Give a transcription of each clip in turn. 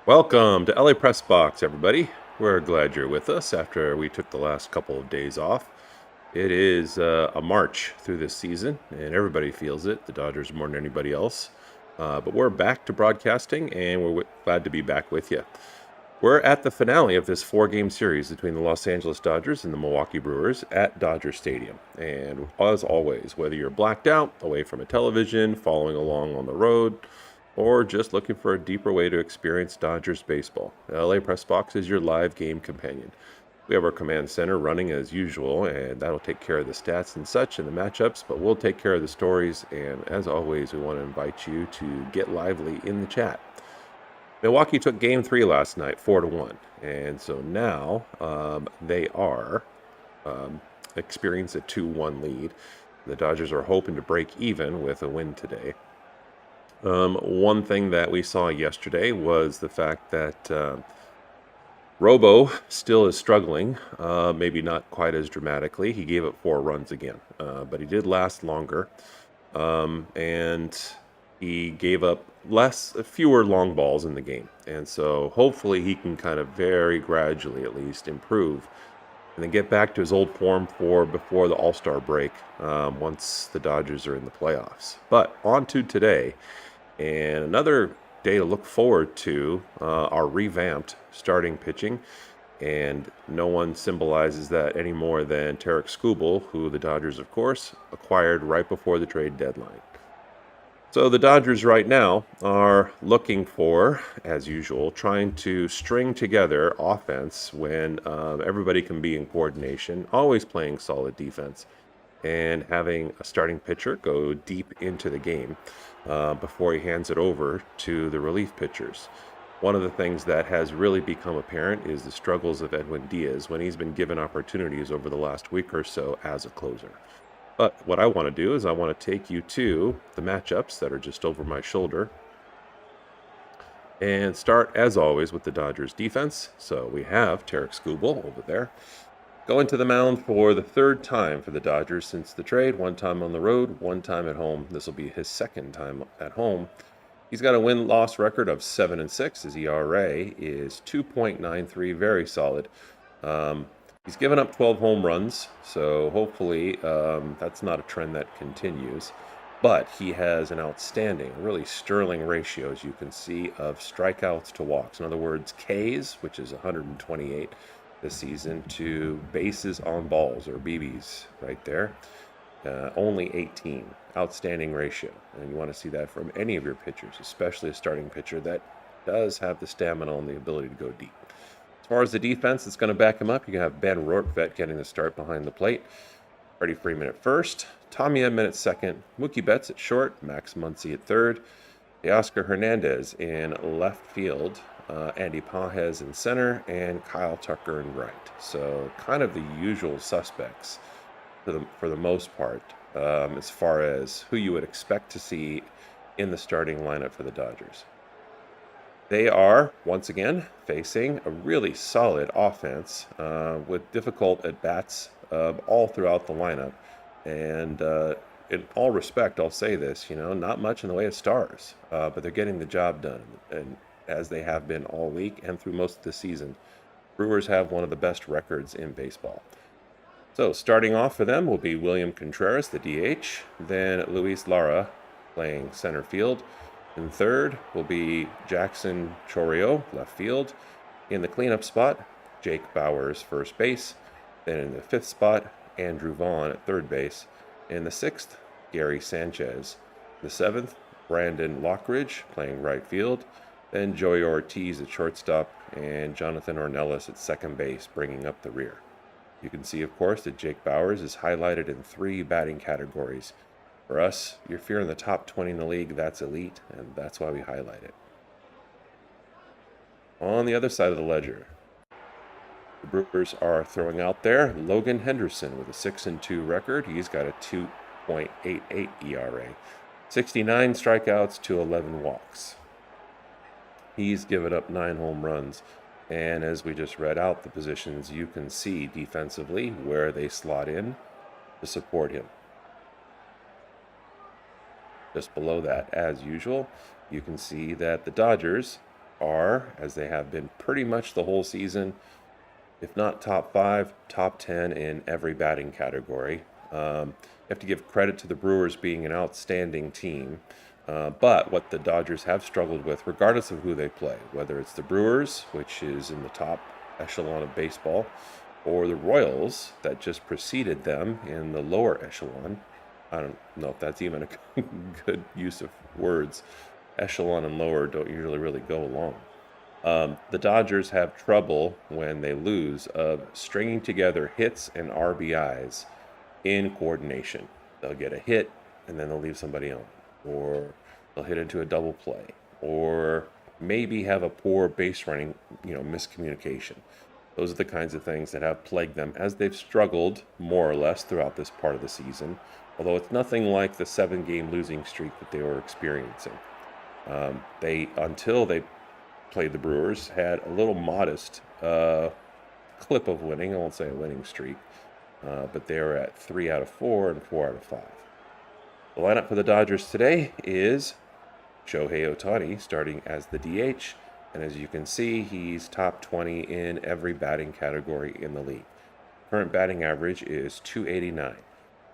Welcome to LA Press Box, everybody. We're glad you're with us after we took the last couple of days off. It is a march through this season, and everybody feels it, the Dodgers more than anybody else. But we're back to broadcasting, and we're glad to be back with you. We're at the finale of this four-game series between the Los Angeles Dodgers and the Milwaukee Brewers at Dodger Stadium. And as always, whether you're blacked out, away from a television, following along on the road, or just looking for a deeper way to experience Dodgers baseball, the LA Press Box is your live game companion. We have our command center running as usual, and that'll take care of the stats and such and the matchups, but we'll take care of the stories. And as always, we want to invite you to get lively in the chat. Milwaukee took Game 3 last night, 4-1, and so now they are experiencing a 2-1 lead. The Dodgers are hoping to break even with a win today. One thing that we saw yesterday was the fact that Robo still is struggling, maybe not quite as dramatically. He gave up 4 runs again, but he did last longer, and he gave up fewer long balls in the game. And so hopefully he can kind of very gradually at least improve and then get back to his old form for before the All-Star break once the Dodgers are in the playoffs. But on to today, and another day to look forward to our revamped starting pitching. And no one symbolizes that any more than Tarik Skubal, who the Dodgers, of course, acquired right before the trade deadline. So the Dodgers right now are looking for, as usual, trying to string together offense when everybody can be in coordination, always playing solid defense, and having a starting pitcher go deep into the game before he hands it over to the relief pitchers. One of the things that has really become apparent is the struggles of Edwin Diaz when he's been given opportunities over the last week or so as a closer. But what I want to do is I want to take you to the matchups that are just over my shoulder and start, as always, with the Dodgers defense. So we have Tarik Skubal over there going to the mound for the third time for the Dodgers since the trade. One time on the road, one time at home. This will be his second time at home. He's got a win-loss record of 7-6. His ERA is 2.93, very solid. He's given up 12 home runs, so hopefully that's not a trend that continues. But he has an outstanding, really sterling ratio, as you can see, of strikeouts to walks. In other words, Ks, which is 128 this season, to bases on balls, or BBs, right there. Only 18. Outstanding ratio. And you want to see that from any of your pitchers, especially a starting pitcher that does have the stamina and the ability to go deep. As far as the defense that's going to back him up, you can have Ben Rortvedt getting the start behind the plate. Freddie Freeman at first, Tommy Edman at second, Mookie Betts at short, Max Muncy at third, Teoscar Hernandez in left field, Andy Pages in center, and Kyle Tucker in right. So kind of the usual suspects for the most part as far as who you would expect to see in the starting lineup for the Dodgers. They are, once again, facing a really solid offense with difficult at-bats all throughout the lineup. And in all respect, I'll say this, not much in the way of stars, but they're getting the job done. And as they have been all week and through most of the season, Brewers have one of the best records in baseball. So starting off for them will be William Contreras, the DH, then Luis Lara playing center field. In third will be Jackson Chourio, left field. In the cleanup spot, Jake Bauers, first base. Then in the fifth spot, Andrew Vaughn at third base. In the sixth, Gary Sanchez. The seventh, Brandon Lockridge playing right field. Then Joey Ortiz at shortstop and Jonathan Ornelas at second base, bringing up the rear. You can see, of course, that Jake Bauers is highlighted in 3 batting categories. For us, if you're in the top 20 in the league, that's elite, and that's why we highlight it. On the other side of the ledger, the Brewers are throwing out there Logan Henderson with a 6-2 record. He's got a 2.88 ERA, 69 strikeouts to 11 walks. He's given up 9 home runs. And as we just read out the positions, you can see defensively where they slot in to support him. Just below that, as usual, you can see that the Dodgers are, as they have been pretty much the whole season, if not top 5, top 10 in every batting category. You have to give credit to the Brewers being an outstanding team. But what the Dodgers have struggled with, regardless of who they play, whether it's the Brewers, which is in the top echelon of baseball, or the Royals that just preceded them in the lower echelon. I don't know if that's even a good use of words. Echelon and lower don't usually really go along. The Dodgers have trouble when they lose of stringing together hits and RBIs in coordination. They'll get a hit and then they'll leave somebody on, or they'll hit into a double play, or maybe have a poor base running, miscommunication. Those are the kinds of things that have plagued them as they've struggled more or less throughout this part of the season, although it's nothing like the 7-game losing streak that they were experiencing. Until they played the Brewers, had a little modest clip of winning. I won't say a winning streak, but they were at 3 out of 4 and 4 out of 5. The lineup for the Dodgers today is Shohei Ohtani starting as the DH, and as you can see, he's top 20 in every batting category in the league. Current batting average is .289.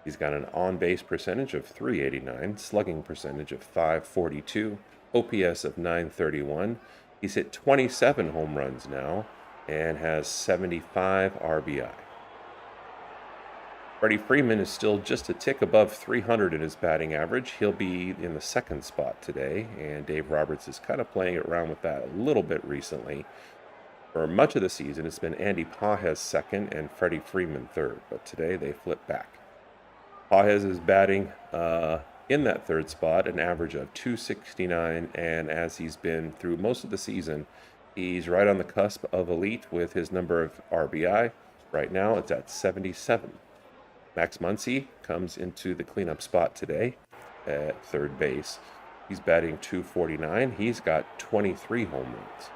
He's got an on-base percentage of .389, slugging percentage of .542, OPS of .931. He's hit 27 home runs now and has 75 RBI. Freddie Freeman is still just a tick above 300 in his batting average. He'll be in the second spot today, and Dave Roberts is kind of playing around with that a little bit recently. For much of the season, it's been Andy Pages second and Freddie Freeman third, but today they flip back. Pages is batting in that third spot, an average of .269, and as he's been through most of the season, he's right on the cusp of elite with his number of RBI. Right now, it's at 77. Max Muncy comes into the cleanup spot today at third base. He's batting .249. He's got 23 home runs.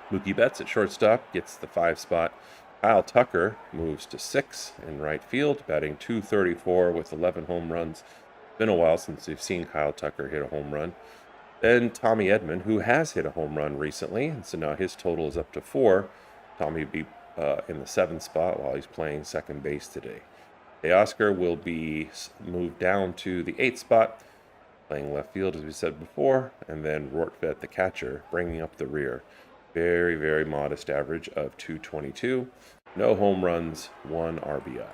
Mookie Betts at shortstop gets the 5 spot. Kyle Tucker moves to 6 in right field, batting .234 with 11 home runs. It's been a while since we've seen Kyle Tucker hit a home run. Then Tommy Edman, who has hit a home run recently, and so now his total is up to 4. Tommy will be in the 7th spot while he's playing second base today. Teoscar will be moved down to the 8th spot, playing left field as we said before, and then Rortvedt, the catcher, bringing up the rear. Very, very modest average of .222. No home runs, 1 RBI.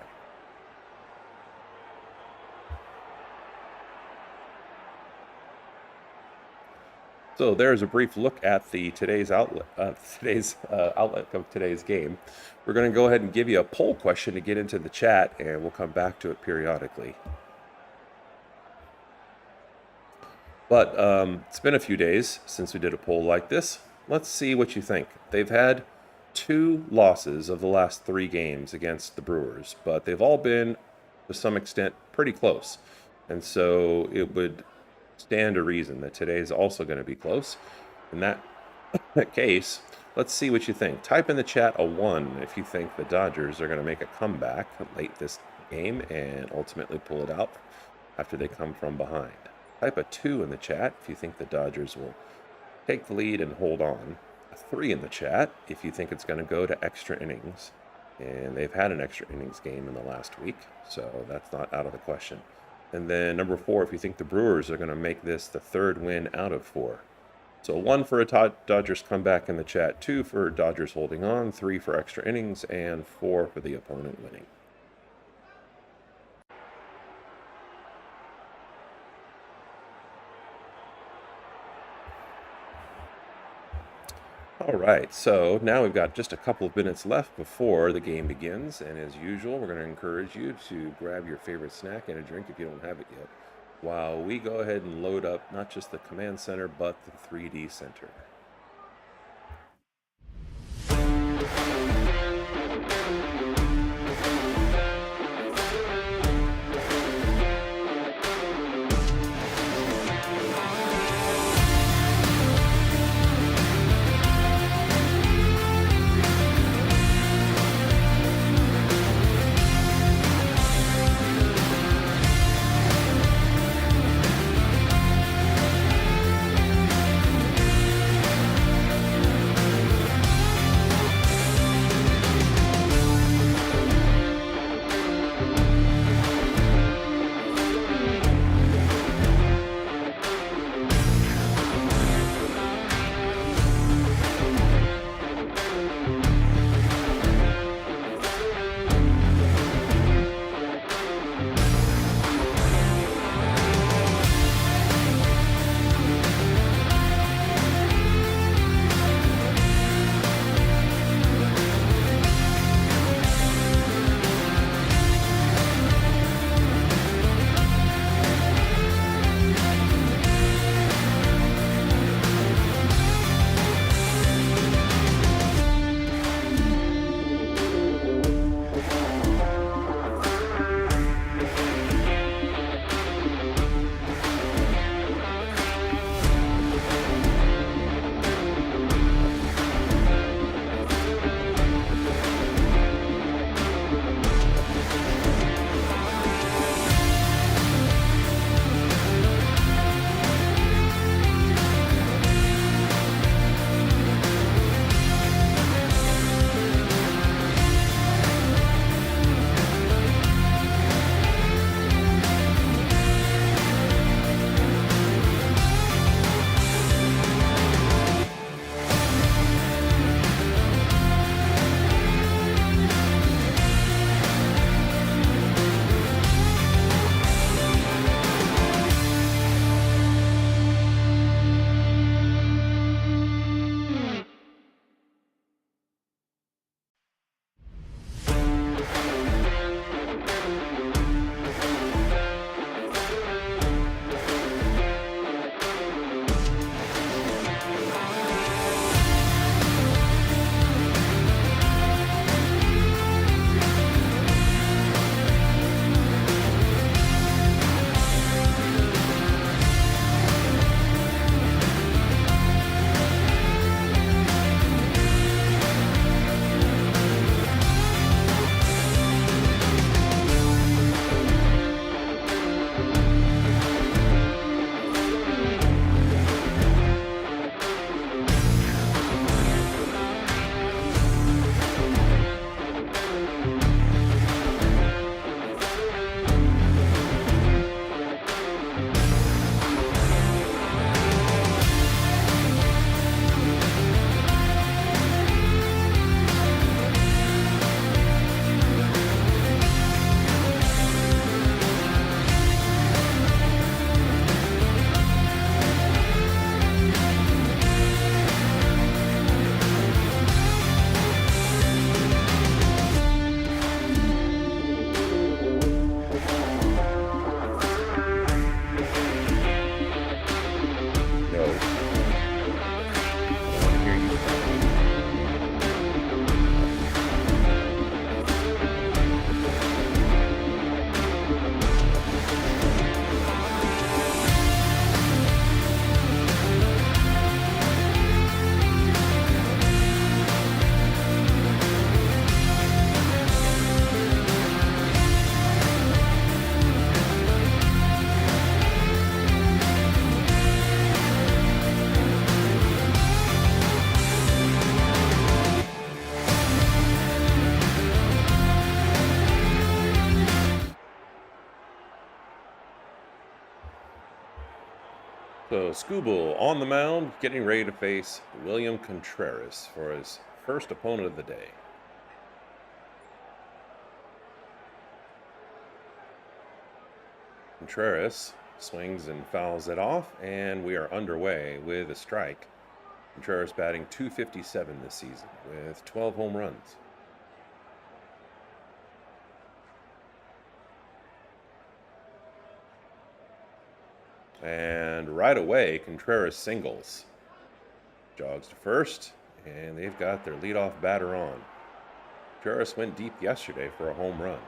So there's a brief look at today's outlet of today's game. We're going to go ahead and give you a poll question to get into the chat, and we'll come back to it periodically. But it's been a few days since we did a poll like this. Let's see what you think. They've had 2 losses of the last 3 games against the Brewers, but they've all been, to some extent, pretty close. And so it would stand to reason that today is also going to be close. In that case, let's see what you think. Type in the chat a 1 if you think the Dodgers are going to make a comeback late this game and ultimately pull it out after they come from behind. Type a 2 in the chat if you think the Dodgers will take the lead and hold on. A 3 in the chat if you think it's going to go to extra innings. And they've had an extra innings game in the last week, so that's not out of the question. And then number 4, if you think the Brewers are going to make this the 3rd win out of 4. So 1 for a Dodgers comeback in the chat, 2 for Dodgers holding on, 3 for extra innings, and 4 for the opponent winning. All right, so now we've got just a couple of minutes left before the game begins, and as usual, we're going to encourage you to grab your favorite snack and a drink if you don't have it yet, while we go ahead and load up not just the command center, but the 3D center. So Scooble on the mound, getting ready to face William Contreras for his first opponent of the day. Contreras swings and fouls it off, and we are underway with a strike. Contreras batting .257 this season with 12 home runs. And right away, Contreras singles. Jogs to first, and they've got their leadoff batter on. Contreras went deep yesterday for a home run.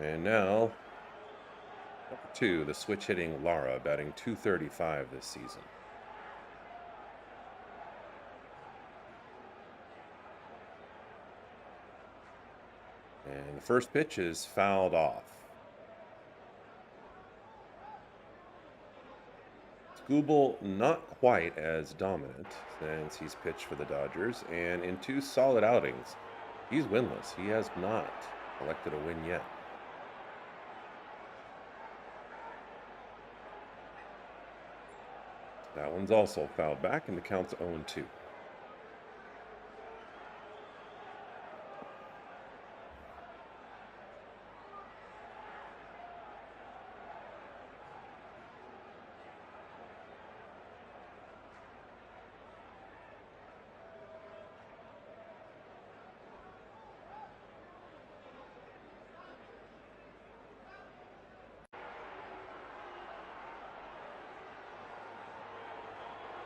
And now, number 2, the switch hitting Lara, batting .235 this season. And the first pitch is fouled off. Scooble not quite as dominant since he's pitched for the Dodgers, and in 2 solid outings, he's winless. He has not collected a win yet. That one's also fouled back, and the count's 0-2.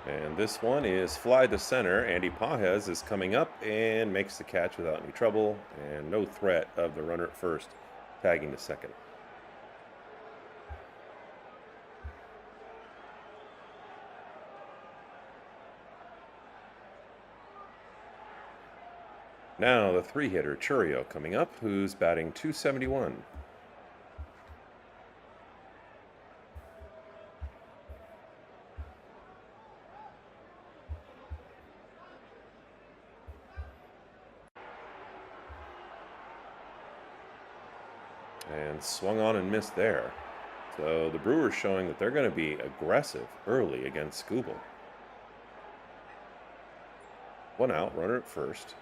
And this one is fly to center. Andy Pajes is coming up and makes the catch without any trouble, and no threat of the runner at first tagging to second. Now the 3-hitter Churio coming up, who's batting .271. And swung on and missed there. So the Brewers showing that they're going to be aggressive early against Scooble. 1 out, runner at first.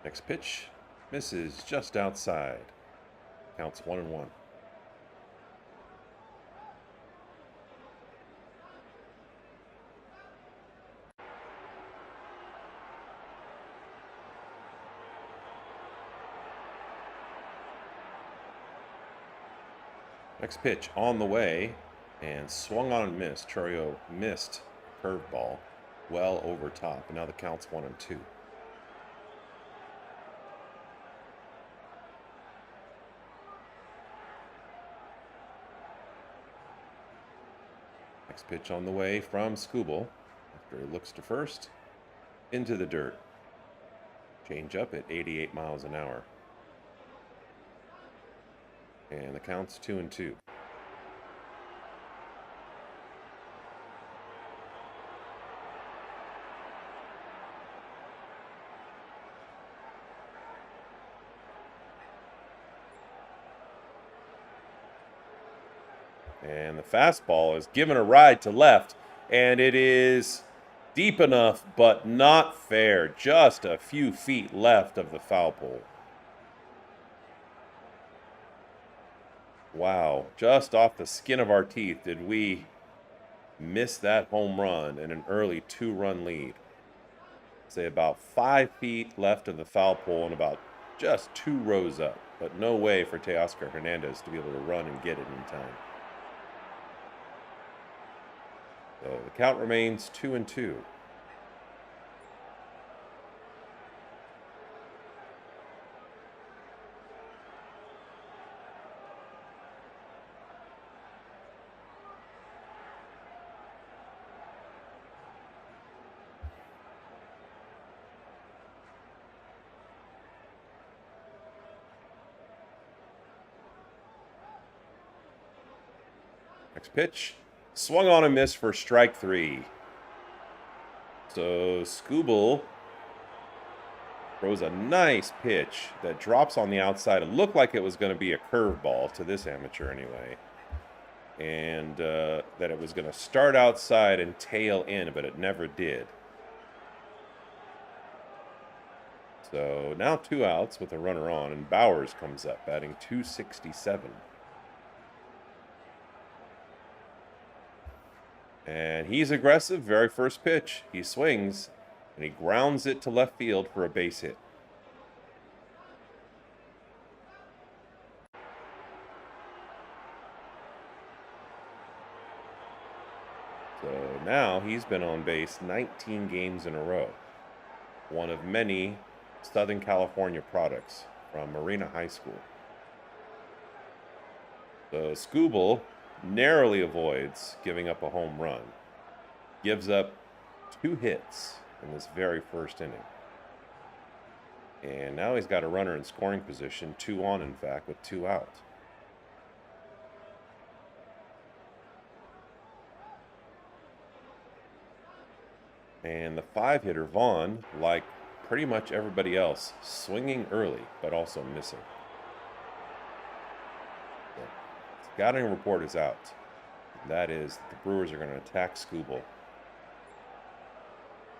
Next pitch misses just outside. Counts 1-1. Next pitch on the way, and swung on and missed. Churio missed a curveball well over top, and now the count's 1-2. Next pitch on the way from Scooble after he looks to first, into the dirt. Change up at 88 miles an hour. And the count's 2-2. And the fastball is given a ride to left, and it is deep enough, but not fair. Just a few feet left of the foul pole. Wow, just off the skin of our teeth did we miss that home run and an early 2-run lead. Say about 5 feet left of the foul pole and about just 2 rows up, but no way for Teoscar Hernandez to be able to run and get it in time. So the count remains 2-2. Next pitch. Swung on and missed for strike 3. So Skubal throws a nice pitch that drops on the outside. It looked like it was going to be a curveball to this amateur anyway. And that it was going to start outside and tail in, but it never did. So now 2 outs with a runner on, and Bowers comes up, batting .267. And he's aggressive, very first pitch. He swings, and he grounds it to left field for a base hit. So now he's been on base 19 games in a row. One of many Southern California products from Marina High School. So Skubal narrowly avoids giving up a home run. Gives up 2 hits in this very first inning. And now he's got a runner in scoring position, 2 on in fact, with 2 out. And the 5-hitter, Vaughn, like pretty much everybody else, swinging early, but also missing. The scouting report is out. That is, the Brewers are going to attack Skubal.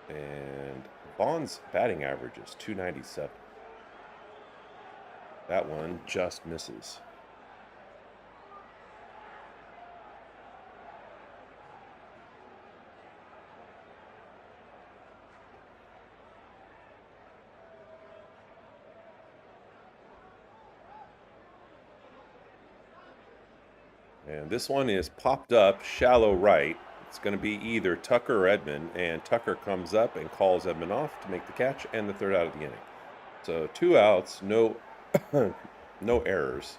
And Vaughn's batting average is .297. That one just misses. And this one is popped up, shallow right. It's going to be either Tucker or Edman, and Tucker comes up and calls Edman off to make the catch and the 3rd out of the inning. So 2 outs, no errors,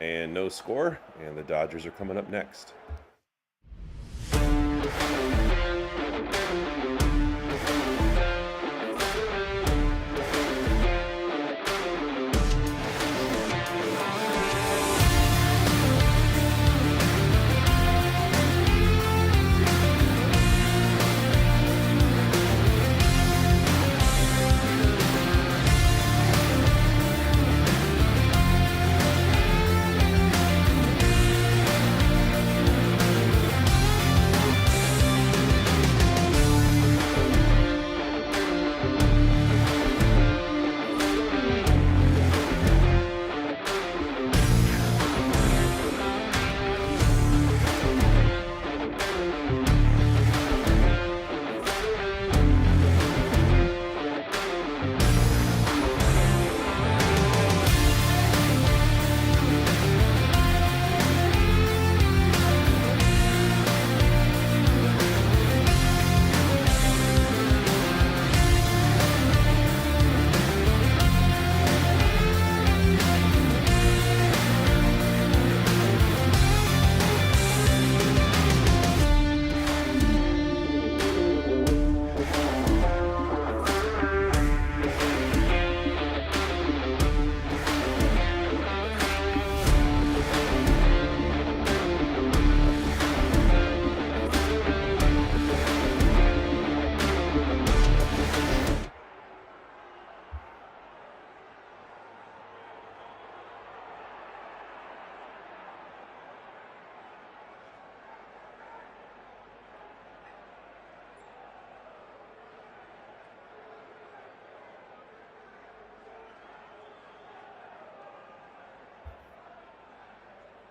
and no score, and the Dodgers are coming up next.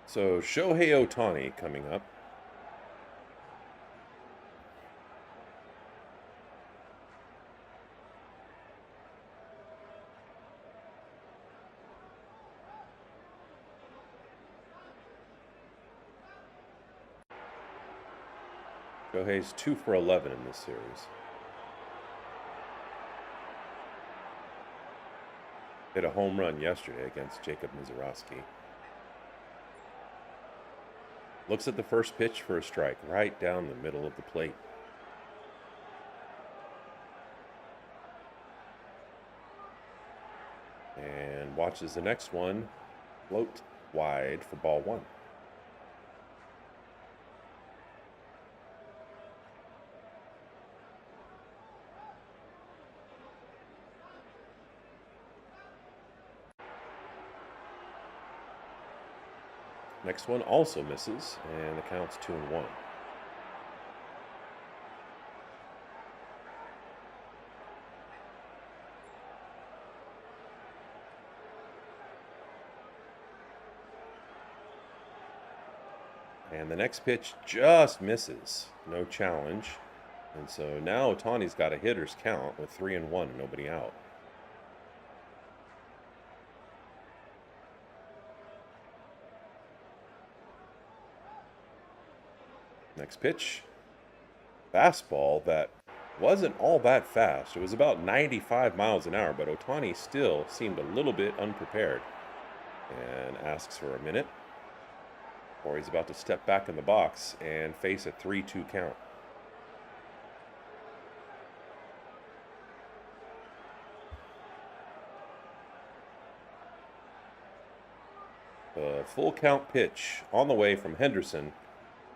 So Shohei Ohtani coming up. Shohei's 2 for 11 in this series. Hit a home run yesterday against Jacob Mizorowski. Looks at the first pitch for a strike, right down the middle of the plate. And watches the next one float wide for ball 1. Next one also misses, and the count's 2-1. And the next pitch just misses. No challenge. And so now Ohtani's got a hitter's count with 3-1 and nobody out. Next pitch, fastball that wasn't all that fast. It was about 95 miles an hour, but Ohtani still seemed a little bit unprepared and asks for a minute, or he's about to step back in the box and face a 3-2 count. The full count pitch on the way from Henderson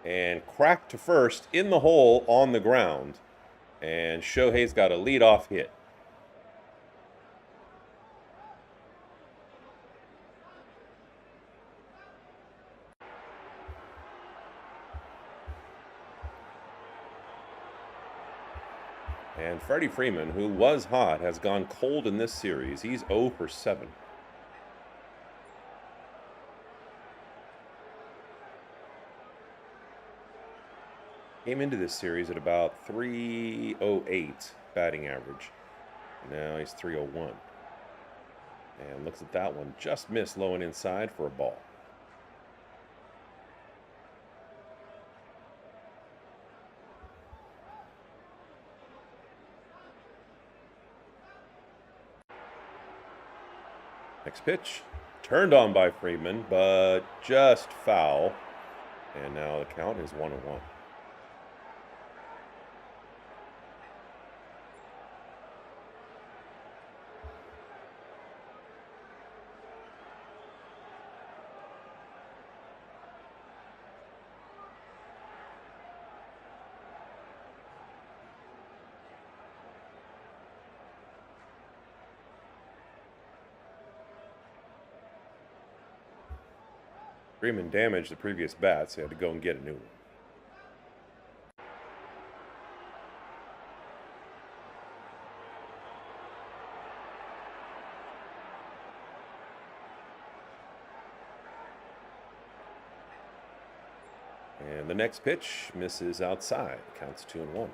and cracked to first in the hole on the ground. And Shohei's got a leadoff hit. And Freddie Freeman, who was hot, has gone cold in this series. He's 0 for 7. Came into this series at about 308 batting average. Now he's 301. And looks at that one. Just missed low and inside for a ball. Next pitch. Turned on by Freeman, but just foul. And now the count is 1-1. Freeman damaged the previous bat, so he had to go and get a new one. And the next pitch misses outside. Counts 2-1.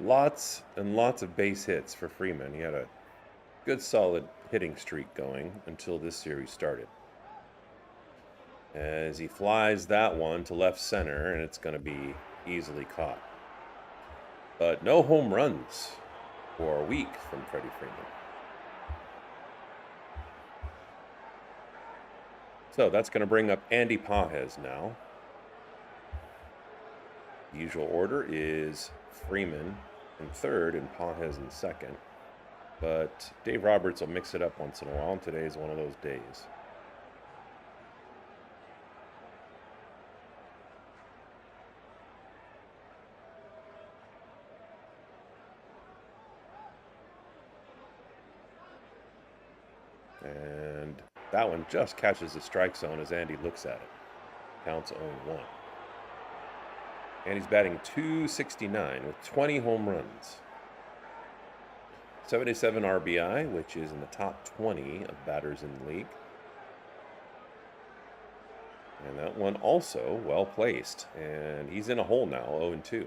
Lots and lots of base hits for Freeman. He had a good solid hitting streak going until this series started. As he flies that one to left center, and it's going to be easily caught. But no home runs for a week from Freddie Freeman. So that's going to bring up Andy Pages now. The usual order is Freeman in third and Pages in second. But Dave Roberts will mix it up once in a while, and today is one of those days. And that one just catches the strike zone as Andy looks at it. Counts 0-1. And he's batting .269 with 20 home runs. 77 RBI, which is in the top 20 of batters in the league. And that one also well placed. And he's in a hole now, 0-2.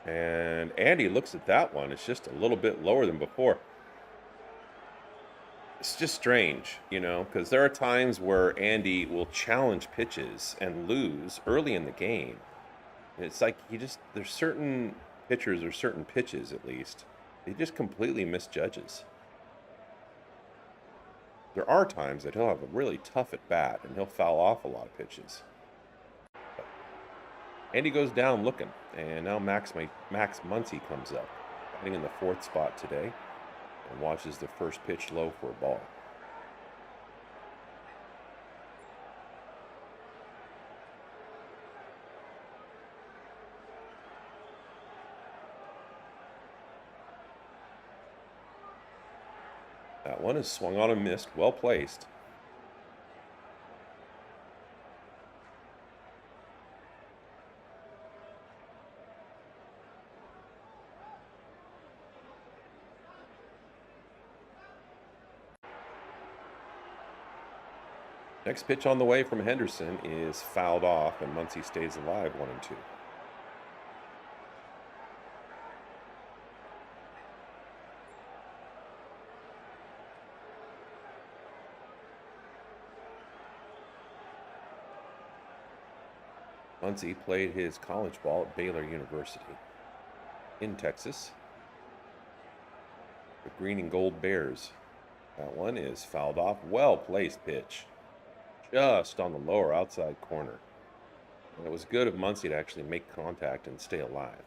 And Andy looks at that one. It's just a little bit lower than before. It's just strange, because there are times where Andy will challenge pitches and lose early in the game. And it's like there's certain pitchers or certain pitches at least, he just completely misjudges. There are times that he'll have a really tough at bat and he'll foul off a lot of pitches. And he goes down looking, and now Max Muncy comes up, batting in the 4th spot today, and watches the first pitch low for a ball. That one is swung on and missed, well placed. Next pitch on the way from Henderson is fouled off, and Muncy stays alive, 1-2. Muncy played his college ball at Baylor University in Texas. The Green and Gold Bears. That one is fouled off. Well-placed pitch. Just on the lower outside corner. And it was good of Muncy to actually make contact and stay alive.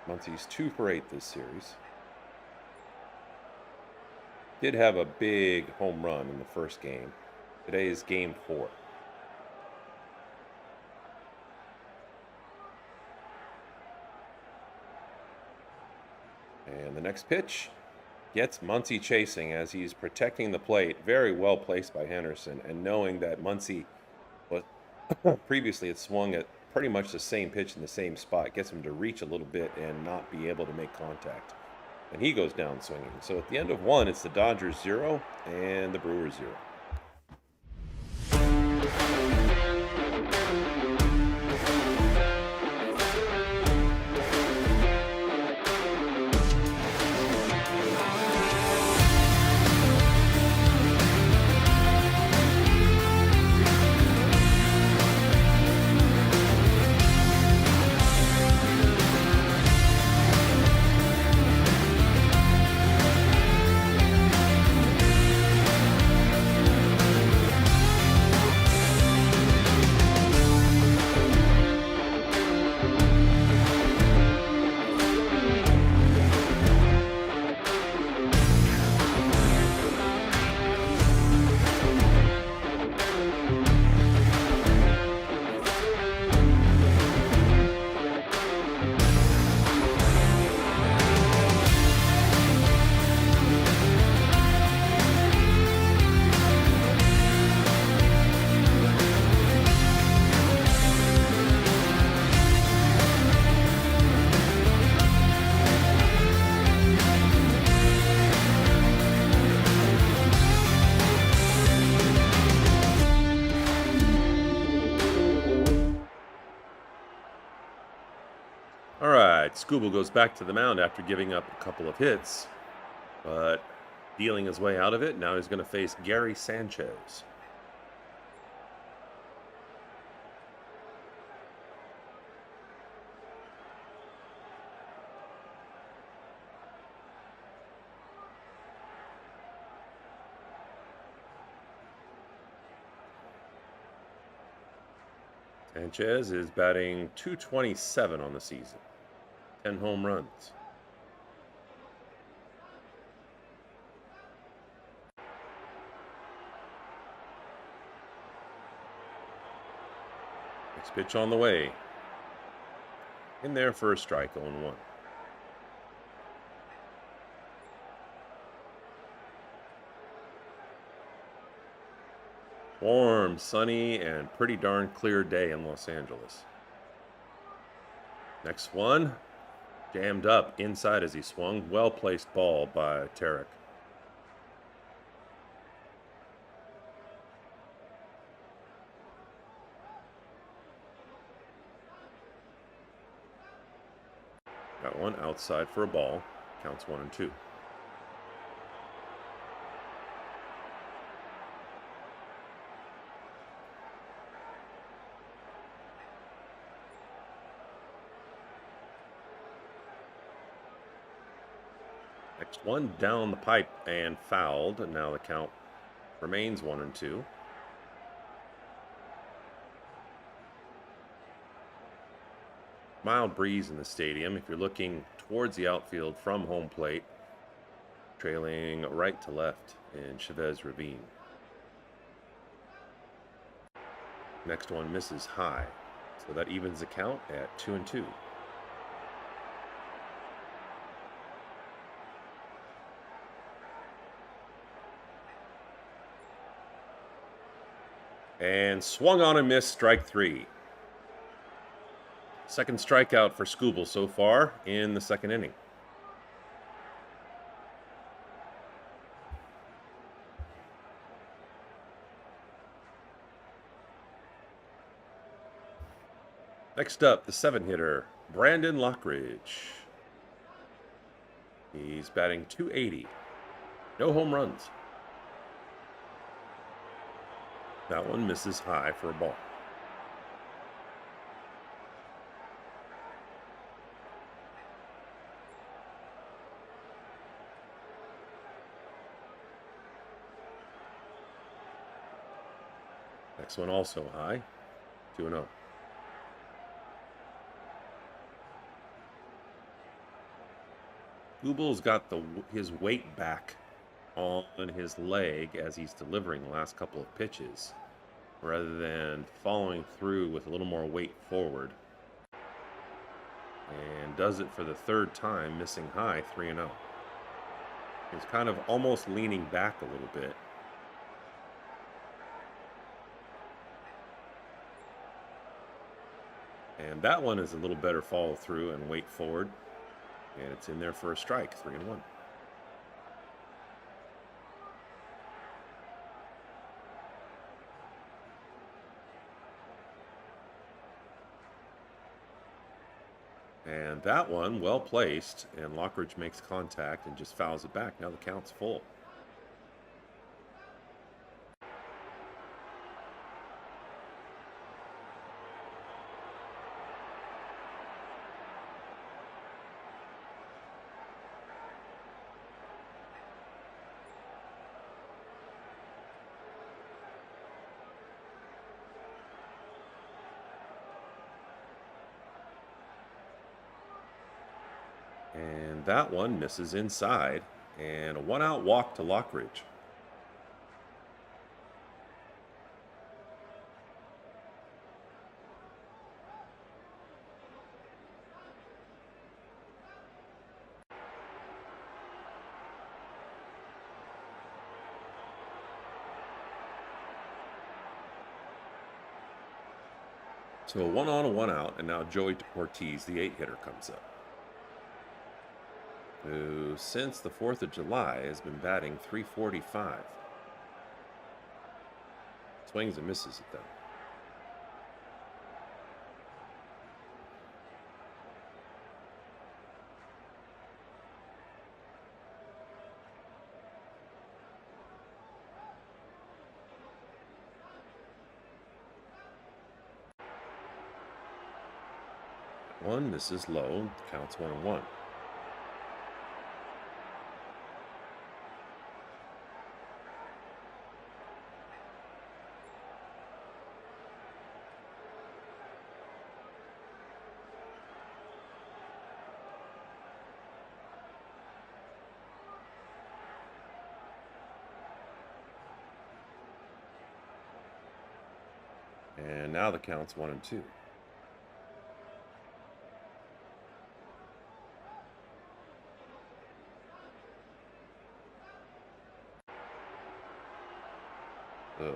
Muncy's 2 for 8 this series. Did have a big home run in the first game. Today is game 4. And the next pitch gets Muncy chasing as he's protecting the plate. Very well placed by Henderson, and knowing that Muncy was previously had swung at pretty much the same pitch in the same spot, gets him to reach a little bit and not be able to make contact. And he goes down swinging. So at the end of 1, it's the Dodgers 0 and the Brewers 0. All right, Skubal goes back to the mound after giving up a couple of hits, but dealing his way out of it. Now he's going to face Gary Sanchez. Sanchez is batting .227 on the season. 10 home runs. Next pitch on the way. In there for a strike, 0-1. Warm, sunny, and pretty darn clear day in Los Angeles. Next one, jammed up inside as he swung. Well-placed ball by Tarek. Got one outside for a ball. Counts 1-2. Next one down the pipe and fouled, and now the count remains 1-2. Mild breeze in the stadium. If you're looking towards the outfield from home plate, trailing right to left in Chavez Ravine. Next one misses high, so that evens the count at 2-2. And swung on and missed, strike 3. Second strikeout for Skubal so far in the second inning. Next up, the 7-hitter, Brandon Lockridge. He's batting .280. No home runs. That one misses high for a ball. Next one also high, 2-0. Skubal's got his weight back on his leg as he's delivering the last couple of pitches, rather than following through with a little more weight forward. And does it for the third time, missing high, 3-0. He's kind of almost leaning back a little bit. And that one is a little better follow through and weight forward. And it's in there for a strike, 3-1. And that one, well placed, and Lockridge makes contact and just fouls it back. Now the count's full. And that one misses inside, and a 1-out walk to Lockridge. So a 1-on, a 1-out, and now Joey Ortiz, the 8-hitter, comes up, who since the 4th of July has been batting .345. Swings and misses it though. One misses low, counts 1-1. And now the count's 1-2.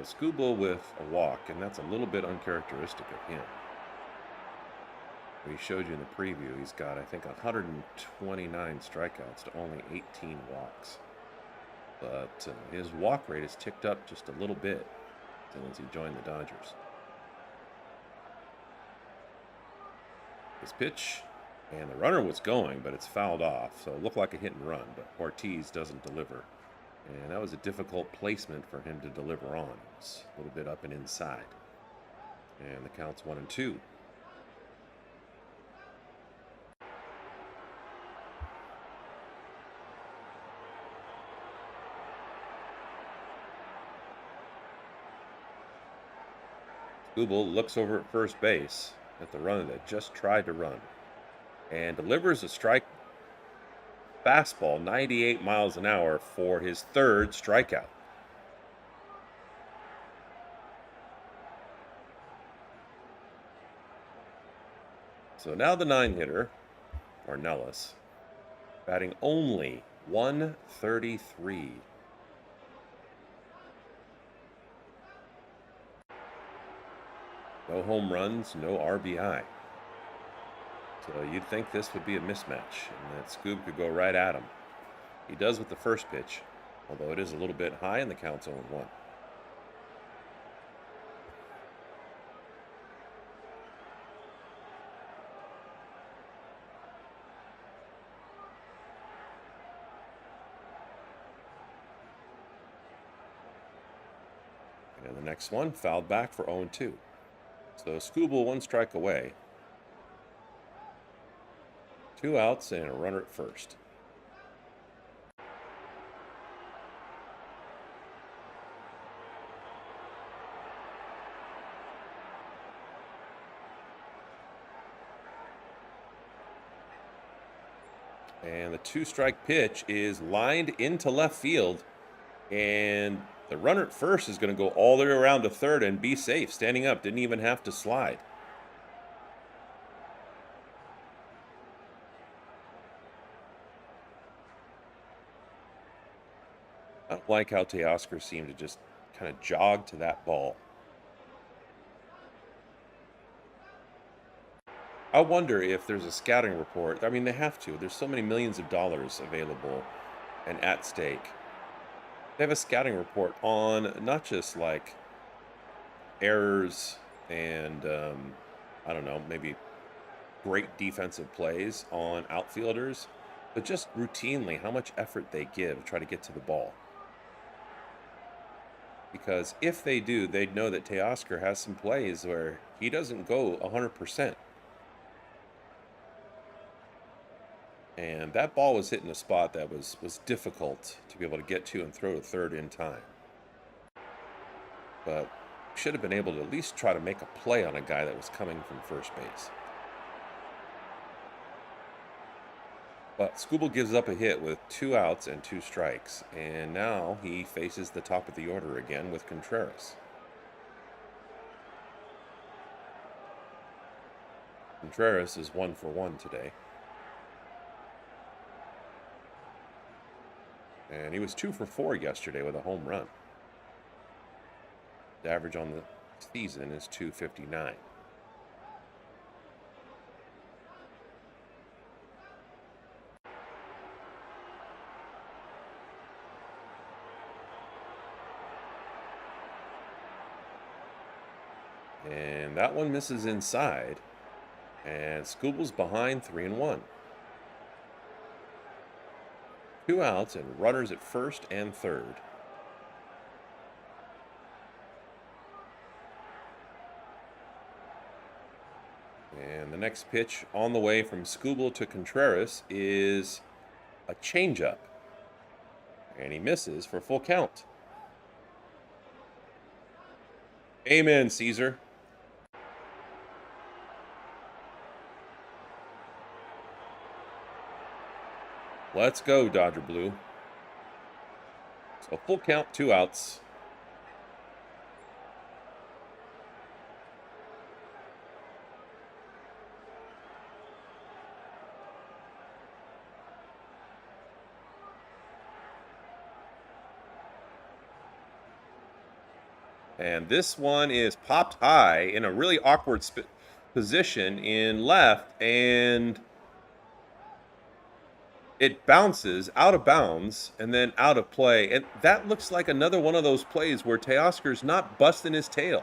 Skubal with a walk, and that's a little bit uncharacteristic of him. We showed you in the preview, he's got, I think, 129 strikeouts to only 18 walks. But his walk rate has ticked up just a little bit since he joined the Dodgers. His pitch, and the runner was going, but it's fouled off, so it looked like a hit and run, but Ortiz doesn't deliver. And that was a difficult placement for him to deliver on. It was a little bit up and inside. And the count's 1-2. Skubal looks over at first base at the runner that just tried to run and delivers a strike fastball 98 miles an hour for his third strikeout. So now the 9-hitter, Ornelas, batting only 133. No home runs, no RBI. So you'd think this would be a mismatch and that Scoob could go right at him. He does with the first pitch, although it is a little bit high and the count's 0-1. And the next one fouled back for 0-2. So Scooble 1 strike away. 2 outs and a runner at first. And the 2-strike pitch is lined into left field. And the runner at first is going to go all the way around to third and be safe. Standing up, didn't even have to slide. I don't like how Teoscar seemed to just kind of jog to that ball. I wonder if there's a scouting report. I mean, they have to. There's so many millions of dollars available and at stake. They have a scouting report on not just like errors and, I don't know, maybe great defensive plays on outfielders, but just routinely how much effort they give to try to get to the ball. Because if they do, they'd know that Teoscar has some plays where he doesn't go 100%. And that ball was hitting a spot that was difficult to be able to get to and throw to third in time. But should have been able to at least try to make a play on a guy that was coming from first base. But Scooble gives up a hit with 2 outs and 2 strikes. And now he faces the top of the order again with Contreras. Contreras is 1 for 1 today. And he was 2 for 4 yesterday with a home run. The average on the season is .259. And that one misses inside. And Scooble's behind 3-1. 2 outs and runners at first and third. And the next pitch on the way from Scooble to Contreras is a changeup. And he misses for full count. Amen, Caesar. Let's go, Dodger Blue. So full count, 2 outs. And this one is popped high in a really awkward position in left, and it bounces out of bounds and then out of play. And that looks like another one of those plays where Teoscar's not busting his tail.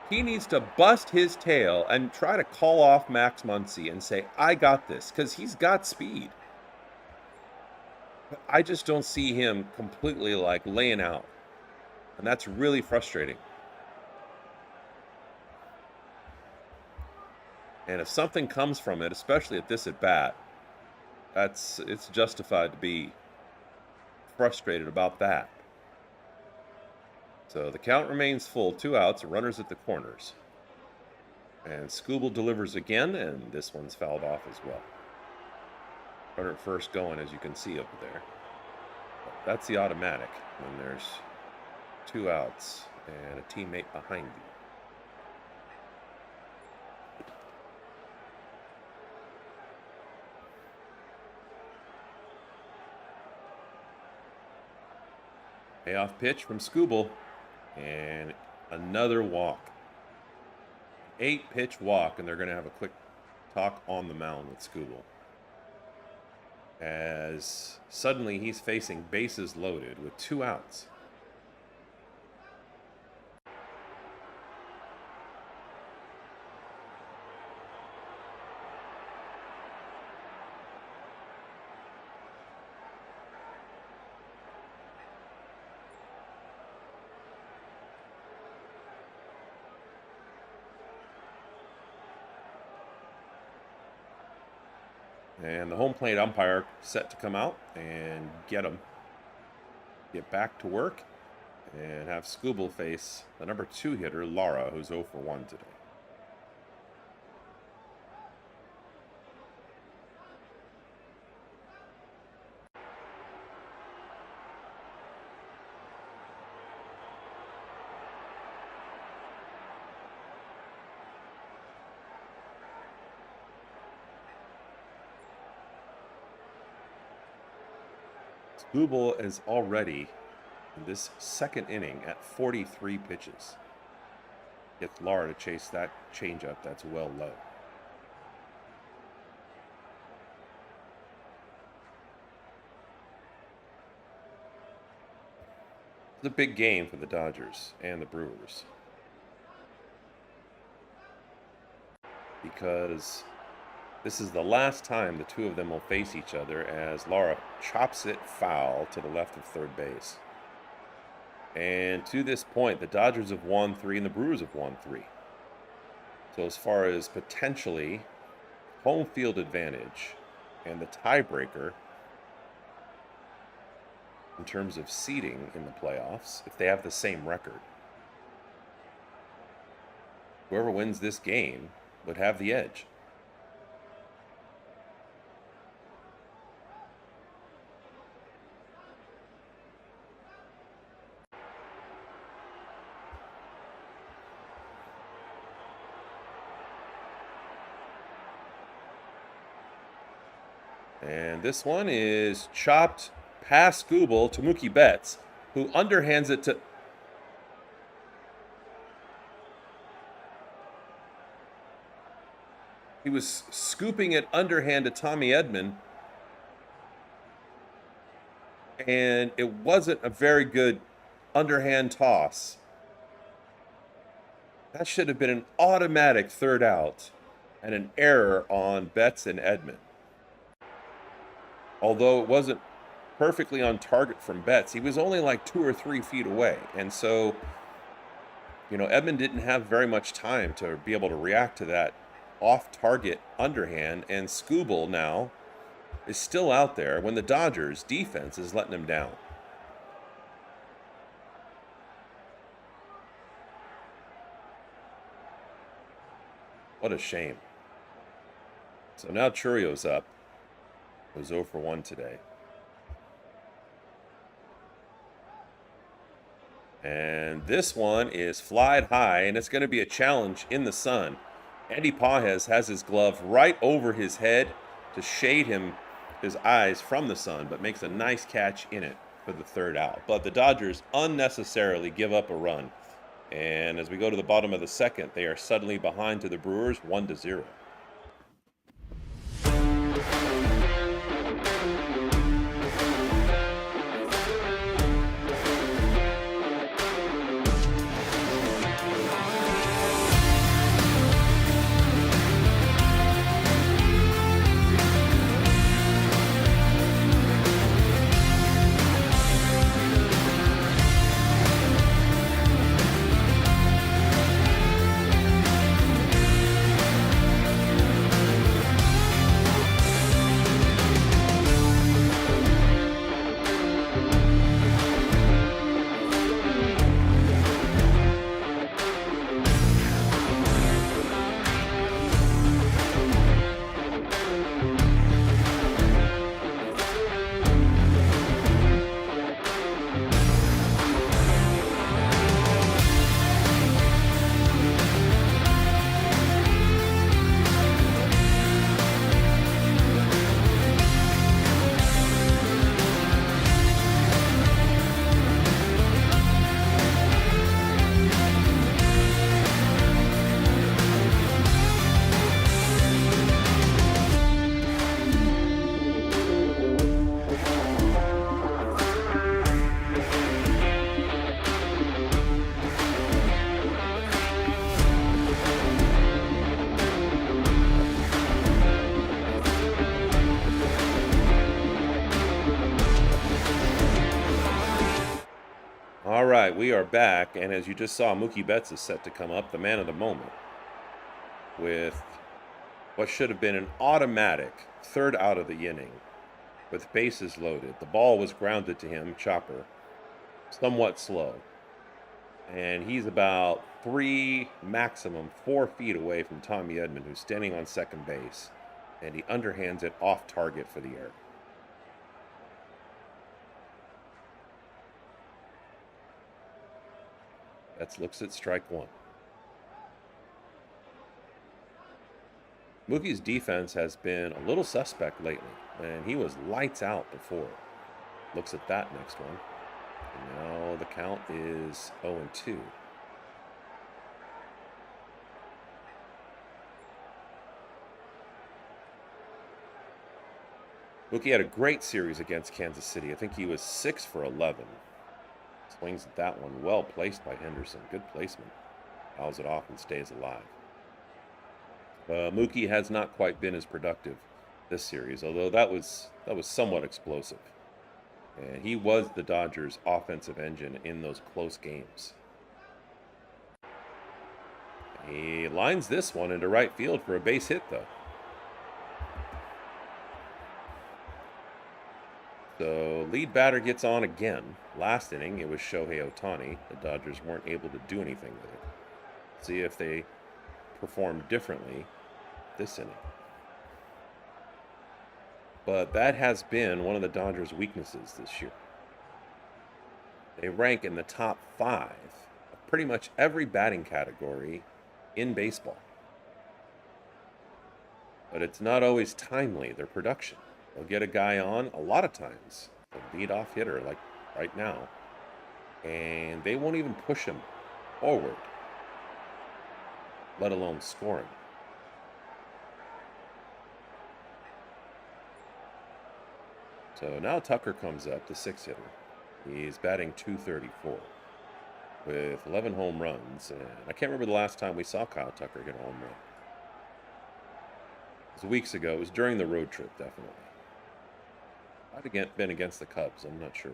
He needs to bust his tail and try to call off Max Muncy and say, I got this, because he's got speed. But I just don't see him completely like laying out. And that's really frustrating. And if something comes from it, especially at this at bat, it's justified to be frustrated about that. So the count remains full, 2 outs, runners at the corners. And Scooble delivers again, and this one's fouled off as well. Runner at first going, as you can see over there. That's the automatic when there's 2 outs and a teammate behind you. Payoff pitch from Scooble, and another walk. 8-pitch walk, and they're going to have a quick talk on the mound with Scooble. As suddenly he's facing bases loaded with 2 outs. And the home plate umpire set to come out and get back to work, and have Scooble face the number 2 hitter, Lara, who's 0 for 1 today. Scooble is already in this second inning at 43 pitches. Gets Lara to chase that changeup that's well low. It's a big game for the Dodgers and the Brewers, because this is the last time the two of them will face each other, as Lara chops it foul to the left of third base. And to this point, the Dodgers have won 3 and the Brewers have won 3. So as far as potentially home field advantage and the tiebreaker in terms of seeding in the playoffs, if they have the same record, whoever wins this game would have the edge. And this one is chopped past Scooble to Mookie Betts, who underhands it to... He was scooping it underhand to Tommy Edman, and it wasn't a very good underhand toss. That should have been an automatic third out and an error on Betts and Edman. Although it wasn't perfectly on target from Betts, he was only like 2 or 3 feet away. And so, Edman didn't have very much time to be able to react to that off-target underhand. And Scooble now is still out there when the Dodgers defense is letting him down. What a shame. So now Churio's up. Was 0 for 1 today. And this one is flied high, and it's going to be a challenge in the sun. Andy Pages has his glove right over his head to shade his eyes from the sun, but makes a nice catch in it for the third out. But the Dodgers unnecessarily give up a run. And as we go to the bottom of the second, they are suddenly behind to the Brewers 1-0. All right, we are back, and as you just saw, Mookie Betts is set to come up, the man of the moment, with what should have been an automatic third out of the inning, with bases loaded. The ball was grounded to him, chopper, somewhat slow, and he's about 4 feet away from Tommy Edman, who's standing on second base, and he underhands it off target for the error. Betts looks at strike one. Mookie's defense has been a little suspect lately, and he was lights out before. Looks at that next one. And now the count is 0-2. Mookie had a great series against Kansas City. I think he was 6 for 11. Swings at that one. Well placed by Henderson. Good placement. Fouls it off and stays alive. Mookie has not quite been as productive this series, although that was somewhat explosive. And he was the Dodgers' offensive engine in those close games. He lines this one into right field for a base hit, though. So lead batter gets on again. Last inning, it was Shohei Ohtani. The Dodgers weren't able to do anything with it. See if they perform differently this inning. But that has been one of the Dodgers' weaknesses this year. They rank in the top 5 of pretty much every batting category in baseball. But it's not always timely, their production. They'll get a guy on a lot of times, a leadoff hitter like right now, and they won't even push him forward, let alone score him. So now Tucker comes up, the 6 hitter. He's batting .234 with 11 home runs, and I can't remember the last time we saw Kyle Tucker hit a home run. It was weeks ago. It was during the road trip, definitely. Might have been against the Cubs. I'm not sure.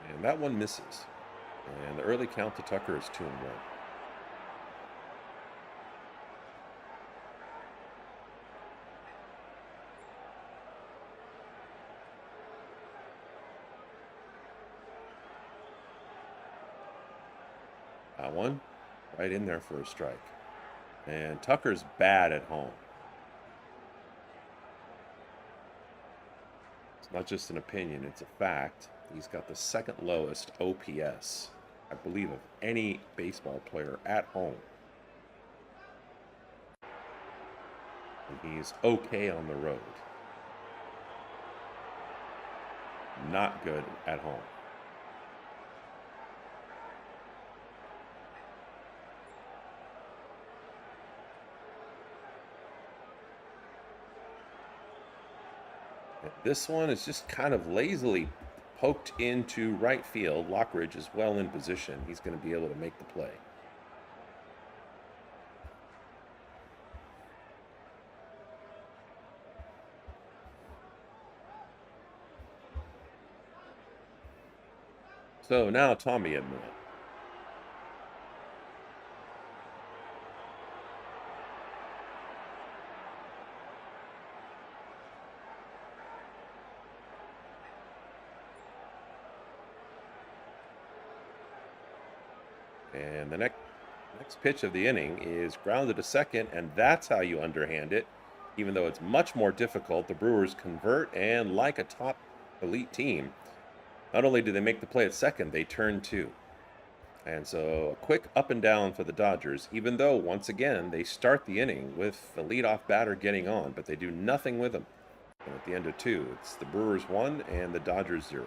And that one misses. And the early count to Tucker is 2-1. That one, right in there for a strike. And Tucker's bad at home. It's not just an opinion, it's a fact. He's got the second lowest OPS, I believe, of any baseball player at home. And he's okay on the road. Not good at home. This one is just kind of lazily poked into right field. Lockridge is well in position. He's going to be able to make the play. So now Tommy Edman. And the next pitch of the inning is grounded to second, and that's how you underhand it. Even though it's much more difficult, the Brewers convert, and like a top elite team, not only do they make the play at second, they turn two. And so a quick up and down for the Dodgers, even though, once again, they start the inning with the leadoff batter getting on, but they do nothing with him. And at the end of 2, it's the Brewers 1 and the Dodgers 0.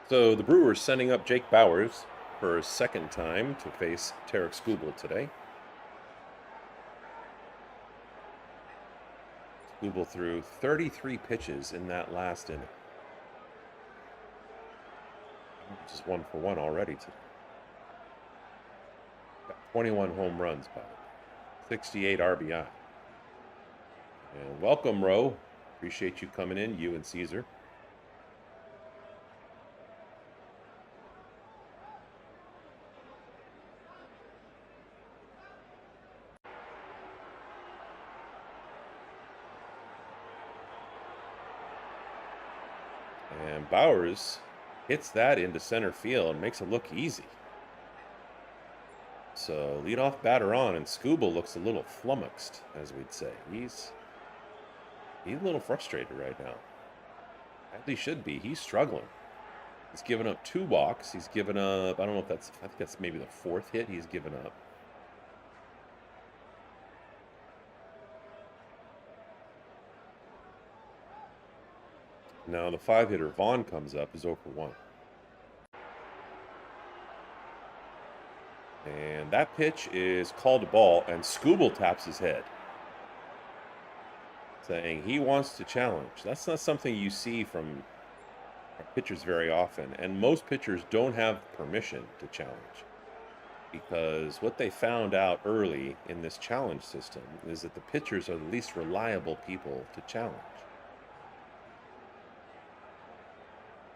So the Brewers sending up Jake Bauers for a second time to face Tarek Skubal today. Skubal threw 33 pitches in that last inning. Just 1 for 1 already today. Got 21 home runs, by the way. 68 RBI. And welcome, Ro. Appreciate you coming in, you and Caesar. And Bauers hits that into center field and makes it look easy. So leadoff batter on, and Skubal looks a little flummoxed, as we'd say. He's a little frustrated right now. As he should be. He's struggling. He's given up 2 walks. He's given up, I don't know if that's, I think that's maybe the 4th hit he's given up. Now the 5-hitter Vaughn comes up, is 0 for 1. And that pitch is called a ball, and Skubal taps his head, saying he wants to challenge. That's not something you see from pitchers very often, and most pitchers don't have permission to challenge, because what they found out early in this challenge system is that the pitchers are the least reliable people to challenge.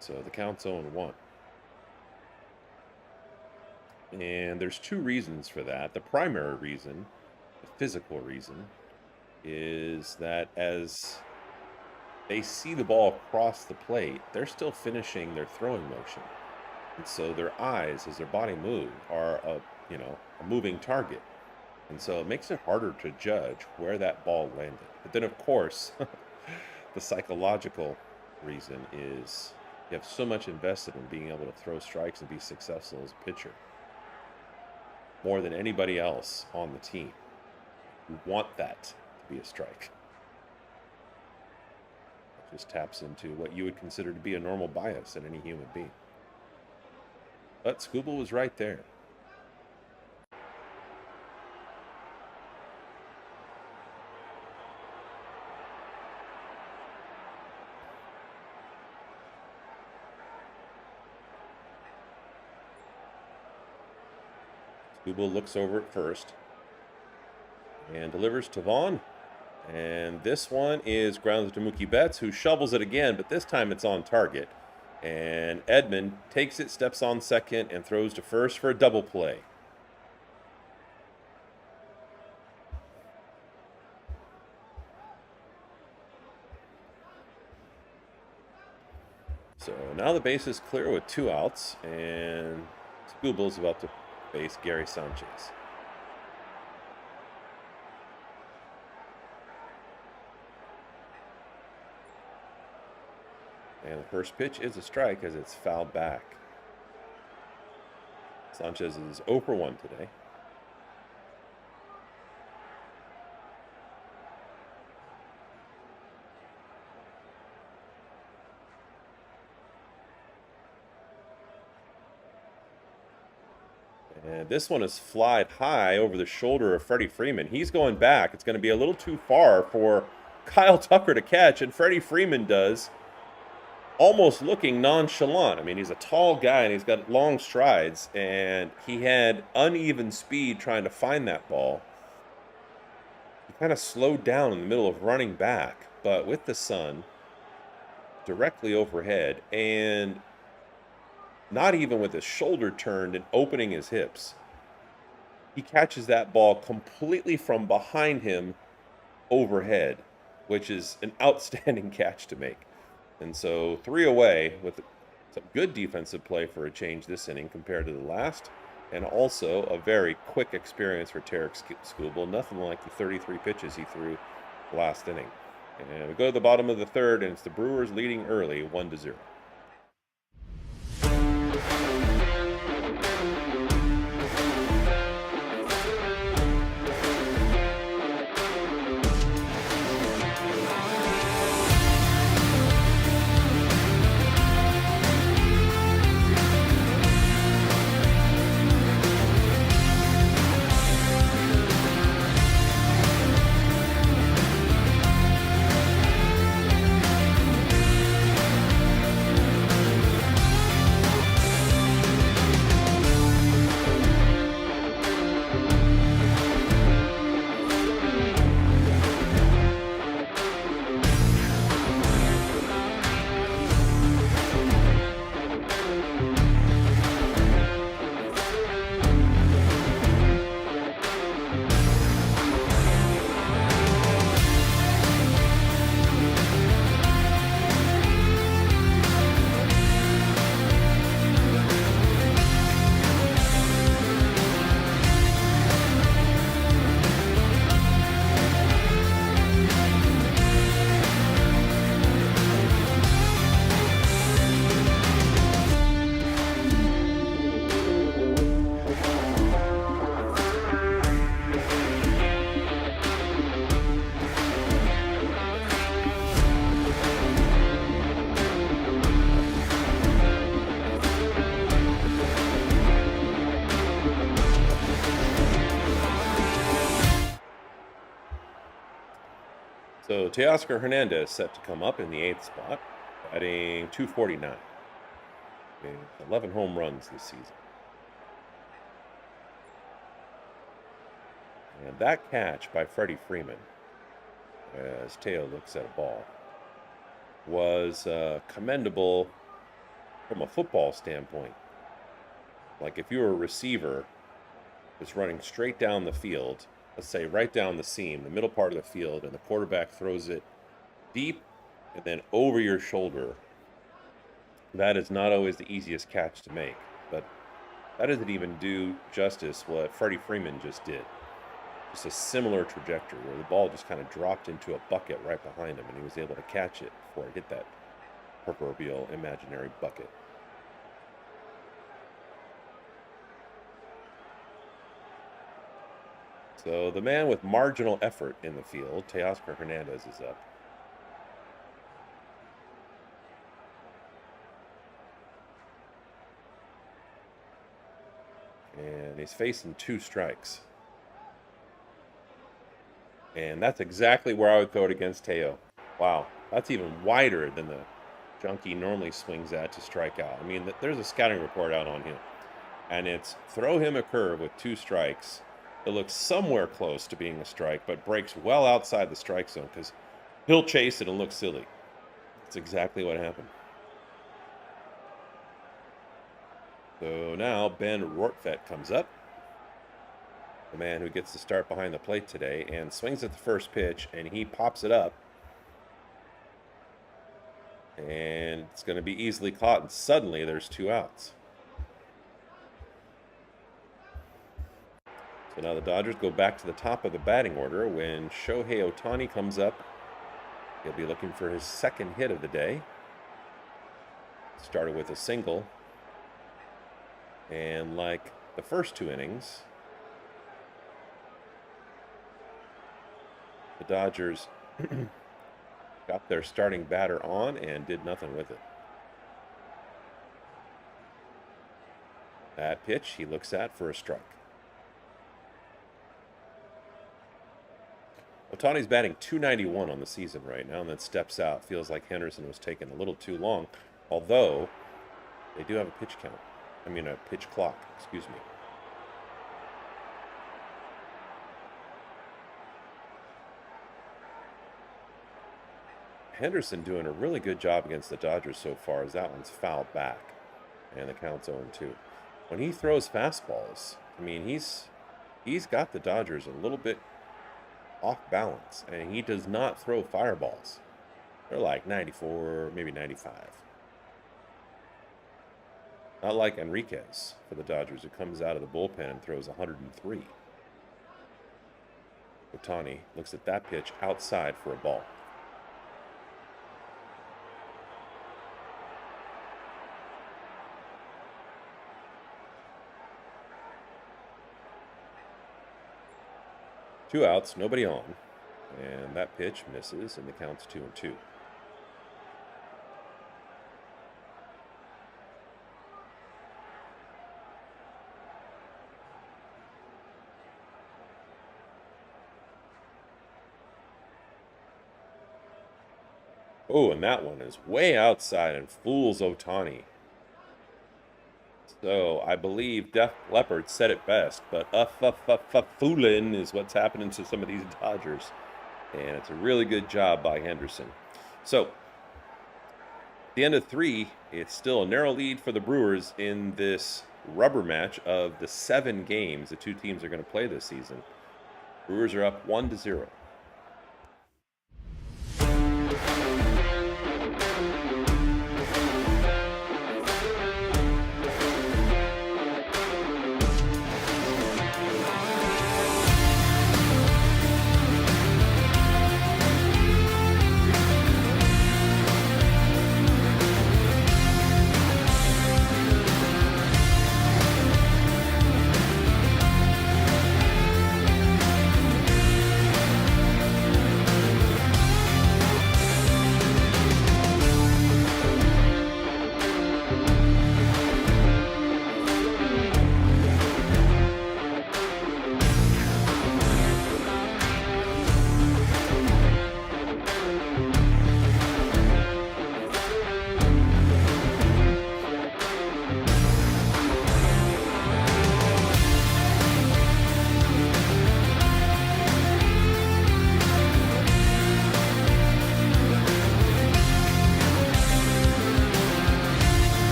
So the count's 0-1. And there's 2 reasons for that. The primary reason, the physical reason, is that as they see the ball cross the plate, they're still finishing their throwing motion. And so their eyes, as their body moves, are a moving target. And so it makes it harder to judge where that ball landed. But then, of course, the psychological reason is you have so much invested in being able to throw strikes and be successful as a pitcher, more than anybody else on the team. You want that to be a strike. It just taps into what you would consider to be a normal bias in any human being. But Skubal was right there. Skubal looks over at first and delivers to Vaughn. And this one is grounded to Mookie Betts, who shovels it again, but this time it's on target. And Edman takes it, steps on second, and throws to first for a double play. So now the base is clear with 2 outs, and Skubal's about to face Gary Sanchez. And the first pitch is a strike as it's fouled back. Sanchez is 0 for 1 today. And this one is flied high over the shoulder of Freddie Freeman. He's going back. It's going to be a little too far for Kyle Tucker to catch, and Freddie Freeman does, almost looking nonchalant. I mean, he's a tall guy and he's got long strides, and he had uneven speed trying to find that ball. He kind of slowed down in the middle of running back, but with the sun directly overhead, and not even with his shoulder turned and opening his hips, he catches that ball completely from behind him overhead, which is an outstanding catch to make. And so 3 away with some good defensive play for a change this inning compared to the last, and also a very quick experience for Tarek Skubal. Nothing like the 33 pitches he threw last inning. And we go to the bottom of the 3rd, and it's the Brewers leading early 1-0. Teoscar Hernandez set to come up in the 8th spot, batting .249 with 11 home runs this season. And that catch by Freddie Freeman, as Teo looks at a ball, was commendable from a football standpoint. Like if you were a receiver just running straight down the field, let's say right down the seam, the middle part of the field, and the quarterback throws it deep and then over your shoulder, that is not always the easiest catch to make. But that doesn't even do justice what Freddie Freeman just did. Just a similar trajectory where the ball just kind of dropped into a bucket right behind him, and he was able to catch it before it hit that proverbial imaginary bucket. So the man with marginal effort in the field, Teoscar Hernandez, is up. And he's facing 2 strikes. And that's exactly where I would throw it against Teo. Wow, that's even wider than the junkie normally swings at to strike out. I mean, there's a scouting report out on him. And it's throw him a curve with 2 strikes. It looks somewhere close to being a strike, but breaks well outside the strike zone because he'll chase it and look silly. That's exactly what happened. So now Ben Rortvedt comes up, the man who gets to start behind the plate today, and swings at the first pitch, and he pops it up. And it's going to be easily caught, and suddenly there's 2 outs. So now the Dodgers go back to the top of the batting order when Shohei Ohtani comes up. He'll be looking for his 2nd hit of the day. Started with a single. And like the first 2 innings, the Dodgers got their starting batter on and did nothing with it. That pitch he looks at for a strike. Ohtani's batting .291 on the season right now, and then steps out. Feels like Henderson was taking a little too long, although they do have a pitch count. I mean, a pitch clock, excuse me. Henderson doing a really good job against the Dodgers so far, as that one's fouled back, and the count's 0-2. When he throws fastballs, I mean, he's got the Dodgers a little bit off balance, and he does not throw fireballs. They're like 94, maybe 95. Not like Enriquez for the Dodgers, who comes out of the bullpen and throws 103. Ohtani looks at that pitch outside for a ball. Two outs, nobody on. And that pitch misses, and the count's 2-2. Oh, and that one is way outside and fools Ohtani. So I believe Def Leppard said it best, but foolin' is what's happening to some of these Dodgers. And it's a really good job by Henderson. So at the end of 3, it's still a narrow lead for the Brewers in this rubber match of the 7 games the 2 teams are going to play this season. Brewers are up 1-0.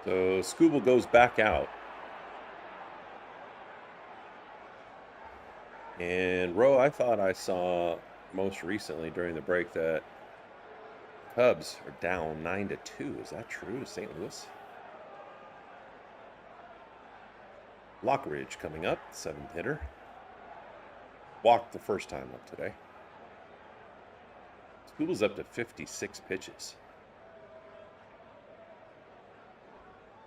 So Scooble goes back out. And Ro, I thought I saw most recently during the break that Cubs are down 9-2. Is that true to St. Louis? Lockridge coming up, 7th hitter. Walked the first time up today. Scooble's up to 56 pitches.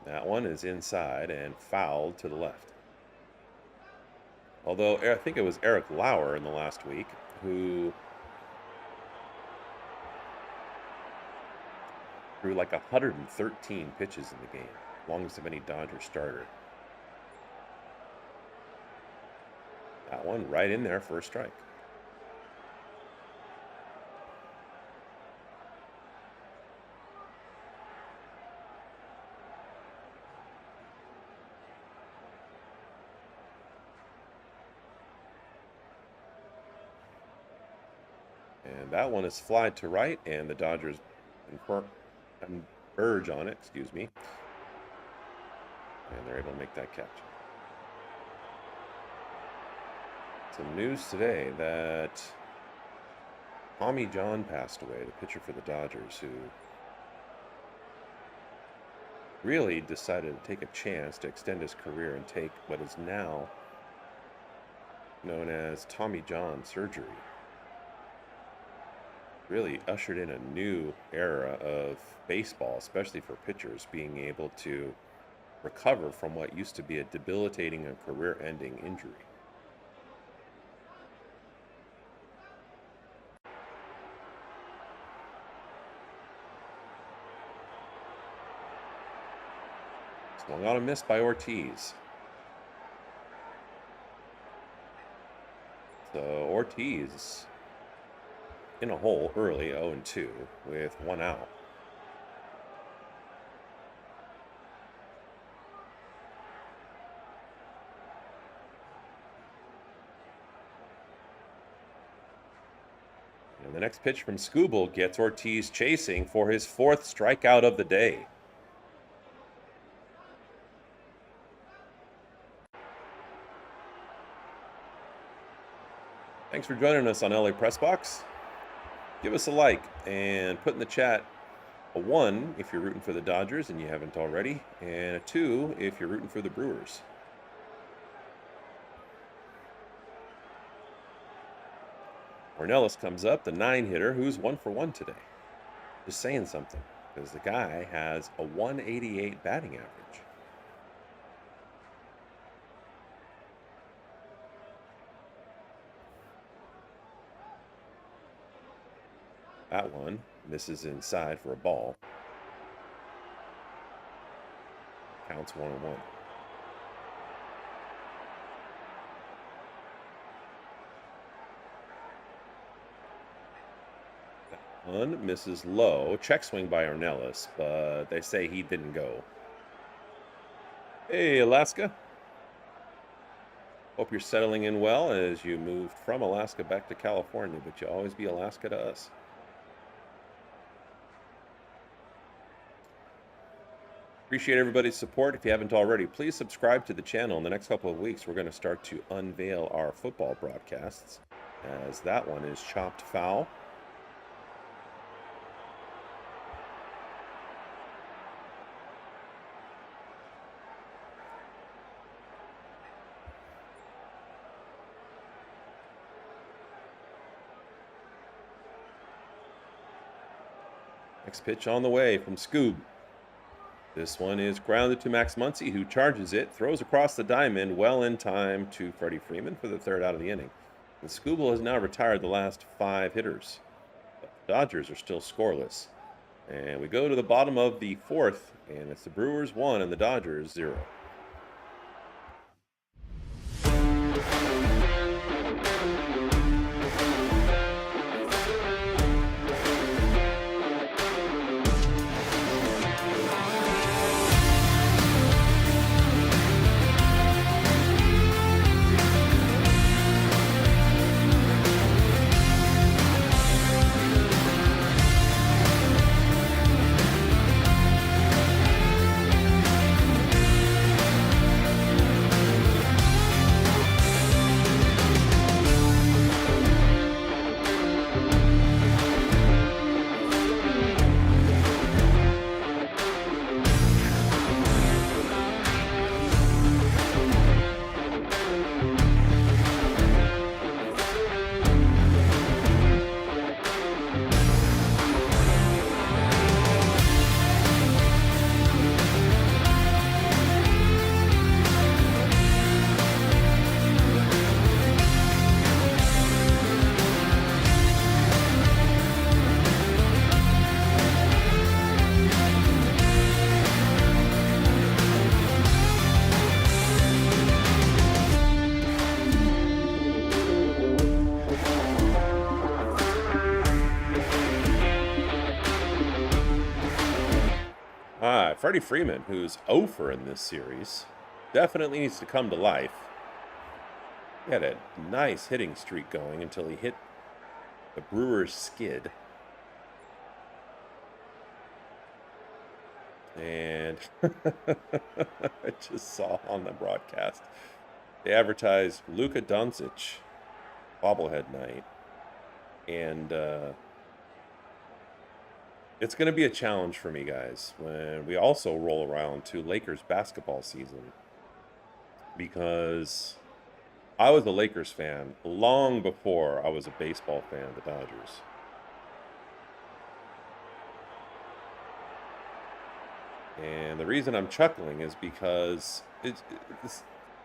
That one is inside and fouled to the left. Although I think it was Eric Lauer in the last week who threw like 113 pitches in the game, longest of any Dodger starter. That one right in there for a strike. And that one is fly to right, and the Dodgers converge on it, excuse me. And they're able to make that catch. Some news today that Tommy John passed away, the pitcher for the Dodgers, who really decided to take a chance to extend his career and take what is now known as Tommy John surgery. Really ushered in a new era of baseball, especially for pitchers, being able to recover from what used to be a debilitating and career-ending injury. Swung on a miss by Ortiz. So Ortiz in a hole early, 0-2, with 1 out. And the next pitch from Scooble gets Ortiz chasing for his 4th strikeout of the day. Thanks for joining us on LA Press Box. Give us a like and put in the chat a 1 if you're rooting for the Dodgers and you haven't already, and a 2 if you're rooting for the Brewers. Ornelas comes up, the 9-hitter, who's 1 for 1 today. Just saying something, because the guy has a 188 batting average. That one misses inside for a ball. Counts 1-1. That one misses low. Check swing by Ornelas, but they say he didn't go. Hey, Alaska. Hope you're settling in well as you moved from Alaska back to California, but you'll always be Alaska to us. Appreciate everybody's support. If you haven't already, please subscribe to the channel. In the next couple of weeks, we're going to start to unveil our football broadcasts, as that one is chopped foul. Next pitch on the way from Scoob. This one is grounded to Max Muncy, who charges it, throws across the diamond well in time to Freddie Freeman for the 3rd out of the inning. And Scooble has now retired the last 5 hitters. But the Dodgers are still scoreless. And we go to the bottom of the 4th, and it's the Brewers 1 and the Dodgers 0. Freddie Freeman, who's 0 in this series, definitely needs to come to life. He had a nice hitting streak going until he hit the Brewers skid. And I just saw on the broadcast, they advertised Luka Doncic bobblehead night. And it's going to be a challenge for me, guys, when we also roll around to Lakers basketball season. Because I was a Lakers fan long before I was a baseball fan of the Dodgers. And the reason I'm chuckling is because,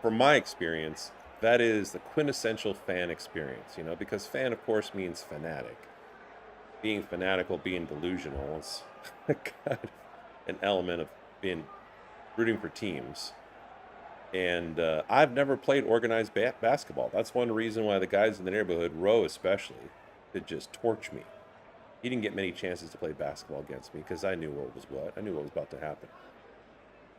from my experience, that is the quintessential fan experience, because fan, of course, means fanatic. Being fanatical, being delusional, it's kind of an element of rooting for teams. And I've never played organized basketball. That's one reason why the guys in the neighborhood, Roe especially, could just torch me. He didn't get many chances to play basketball against me because I knew what was what. I knew what was about to happen.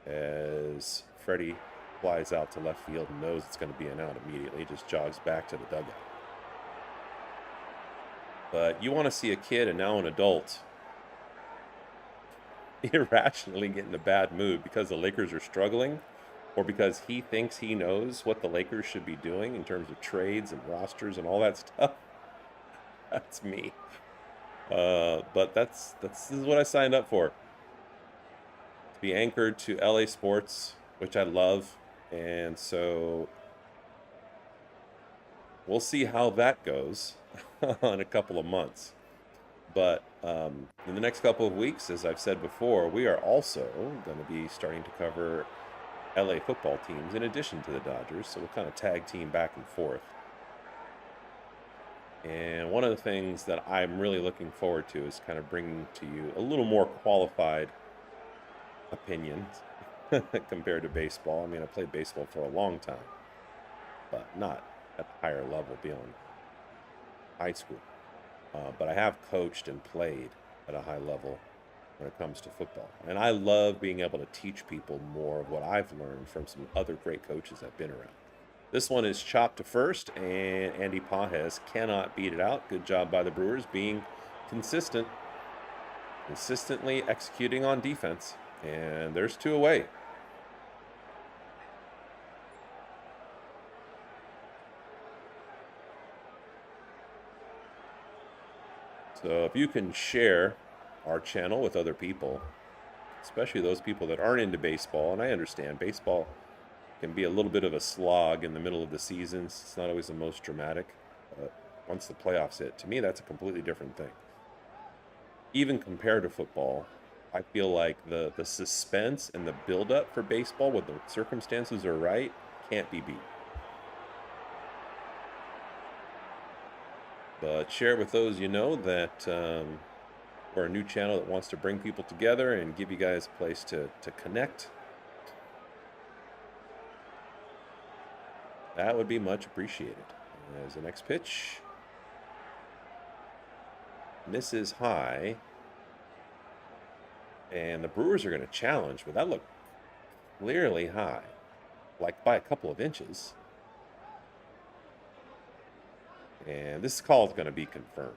As Freddie flies out to left field and knows it's going to be an out immediately, just jogs back to the dugout. But you want to see a kid, and now an adult, irrationally get in a bad mood because the Lakers are struggling, or because he thinks he knows what the Lakers should be doing in terms of trades and rosters and all that stuff. That's me. But this is what I signed up for. To be anchored to LA sports, which I love. And so we'll see how that goes in a couple of months. But in the next couple of weeks, as I've said before, we are also going to be starting to cover LA football teams in addition to the Dodgers. So we'll kind of tag team back and forth. And one of the things that I'm really looking forward to is kind of bringing to you a little more qualified opinions compared to baseball. I mean, I played baseball for a long time, but not at the higher level beyond high school. But I have coached and played at a high level when it comes to football. And I love being able to teach people more of what I've learned from some other great coaches I've been around. This one is chopped to first, and Andy Pajes cannot beat it out. Good job by the Brewers being consistently executing on defense. And there's 2 away. So if you can share our channel with other people, especially those people that aren't into baseball, and I understand baseball can be a little bit of a slog in the middle of the seasons. It's not always the most dramatic. But once the playoffs hit, to me, that's a completely different thing. Even compared to football, I feel like the suspense and the buildup for baseball, when the circumstances are right, can't be beat. But share it with those you know that we're a new channel that wants to bring people together and give you guys a place to connect. That would be much appreciated. As the next pitch misses high, and the Brewers are going to challenge, but that looked clearly high, like by a couple of inches. And this call is going to be confirmed.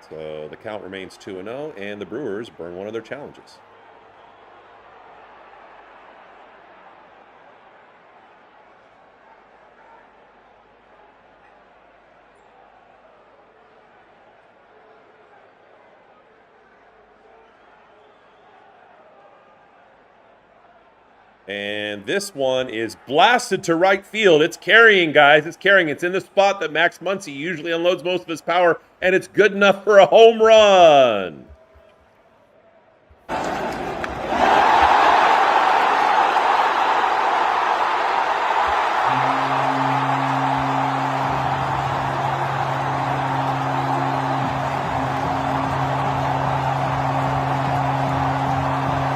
So the count remains 2-0, and the Brewers burn one of their challenges. And this one is blasted to right field. It's carrying, guys. It's carrying. It's in the spot that Max Muncy usually unloads most of his power, and it's good enough for a home run.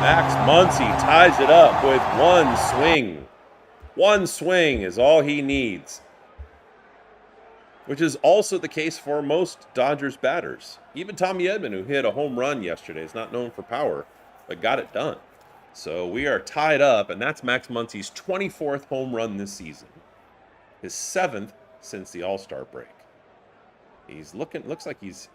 Max Muncy ties it up with one swing. One swing is all he needs, which is also the case for most Dodgers batters. Even Tommy Edman, who hit a home run yesterday, is not known for power, but got it done. So we are tied up, and that's Max Muncy's 24th home run this season. His 7th since the All-Star break. Looks like he's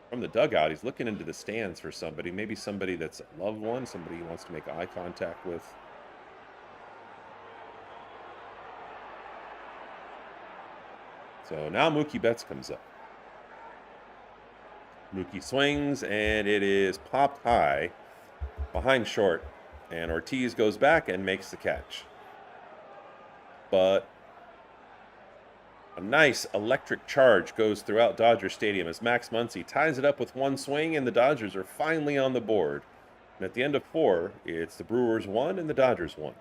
from the dugout. He's looking into the stands for somebody, maybe somebody that's a loved one, somebody he wants to make eye contact with. So now Mookie Betts comes up. Mookie swings, and it is popped high behind short, and Ortiz goes back and makes the catch. But a nice electric charge goes throughout Dodger Stadium as Max Muncy ties it up with one swing, and the Dodgers are finally on the board. And at the end of 4, it's the Brewers 1 and the Dodgers 1.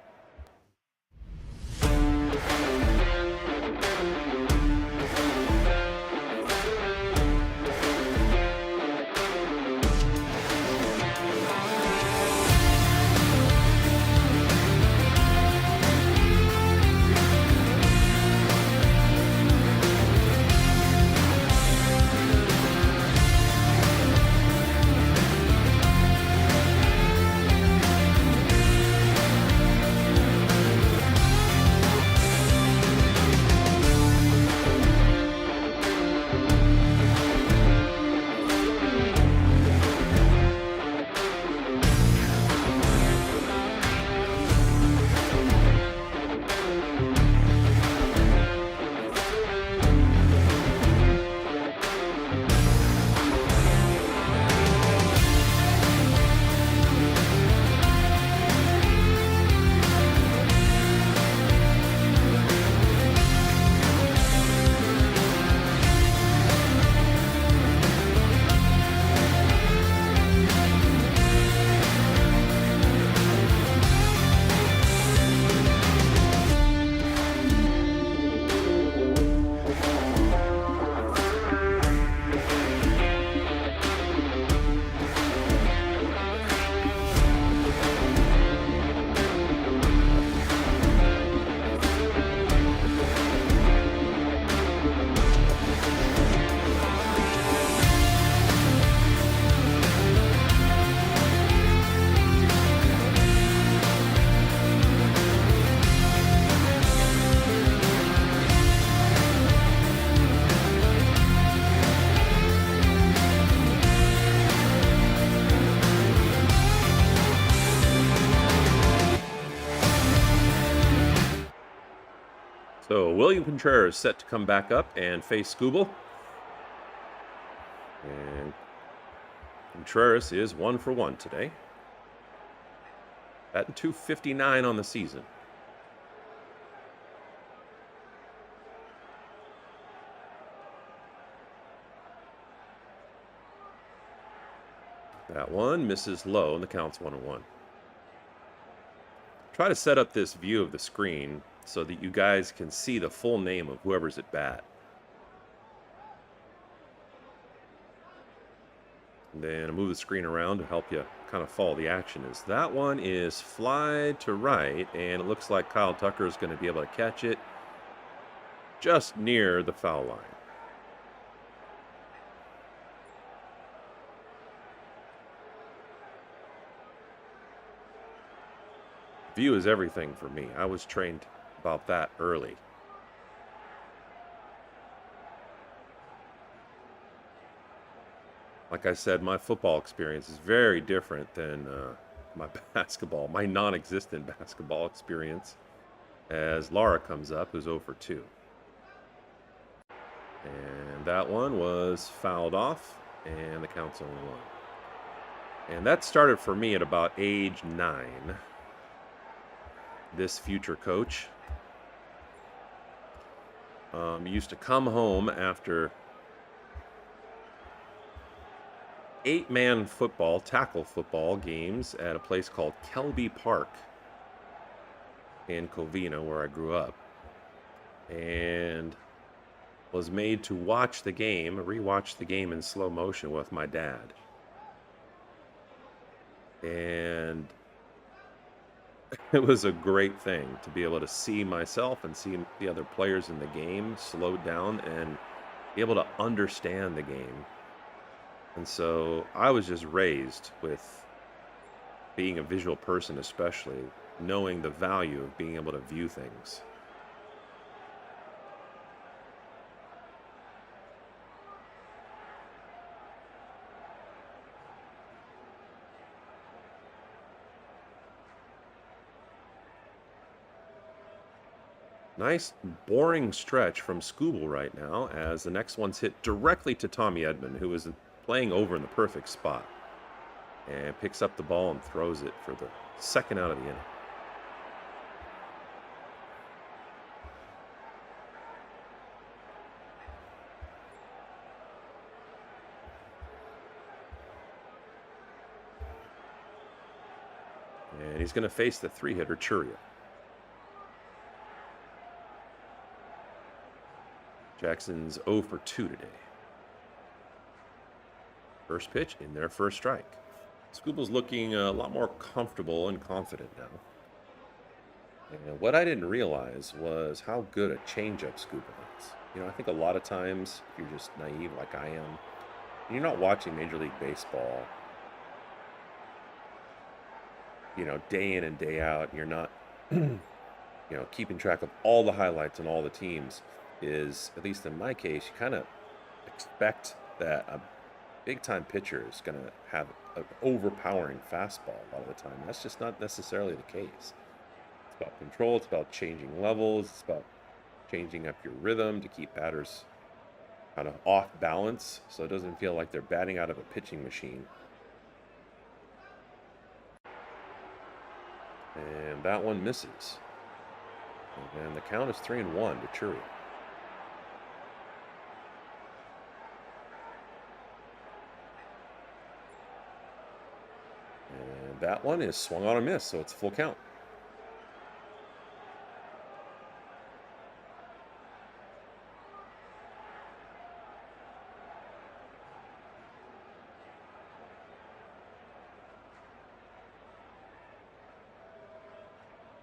So William Contreras set to come back up and face Skubal. And Contreras is 1 for 1 today. Batting .259 on the season. That one misses low, and the count's 1-1. Try to set up this view of the screen so that you guys can see the full name of whoever's at bat. And then I'll move the screen around to help you kind of follow the action. That one is fly to right, and it looks like Kyle Tucker is going to be able to catch it just near the foul line. View is everything for me. I was trained about that early. Like I said, my football experience is very different than my non-existent basketball experience. As Laura comes up, who's 0 for 2. And that one was fouled off, and the count's only 1. And that started for me at about age 9. This future coach used to come home after 8-man football, tackle football games at a place called Kelby Park in Covina, where I grew up, and was made to rewatch the game in slow motion with my dad. And it was a great thing to be able to see myself and see the other players in the game slowed down and be able to understand the game. And so I was just raised with being a visual person, especially knowing the value of being able to view things. Nice boring stretch from Scooble right now as the next one's hit directly to Tommy Edman, who is playing over in the perfect spot, and picks up the ball and throws it for the second out of the inning. And he's going to face the three-hitter Churio. Jackson's 0 for 2 today. First pitch in their first strike. Scooble's looking a lot more comfortable and confident now. And what I didn't realize was how good a changeup Scooble has. I think a lot of times, if you're just naive like I am, and you're not watching Major League Baseball, day in and day out, and you're not, keeping track of all the highlights and all the teams, is, at least in my case, you kind of expect that a big-time pitcher is going to have an overpowering fastball a lot of the time. That's just not necessarily the case. It's about control. It's about changing levels. It's about changing up your rhythm to keep batters kind of off balance so it doesn't feel like they're batting out of a pitching machine. And that one misses. And the count is 3-1 to Churio. And that one is swung on a miss, so it's full count.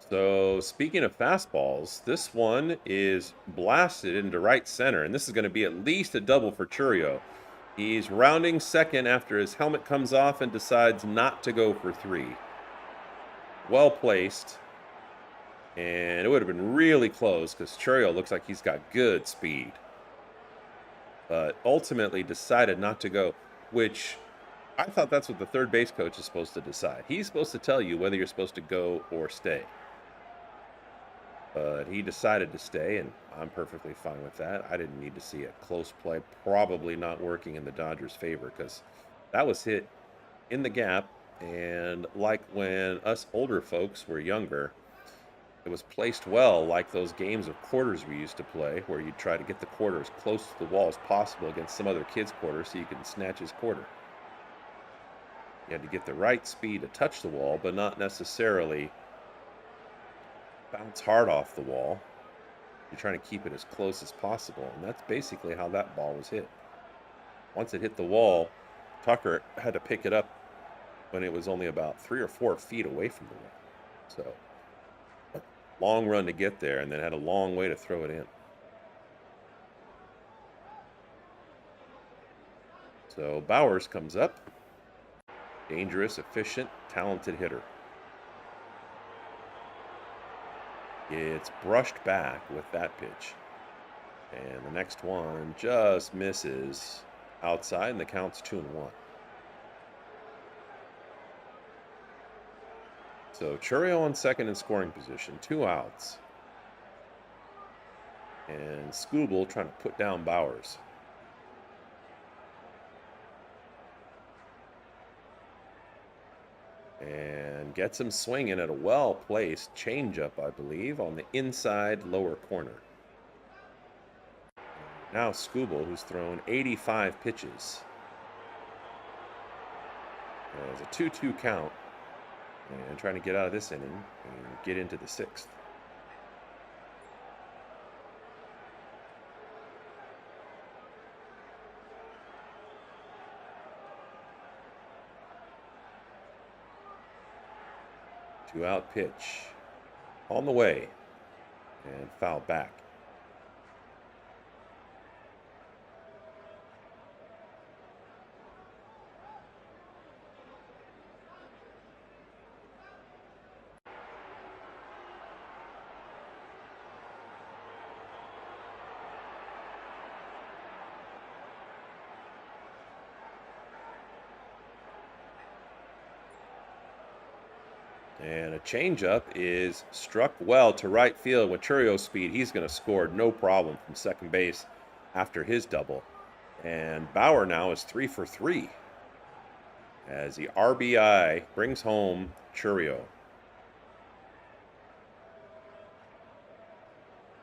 So speaking of fastballs, this one is blasted into right center, and this is going to be at least a double for Churio. He's rounding second after his helmet comes off and decides not to go for 3. Well placed. And it would have been really close because Churio looks like he's got good speed. But ultimately decided not to go, which I thought that's what the third base coach is supposed to decide. He's supposed to tell you whether you're supposed to go or stay. But he decided to stay, and I'm perfectly fine with that. I didn't need to see a close play, probably not working in the Dodgers' favor, because that was hit in the gap, and like when us older folks were younger, it was placed well, like those games of quarters we used to play, where you'd try to get the quarter as close to the wall as possible against some other kid's quarter so you could snatch his quarter. You had to get the right speed to touch the wall, but not necessarily bounce hard off the wall. You're trying to keep it as close as possible, and that's basically how that ball was hit. Once it hit the wall, Tucker had to pick it up when it was only about 3 or 4 feet away from the wall. So, long run to get there, and then had a long way to throw it in. So Bowers comes up. Dangerous, efficient, talented hitter. It's brushed back with that pitch. And the next one just misses outside, and the count's 2-1. So Churio on second in scoring position, 2 outs. And Scooble trying to put down Bowers. And gets him swinging at a well-placed changeup, I believe, on the inside lower corner. Now Scooble, who's thrown 85 pitches, has a 2-2 count, and trying to get out of this inning and get into the 6th. Two-out pitch on the way and foul back. And a changeup is struck well to right field with Churio's speed. He's going to score no problem from second base after his double. And Bauer now is 3 for 3 as the RBI brings home Churio.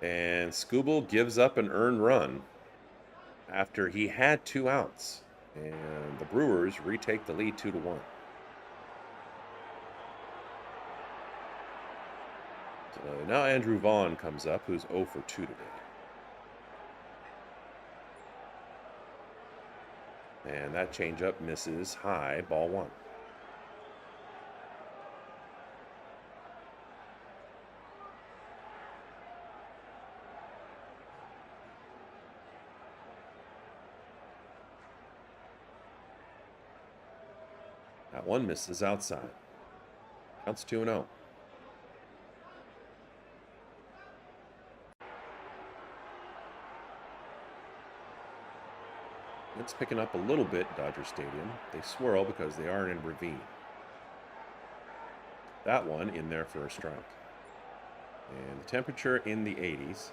And Skubal gives up an earned run after he had 2 outs. And the Brewers retake the lead 2-1. So now Andrew Vaughn comes up, who's 0 for 2 today. And that changeup misses high, ball 1. That one misses outside. Counts 2-0. It's picking up a little bit, Dodger Stadium. They swirl because they are in a ravine. That one in there for a strike. And the temperature in the 80s.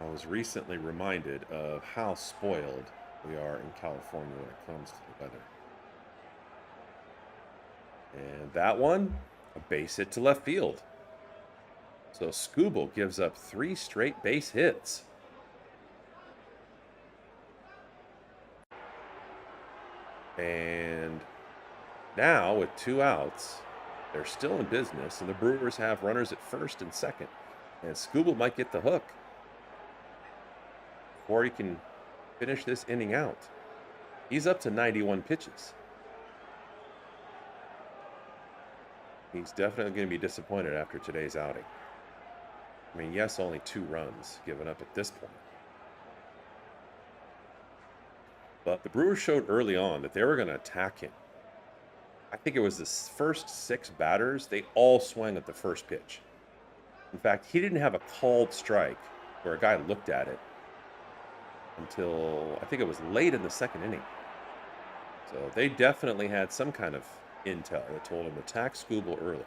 I was recently reminded of how spoiled we are in California when it comes to the weather. And that one, a base hit to left field. So Skubal gives up 3 straight base hits. And now with 2 outs, they're still in business, and the Brewers have runners at first and second. And Skubal might get the hook before he can finish this inning out. He's up to 91 pitches. He's definitely going to be disappointed after today's outing. I mean, yes, only 2 runs given up at this point. But the Brewers showed early on that they were going to attack him. I think it was the first 6 batters, they all swung at the first pitch. In fact, he didn't have a called strike where a guy looked at it until I think it was late in the 2nd inning. So they definitely had some kind of intel that told him to attack Skubal early.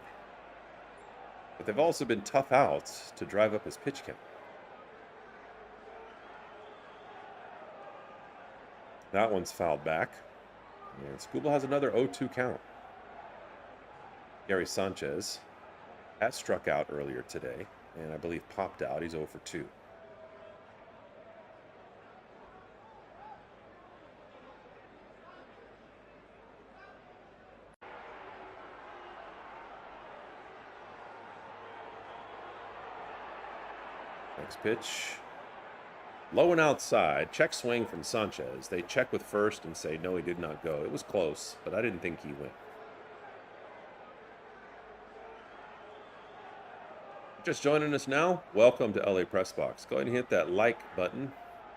But they've also been tough outs to drive up his pitch count. That one's fouled back. And Skubal has another 0-2 count. Gary Sanchez has struck out earlier today, and I believe popped out. He's 0 for 2. Next pitch. Low and outside. Check swing from Sanchez. They check with first and say, no, he did not go. It was close, but I didn't think he went. Just joining us now, welcome to LA Press Box. Go ahead and hit that like button.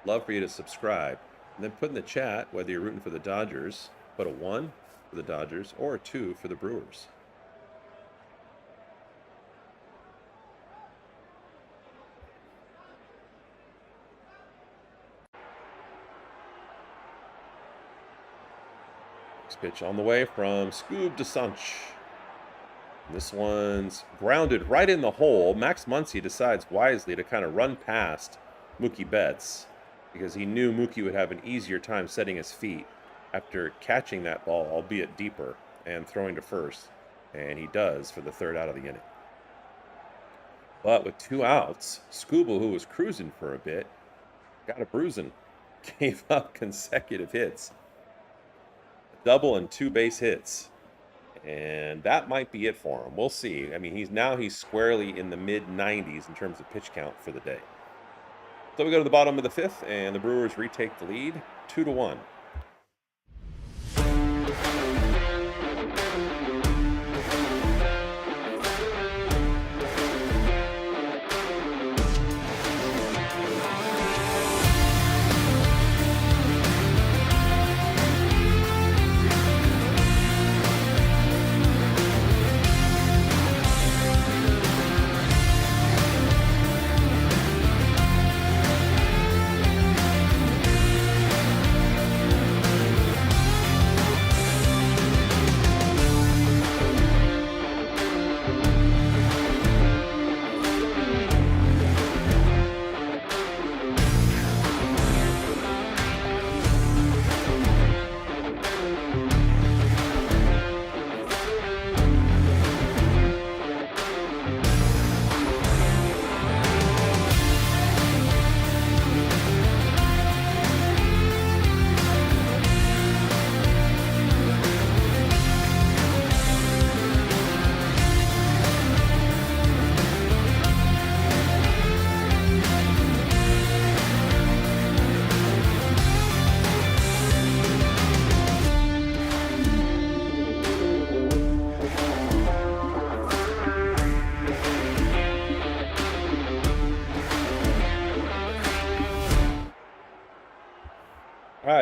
Love for you to subscribe. And then put in the chat whether you're rooting for the Dodgers. Put a 1 for the Dodgers or a 2 for the Brewers. Pitch on the way from Scoob to Sunch. This one's grounded right in the hole. Max Muncy decides wisely to kind of run past Mookie Betts because he knew Mookie would have an easier time setting his feet after catching that ball, albeit deeper, and throwing to first. And he does for the 3rd out of the inning. But with 2 outs, Skubal, who was cruising for a bit, got a bruising, gave up consecutive hits. Double and 2 base hits, and that might be it for him. We'll see. I mean, he's squarely in the mid-90s in terms of pitch count for the day. So we go to the bottom of the 5th, and the Brewers retake the lead 2-1.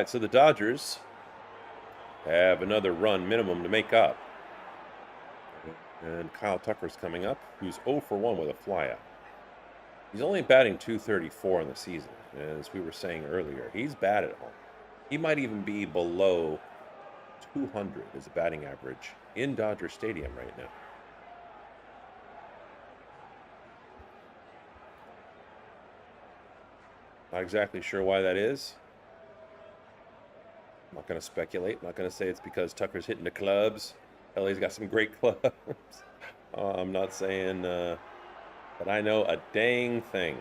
right, so the Dodgers have another run minimum to make up. And Kyle Tucker's coming up, who's 0 for 1 with a flyout. He's only batting .234 in the season. As we were saying earlier, he's bad at home. He might even be below 200 as a batting average in Dodger Stadium right now. Not exactly sure why that is. I'm not going to speculate. I'm not going to say it's because Tucker's hitting the clubs. LA's got some great clubs. I'm not saying, but I know a dang thing.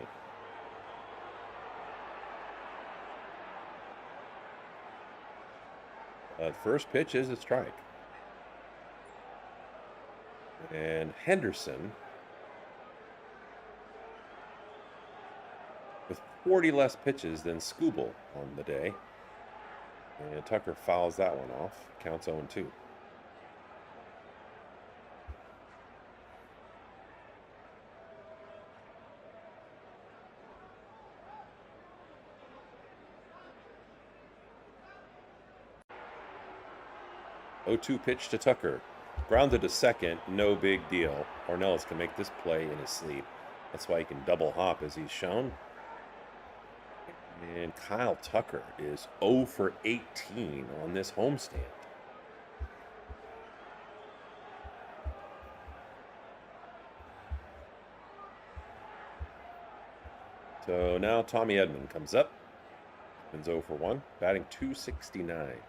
First pitch is a strike. And Henderson, with 40 less pitches than Skubal on the day. And Tucker fouls that one off. Counts 0-2. .02 pitch to Tucker. Grounded to second, no big deal. Ornelas can make this play in his sleep. That's why he can double hop as he's shown. And Kyle Tucker is 0 for 18 on this homestand. So now Tommy Edman comes up. Edman's 0 for 1, batting .269. That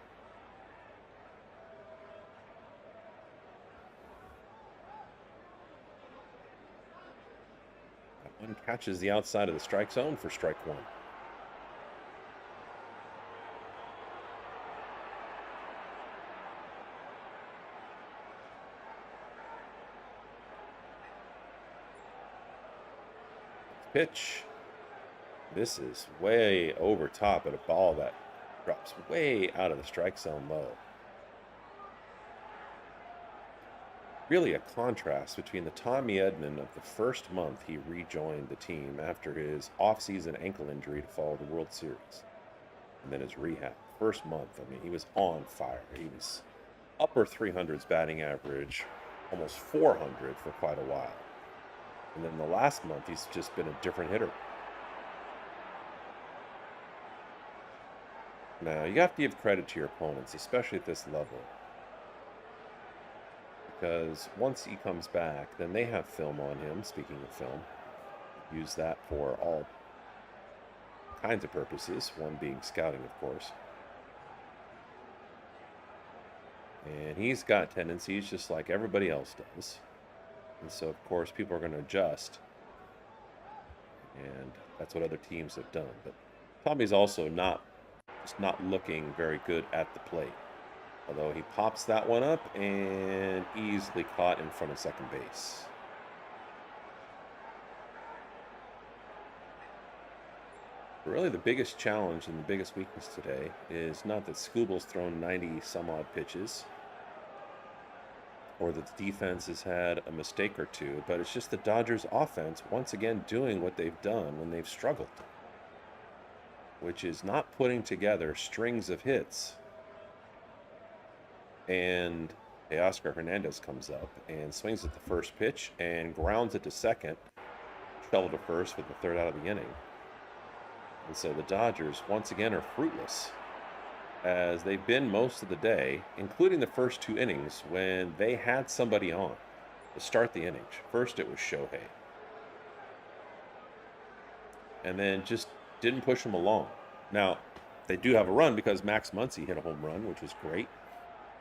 one catches the outside of the strike zone for strike 1. Pitch. This is way over top at a ball that drops way out of the strike zone low. Really a contrast between the Tommy Edman of the first month he rejoined the team after his off-season ankle injury to follow the World Series. And then his rehab. First month, I mean, he was on fire. He was upper 300s batting average, almost 400 for quite a while. And then the last month, he's just been a different hitter. Now, you have to give credit to your opponents, especially at this level. Because once he comes back, then they have film on him, speaking of film. Use that for all kinds of purposes, one being scouting, of course. And he's got tendencies just like everybody else does. And so, of course, people are going to adjust. And that's what other teams have done. But Tommy's also just not looking very good at the plate. Although he pops that one up and easily caught in front of second base. Really, the biggest challenge and the biggest weakness today is not that Skubal's thrown 90 some odd pitches, or that the defense has had a mistake or two, but it's just the Dodgers offense once again doing what they've done when they've struggled, which is not putting together strings of hits. And Oscar Hernandez comes up and swings at the first pitch and grounds it to second, shovel to first with the third out of the inning. And so the Dodgers once again are fruitless, as they've been most of the day, including the first 2 innings when they had somebody on to start the innings. First it was Shohei. And then just didn't push them along. Now, they do have a run because Max Muncy hit a home run, which was great.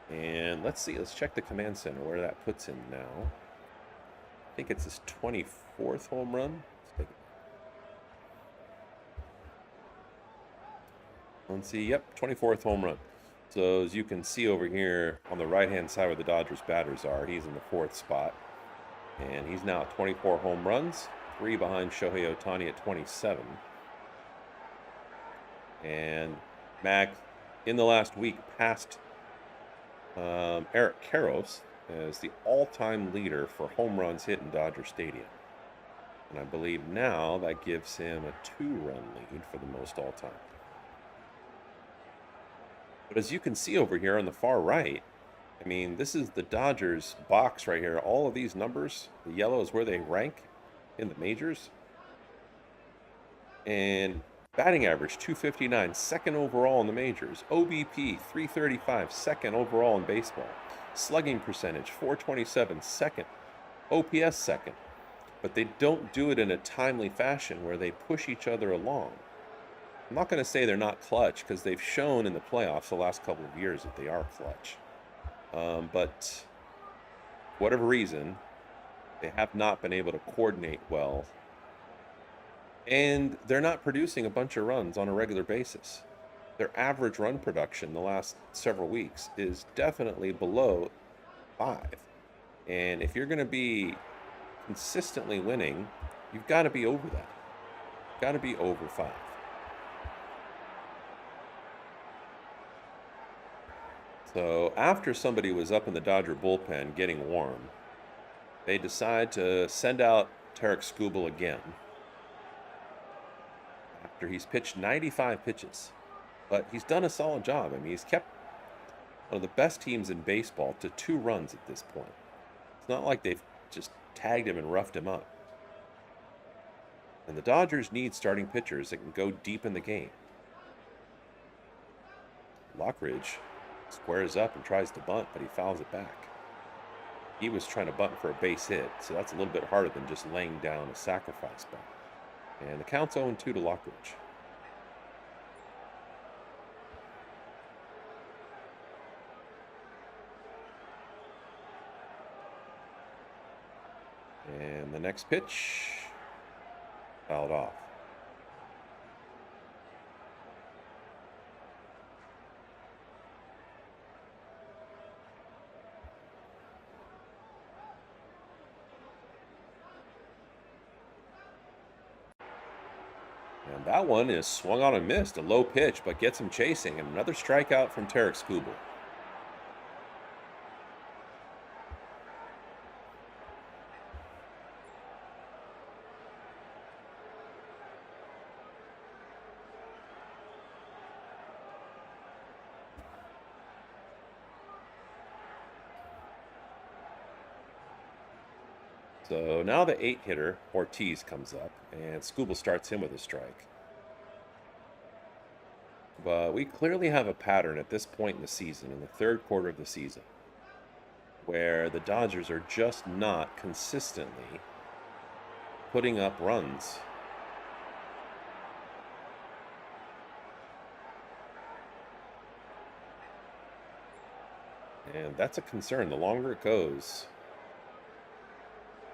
And let's check the command center where that puts him now. I think it's his 24th home run. Let's see, yep, 24th home run. So as you can see over here on the right-hand side where the Dodgers batters are, he's in the 4th spot. And he's now at 24 home runs, 3 behind Shohei Ohtani at 27. And Max, in the last week, passed Eric Karros as the all-time leader for home runs hit in Dodger Stadium. And I believe now that gives him a 2-run lead for the most all-time. But as you can see over here on the far right, I mean, this is the Dodgers box right here. All of these numbers, the yellow is where they rank in the majors. And batting average 259, second overall in the majors. OBP 335, second overall in baseball. Slugging percentage 427, second. OPS second. But they don't do it in a timely fashion where they push each other along. I'm not going to say they're not clutch because they've shown in the playoffs the last couple of years that they are clutch. But for whatever reason, they have not been able to coordinate well. And they're not producing a bunch of runs on a regular basis. Their average run production the last several weeks is definitely below 5. And if you're going to be consistently winning, you've got to be over that. You've got to be over 5. So after somebody was up in the Dodger bullpen getting warm, they decide to send out Tarek Skubal again after he's pitched 95 pitches. But he's done a solid job. I mean, he's kept one of the best teams in baseball to 2 runs at this point. It's not like they've just tagged him and roughed him up. And the Dodgers need starting pitchers that can go deep in the game. Lockridge squares up and tries to bunt, but he fouls it back. He was trying to bunt for a base hit, so that's a little bit harder than just laying down a sacrifice bunt. And the count's 0-2 to Lockridge. And the next pitch, fouled off. And that one is swung on and missed, a low pitch, but gets him chasing. And another strikeout from Tarek Skubal. So now the 8 hitter, Ortiz, comes up, and Skubal starts him with a strike. But we clearly have a pattern at this point in the season, in the third quarter of the season, where the Dodgers are just not consistently putting up runs. And that's a concern. The longer it goes,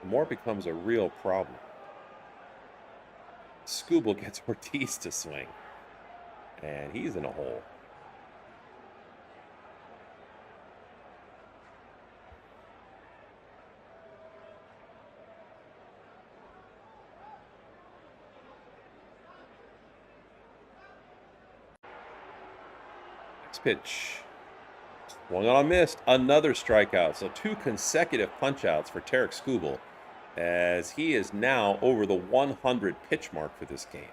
the more it becomes a real problem. Skubal gets Ortiz to swing, and he's in a hole. Next pitch. Swung on, missed. Another strikeout. So 2 consecutive punch-outs for Tarek Skubal, as he is now over the 100 pitch mark for this game.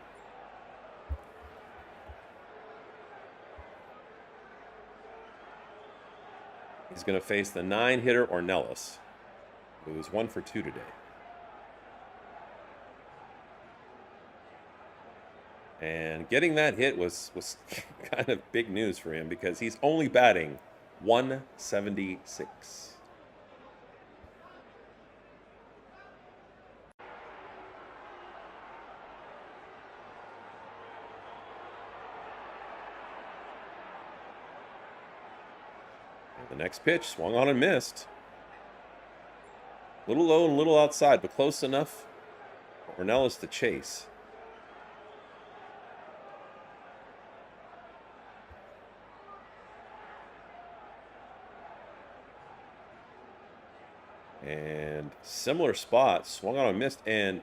He's going to face the 9-hitter Ornelas, who's 1 for 2 today. And getting that hit was kind of big news for him because he's only batting 176. And the next pitch swung on and missed. A little low and a little outside, but close enough for Ornelas to chase. And similar spot, swung on and missed. And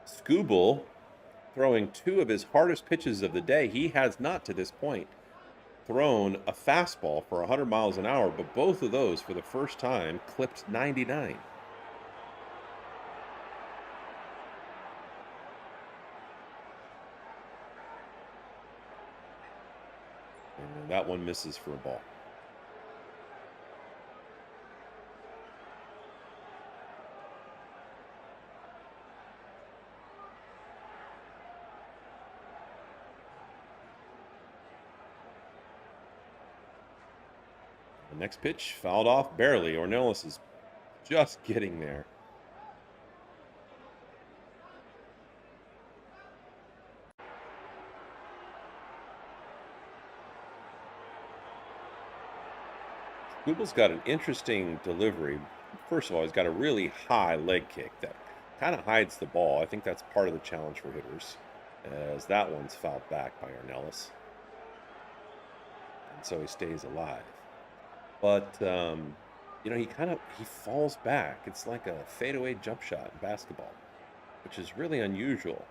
Skubal throwing 2 of his hardest pitches of the day. He has not, to this point, thrown a fastball for 100 miles an hour, but both of those, for the first time, clipped 99. And That one misses for a ball. The next pitch fouled off barely. Ornelas is just getting there. Google's got an interesting delivery. First of all, he's got a really high leg kick that kind of hides the ball. I think that's part of the challenge for hitters, as that one's fouled back by Ornelas. And so he stays alive. But, he falls back. It's like a fadeaway jump shot in basketball, which is really unusual.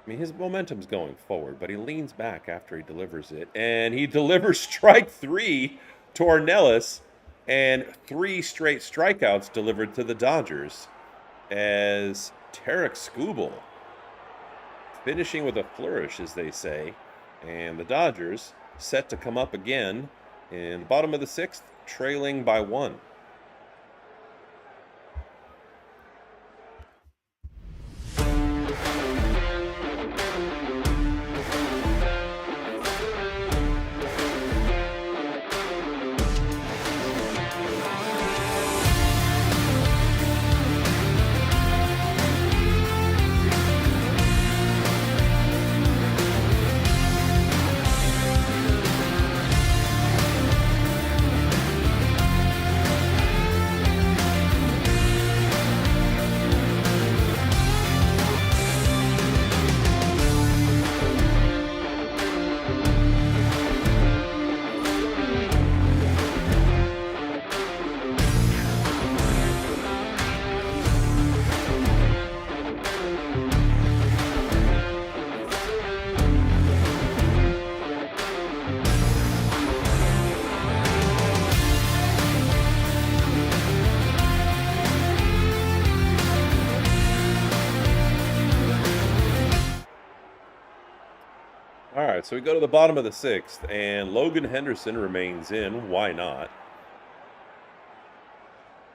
I mean, his momentum's going forward, but he leans back after he delivers it, and he delivers strike 3 to Ornelas, and 3 straight strikeouts delivered to the Dodgers, as Tarek Skubal finishing with a flourish, as they say, and the Dodgers set to come up again in the bottom of the 6th, trailing by 1. All right, so we go to the bottom of the 6th, and Logan Henderson remains in. Why not?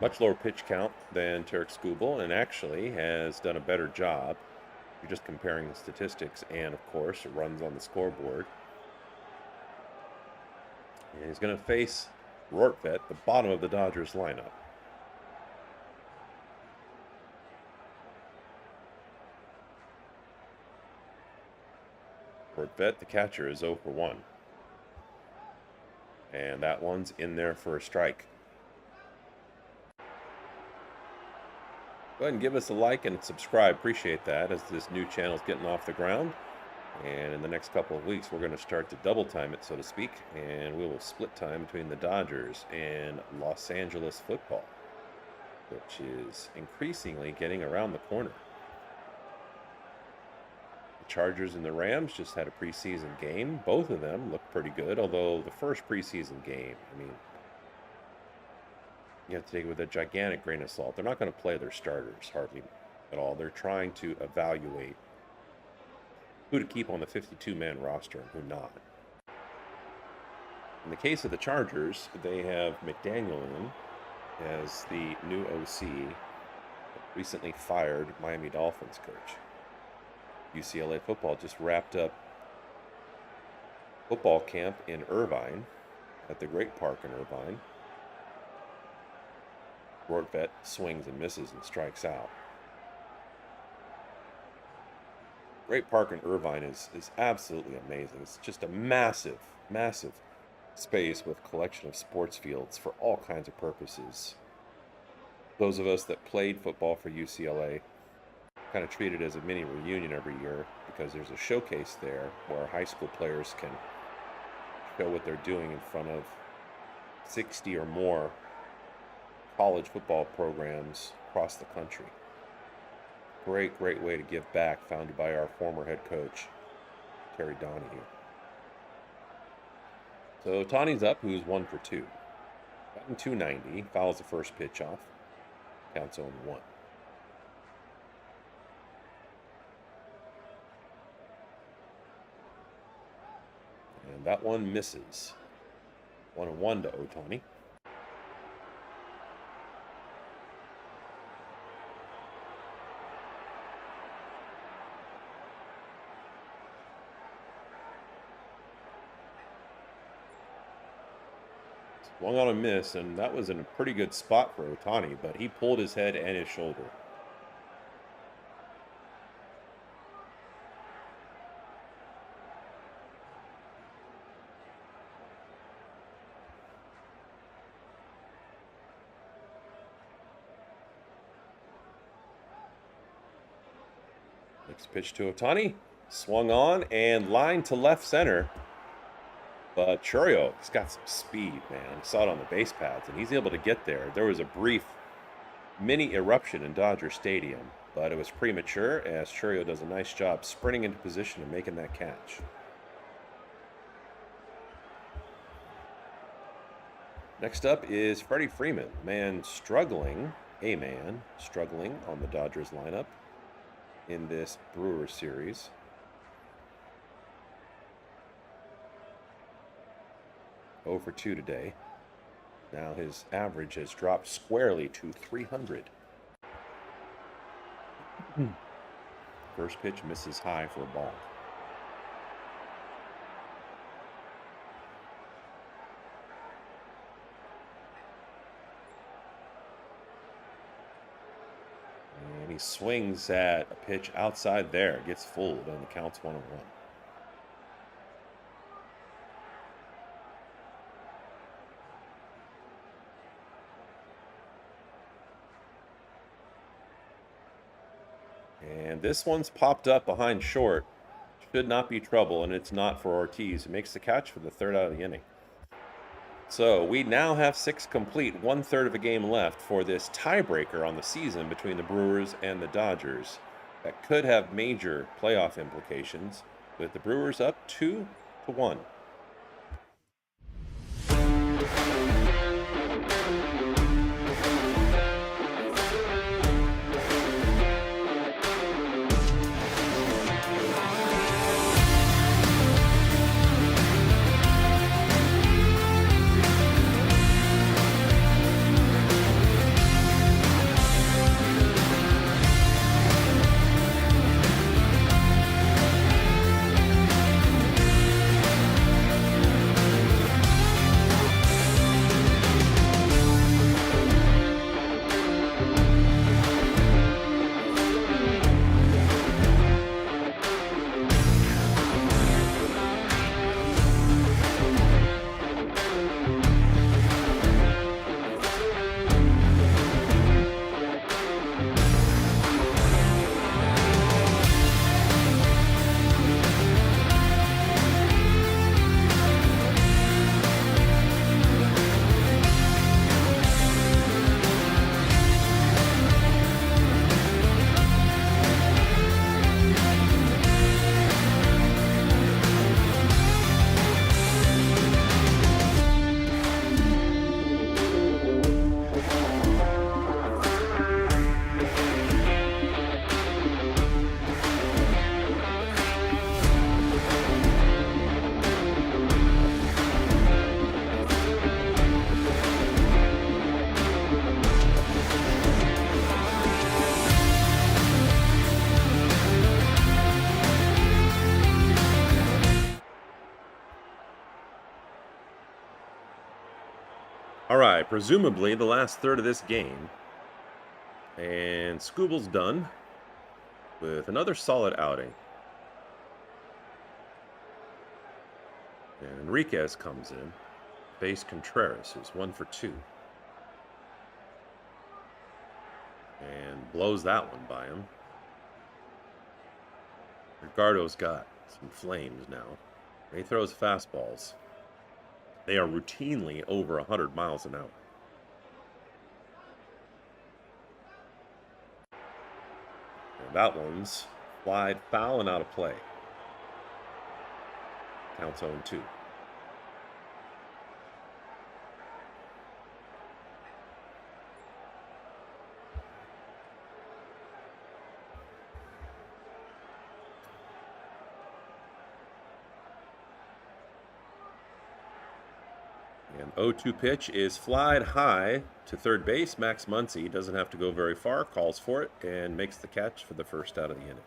Much lower pitch count than Tarek Skubal, and actually has done a better job. You're just comparing the statistics and, of course, runs on the scoreboard. And he's going to face Rortvedt, the bottom of the Dodgers lineup. Rortvedt, the catcher, is 0 for 1. And that one's in there for a strike. Go ahead and give us a like and subscribe. Appreciate that, as this new channel is getting off the ground. And in the next couple of weeks, we're going to start to double time it, so to speak. And we will split time between the Dodgers and Los Angeles football, which is increasingly getting around the corner. The Chargers and the Rams just had a preseason game. Both of them look pretty good, although the first preseason game, I mean, you have to take it with a gigantic grain of salt. They're not going to play their starters hardly at all. They're trying to evaluate who to keep on the 52-man roster and who not. In the case of the Chargers, they have McDaniel in as the new OC, recently fired Miami Dolphins coach. UCLA football just wrapped up football camp in Irvine, at the Great Park in Irvine. Rortvedt swings and misses and strikes out. Great Park in Irvine is absolutely amazing. It's just a massive, massive space with a collection of sports fields for all kinds of purposes. Those of us that played football for UCLA kind of treat it as a mini reunion every year, because there's a showcase there where high school players can show what they're doing in front of 60 or more college football programs across the country. Great way to give back, founded by our former head coach, Terry Donahue. So Tani's up, who's 1 for 2. Batting .290, fouls the first pitch off. Counts 0-1. And that one misses. 1-1 to Ohtani. Swung on a miss, and that was in a pretty good spot for Ohtani, but he pulled his head and his shoulder. Next pitch to Ohtani. Swung on and lined to left center. But Chourio, he's got some speed, man. I saw it on the base paths, and he's able to get there. There was a brief mini eruption in Dodger Stadium, but it was premature as Chourio does a nice job sprinting into position and making that catch. Next up is Freddie Freeman, a man struggling on the Dodgers lineup in this Brewers series. Oh for 2 today. Now his average has dropped squarely to 300. First pitch misses high for a ball. And he swings at a pitch outside there. Gets fooled, and the count's 1-1. And this one's popped up behind short. Should not be trouble, and it's not for Ortiz, who makes the catch for the third out of the inning. So we now have 6 complete, 1/3 of a game left for this tiebreaker on the season between the Brewers and the Dodgers. That could have major playoff implications, with the Brewers up 2-1. All right, presumably the last third of this game. And Skubal's done with another solid outing. And Enriquez comes in. Face Contreras, who's 1 for 2. And blows that one by him. Ricardo's got some flames now. He throws fastballs. They are routinely over 100 miles an hour. And that one's flied foul and out of play. Counts 0-2. And 0-2 pitch is flied high to third base. Max Muncy doesn't have to go very far, calls for it, and makes the catch for the first out of the inning.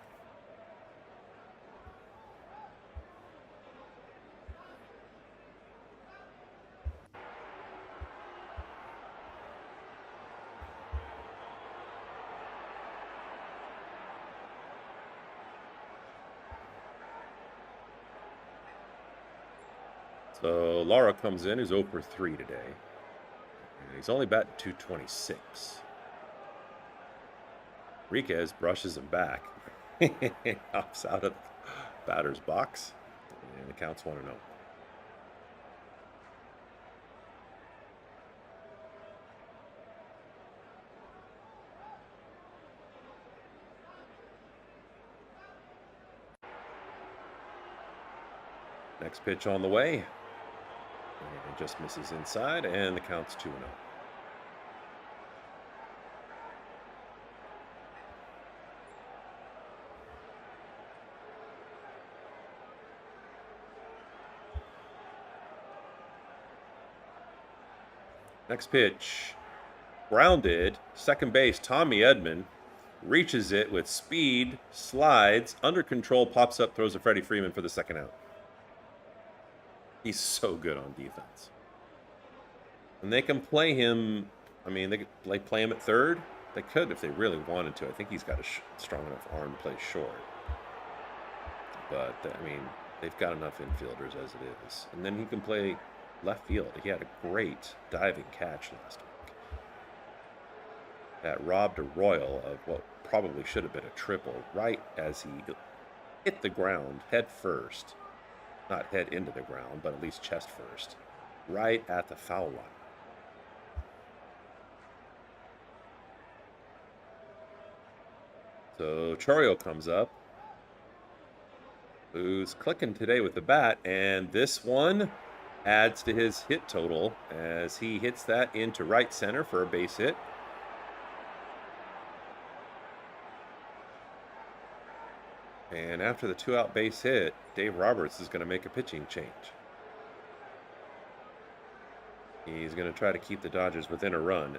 So Lara comes in, who's 0 for 3 today. And he's only batting .226. Riquez brushes him back. Hops out of the batter's box. And the count's 1-0. Next pitch on the way. And just misses inside, and the count's 2-0. Next pitch, grounded, second base, Tommy Edman reaches it with speed, slides, under control, pops up, throws to Freddie Freeman for the second out. He's so good on defense. And they can play him, I mean, they could play him at third. They could if they really wanted to. I think he's got a strong enough arm to play short. But, I mean, they've got enough infielders as it is. And then he can play left field. He had a great diving catch last week that robbed a Royal of what probably should have been a triple right as he hit the ground head first. Not head into the ground, but at least chest first. Right at the foul line. So Chorio comes up, who's clicking today with the bat, and this one adds to his hit total as he hits that into right center for a base hit. And after the 2-out base hit, Dave Roberts is going to make a pitching change. He's going to try to keep the Dodgers within a run.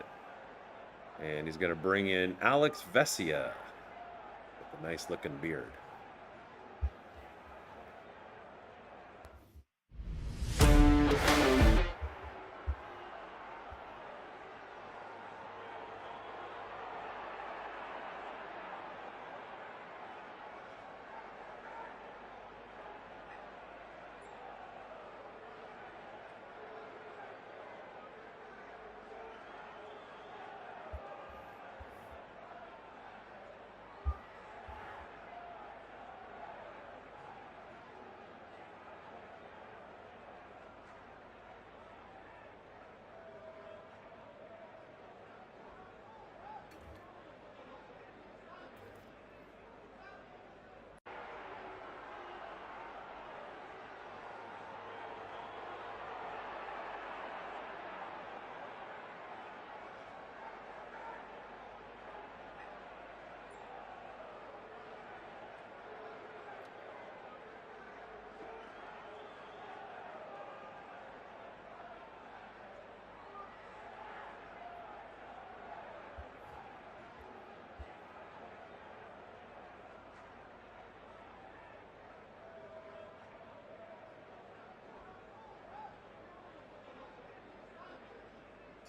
And he's going to bring in Alex Vesia with a nice-looking beard.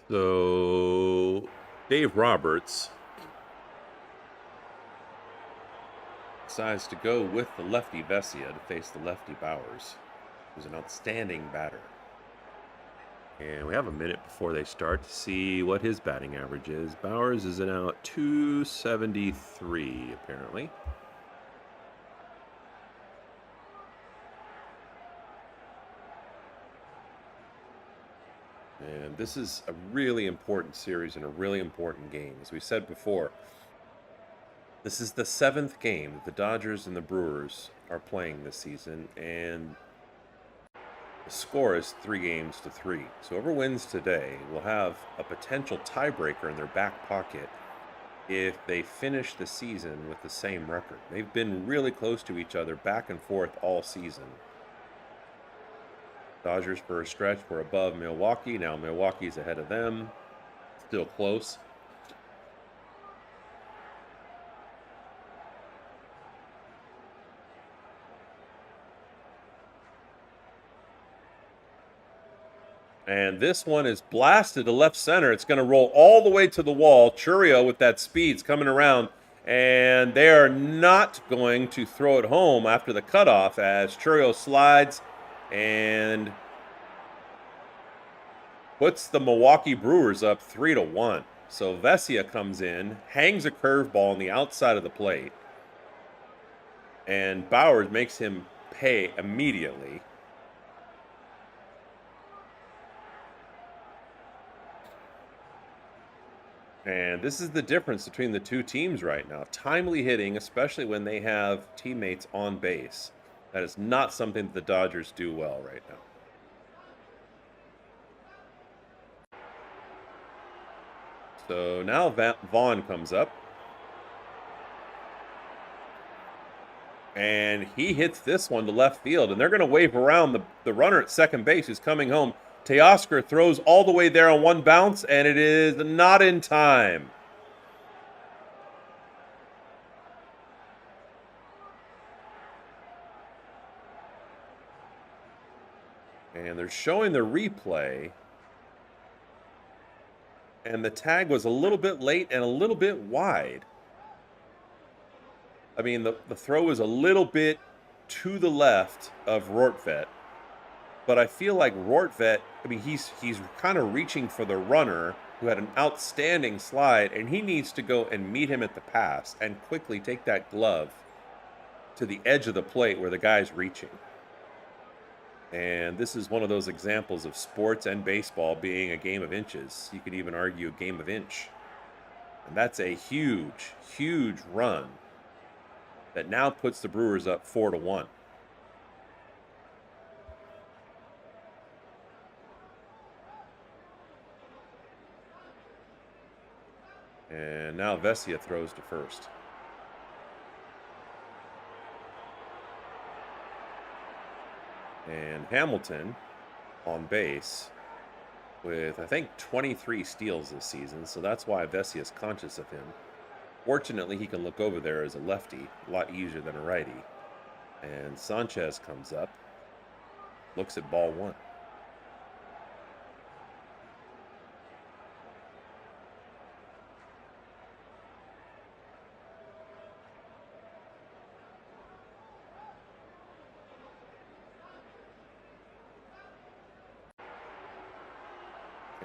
So Dave Roberts decides to go with the lefty Vesia to face the lefty Bowers, who's an outstanding batter. And we have a minute before they start to see what his batting average is. Bowers is now at .273, apparently. And this is a really important series and a really important game. As we said before, this is the 7th game that the Dodgers and the Brewers are playing this season, and the score is 3-3. So whoever wins today will have a potential tiebreaker in their back pocket if they finish the season with the same record. They've been really close to each other back and forth all season. Dodgers for a stretch were above Milwaukee. Now Milwaukee's ahead of them. Still close. And this one is blasted to left center. It's going to roll all the way to the wall. Churio with that speed's coming around. And they are not going to throw it home after the cutoff as Churio slides and puts the Milwaukee Brewers up 3-1. So Vesia comes in, hangs a curveball on the outside of the plate, and Bowers makes him pay immediately. And this is the difference between the two teams right now. Timely hitting, especially when they have teammates on base. That is not something that the Dodgers do well right now. So now Vaughn comes up. And he hits this one to left field. And they're going to wave around the runner at second base who's coming home. Teoscar throws all the way there on one bounce, and it is not in time. And they're showing the replay. And the tag was a little bit late and a little bit wide. I mean, the throw is a little bit to the left of Rortvedt. But I feel like Rortvedt, I mean, he's kind of reaching for the runner who had an outstanding slide, and he needs to go and meet him at the pass and quickly take that glove to the edge of the plate where the guy's reaching. And this is one of those examples of sports and baseball being a game of inches. You could even argue a game of inch. And that's a huge, huge run that now puts the Brewers up 4-1. And now Vesia throws to first. And Hamilton on base with, I think, 23 steals this season. So that's why Vesia is conscious of him. Fortunately, he can look over there as a lefty, a lot easier than a righty. And Sanchez comes up, looks at ball one.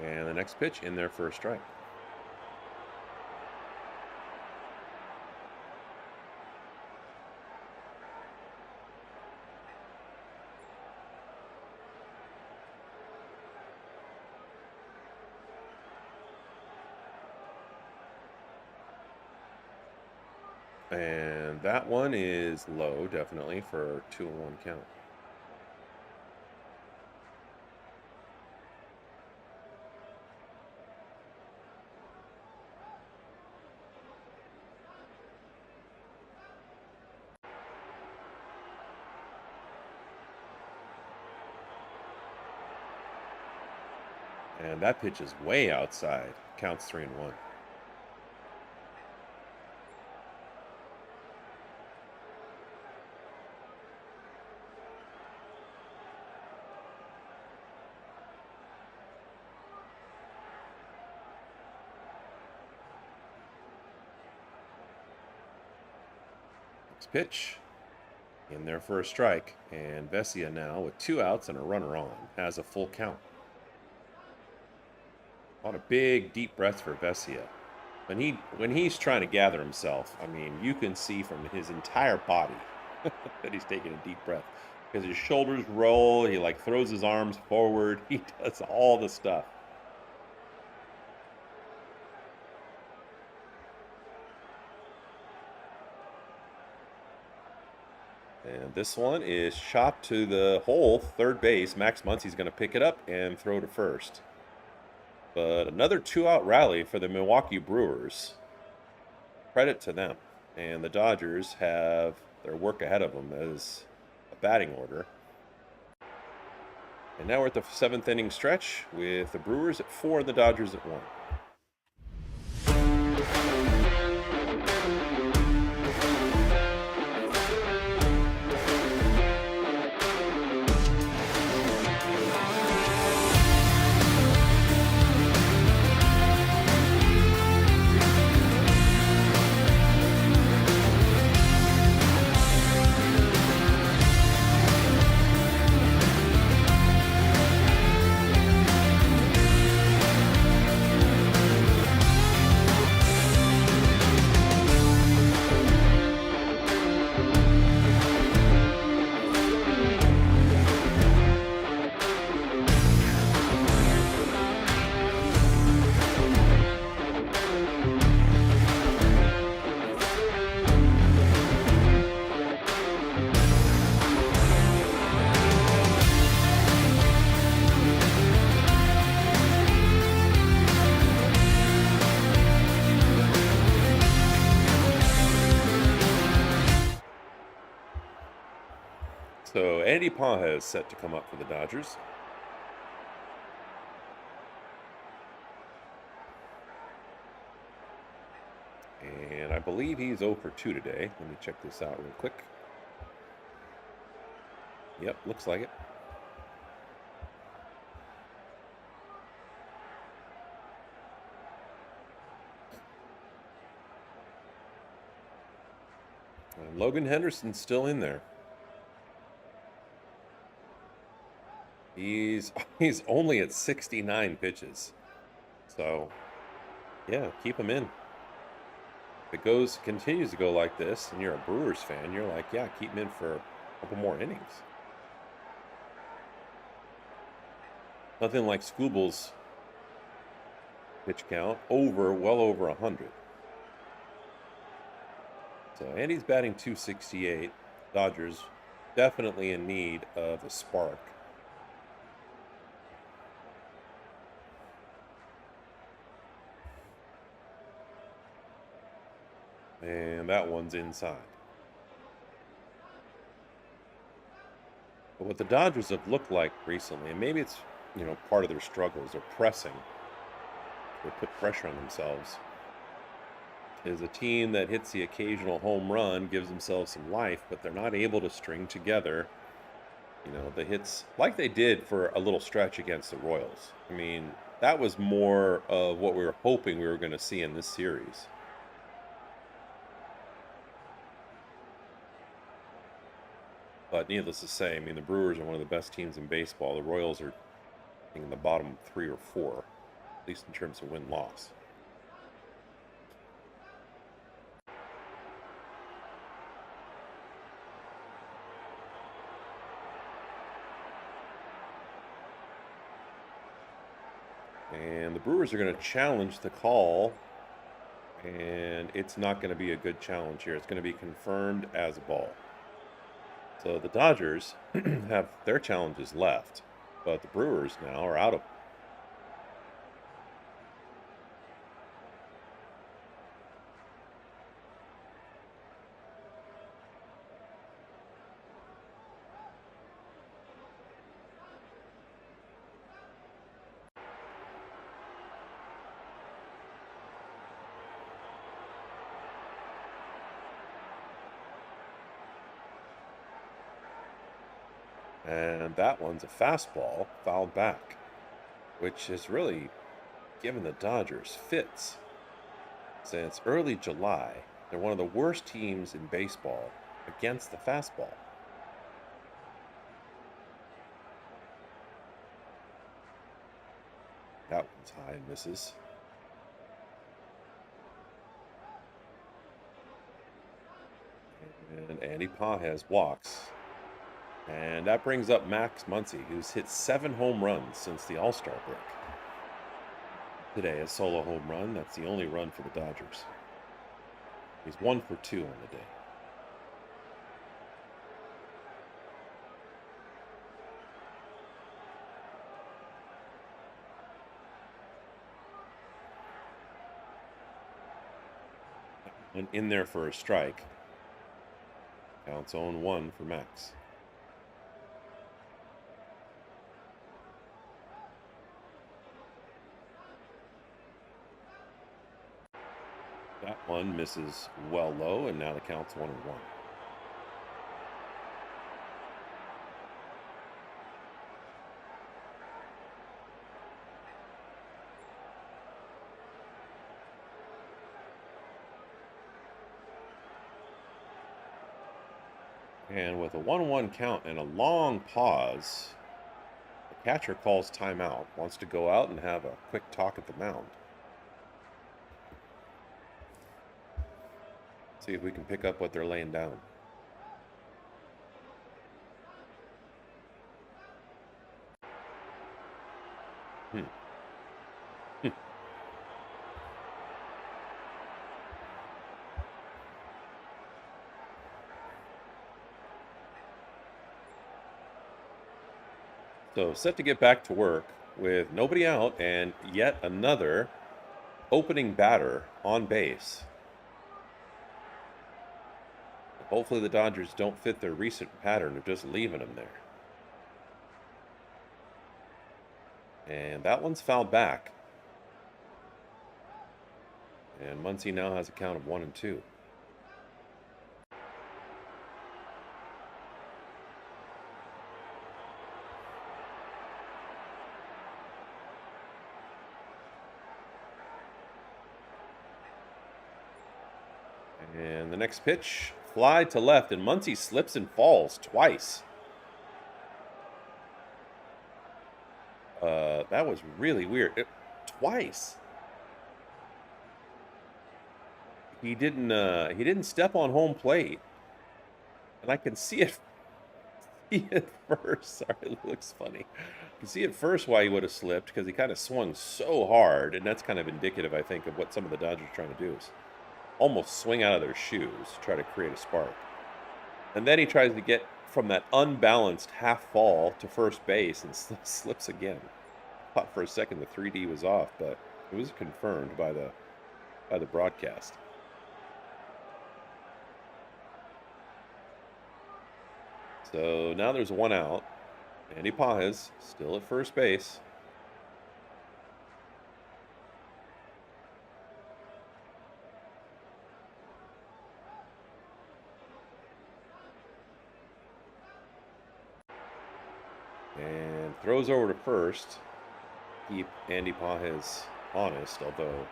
And the next pitch in there for a strike. And that one is low, definitely, for a 2-1 count. And that pitch is way outside. Counts 3-1. Next pitch. In there for a strike. And Vesia now, with 2 outs and a runner on, has a full count. A lot of big, deep breaths for Vesia. When he's trying to gather himself, I mean, you can see from his entire body that he's taking a deep breath. Because his shoulders roll, he like throws his arms forward, he does all the stuff. And this one is shot to the hole, third base. Max Muncy's going to pick it up and throw to first. But another 2-out rally for the Milwaukee Brewers. Credit to them. And the Dodgers have their work ahead of them as a batting order. And now we're at the seventh inning stretch with the Brewers at 4 and the Dodgers at 1. So Andy Paja is set to come up for the Dodgers. And I believe he's 0 for 2 today. Let me check this out real quick. Yep, looks like it. And Logan Henderson's still in there. He's only at 69 pitches. So, yeah, keep him in. If it continues to go like this, and you're a Brewers fan, you're like, yeah, keep him in for a couple more innings. Nothing like Scooble's pitch count, well over 100. So Andy's batting .268. Dodgers definitely in need of a spark. And that one's inside. But what the Dodgers have looked like recently, and maybe it's, part of their struggles, they're pressing. They put pressure on themselves. Is a team that hits the occasional home run, gives themselves some life, but they're not able to string together, the hits like they did for a little stretch against the Royals. I mean, that was more of what we were hoping we were going to see in this series. But needless to say, I mean, the Brewers are one of the best teams in baseball. The Royals are in the bottom 3 or 4, at least in terms of win-loss. And the Brewers are going to challenge the call, and it's not going to be a good challenge here. It's going to be confirmed as a ball. So the Dodgers have their challenges left, but the Brewers now are out of. And that one's a fastball fouled back, which has really given the Dodgers fits. Since early July, they're one of the worst teams in baseball against the fastball. That one's high and misses. And Andy Pages walks. And that brings up Max Muncy, who's hit 7 home runs since the All-Star break. Today, a solo home run. That's the only run for the Dodgers. He's 1 for 2 on the day. And in there for a strike. Counts 0-1 for Max. That one misses well low, and now the count's 1-1. And with a 1-1 count and a long pause, the catcher calls timeout, wants to go out and have a quick talk at the mound. See if we can pick up what they're laying down. Hmm. So set to get back to work with nobody out and yet another opening batter on base. Hopefully the Dodgers don't fit their recent pattern of just leaving him there. And that one's fouled back. And Muncy now has a count of 1-2. And the next pitch, fly to left, and Muncy slips and falls twice. That was really weird. Twice. He didn't step on home plate, and I can see it first. Sorry, it looks funny. You can see at first why he would have slipped, because he kind of swung so hard, and that's kind of indicative, I think, of what some of the Dodgers are trying to do is almost swing out of their shoes to try to create a spark. And then he tries to get from that unbalanced half fall to first base and slips again. I thought for a second the 3D was off, but it was confirmed by the broadcast. So now there's one out. Andy Pages still at first base. And throws over to first. Keep Andy Pages honest, although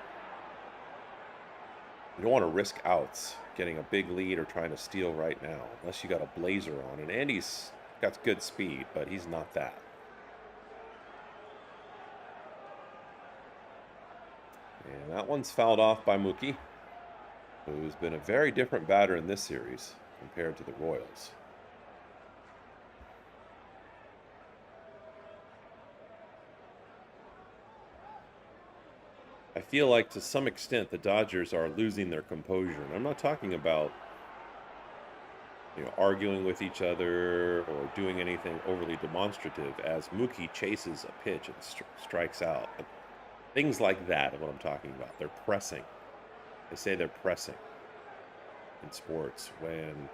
you don't want to risk outs, getting a big lead or trying to steal right now, unless you got a blazer on. And Andy's got good speed, but he's not that. And that one's fouled off by Mookie, who's been a very different batter in this series compared to the Royals. I feel like to some extent the Dodgers are losing their composure. And I'm not talking about arguing with each other or doing anything overly demonstrative as Mookie chases a pitch and strikes out. Things like that are what I'm talking about. They're pressing. They say they're pressing in sports when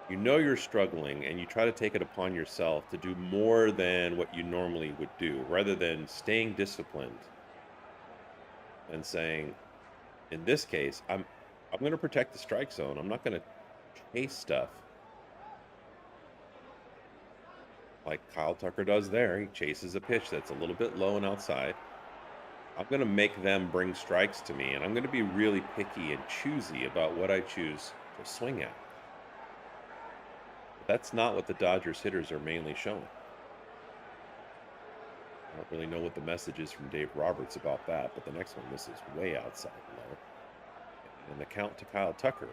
you know you're struggling and you try to take it upon yourself to do more than what you normally would do, rather than staying disciplined and saying, in this case, I'm going to protect the strike zone. I'm not going to chase stuff like Kyle Tucker does there. He chases a pitch that's a little bit low and outside. I'm going to make them bring strikes to me, and I'm going to be really picky and choosy about what I choose to swing at. But that's not what the Dodgers hitters are mainly showing. I don't really know what the message is from Dave Roberts about that, but the next one misses way outside low. And the count to Kyle Tucker,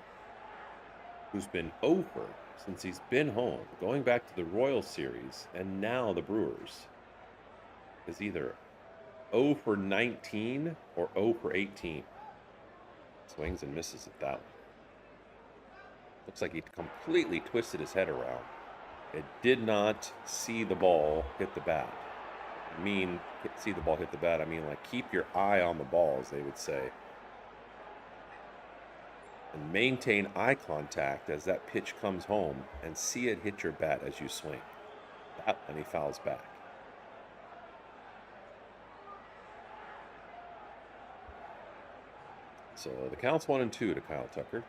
who's been over since he's been home, going back to the Royals series and now the Brewers, is either 0 for 19 or 0 for 18. Swings and misses at that one. Looks like he completely twisted his head around. It did not see the ball hit the bat. I mean, see the ball hit the bat. I mean, like, keep your eye on the ball, as they would say. And maintain eye contact as that pitch comes home and see it hit your bat as you swing. That one he fouls back. So the count's 1-2 to Kyle Tucker.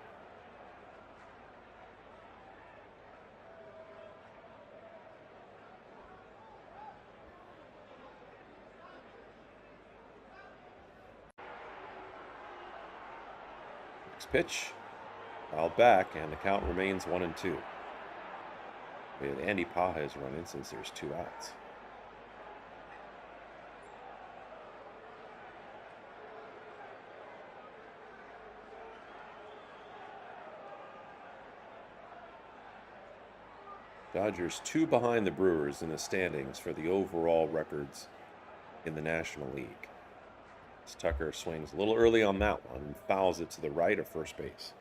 Next pitch, fouled back, and the count remains 1-2. With Andy Pages running since there's 2 outs. Dodgers 2 behind the Brewers in the standings for the overall records in the National League. As Tucker swings a little early on that one and fouls it to the right of first base.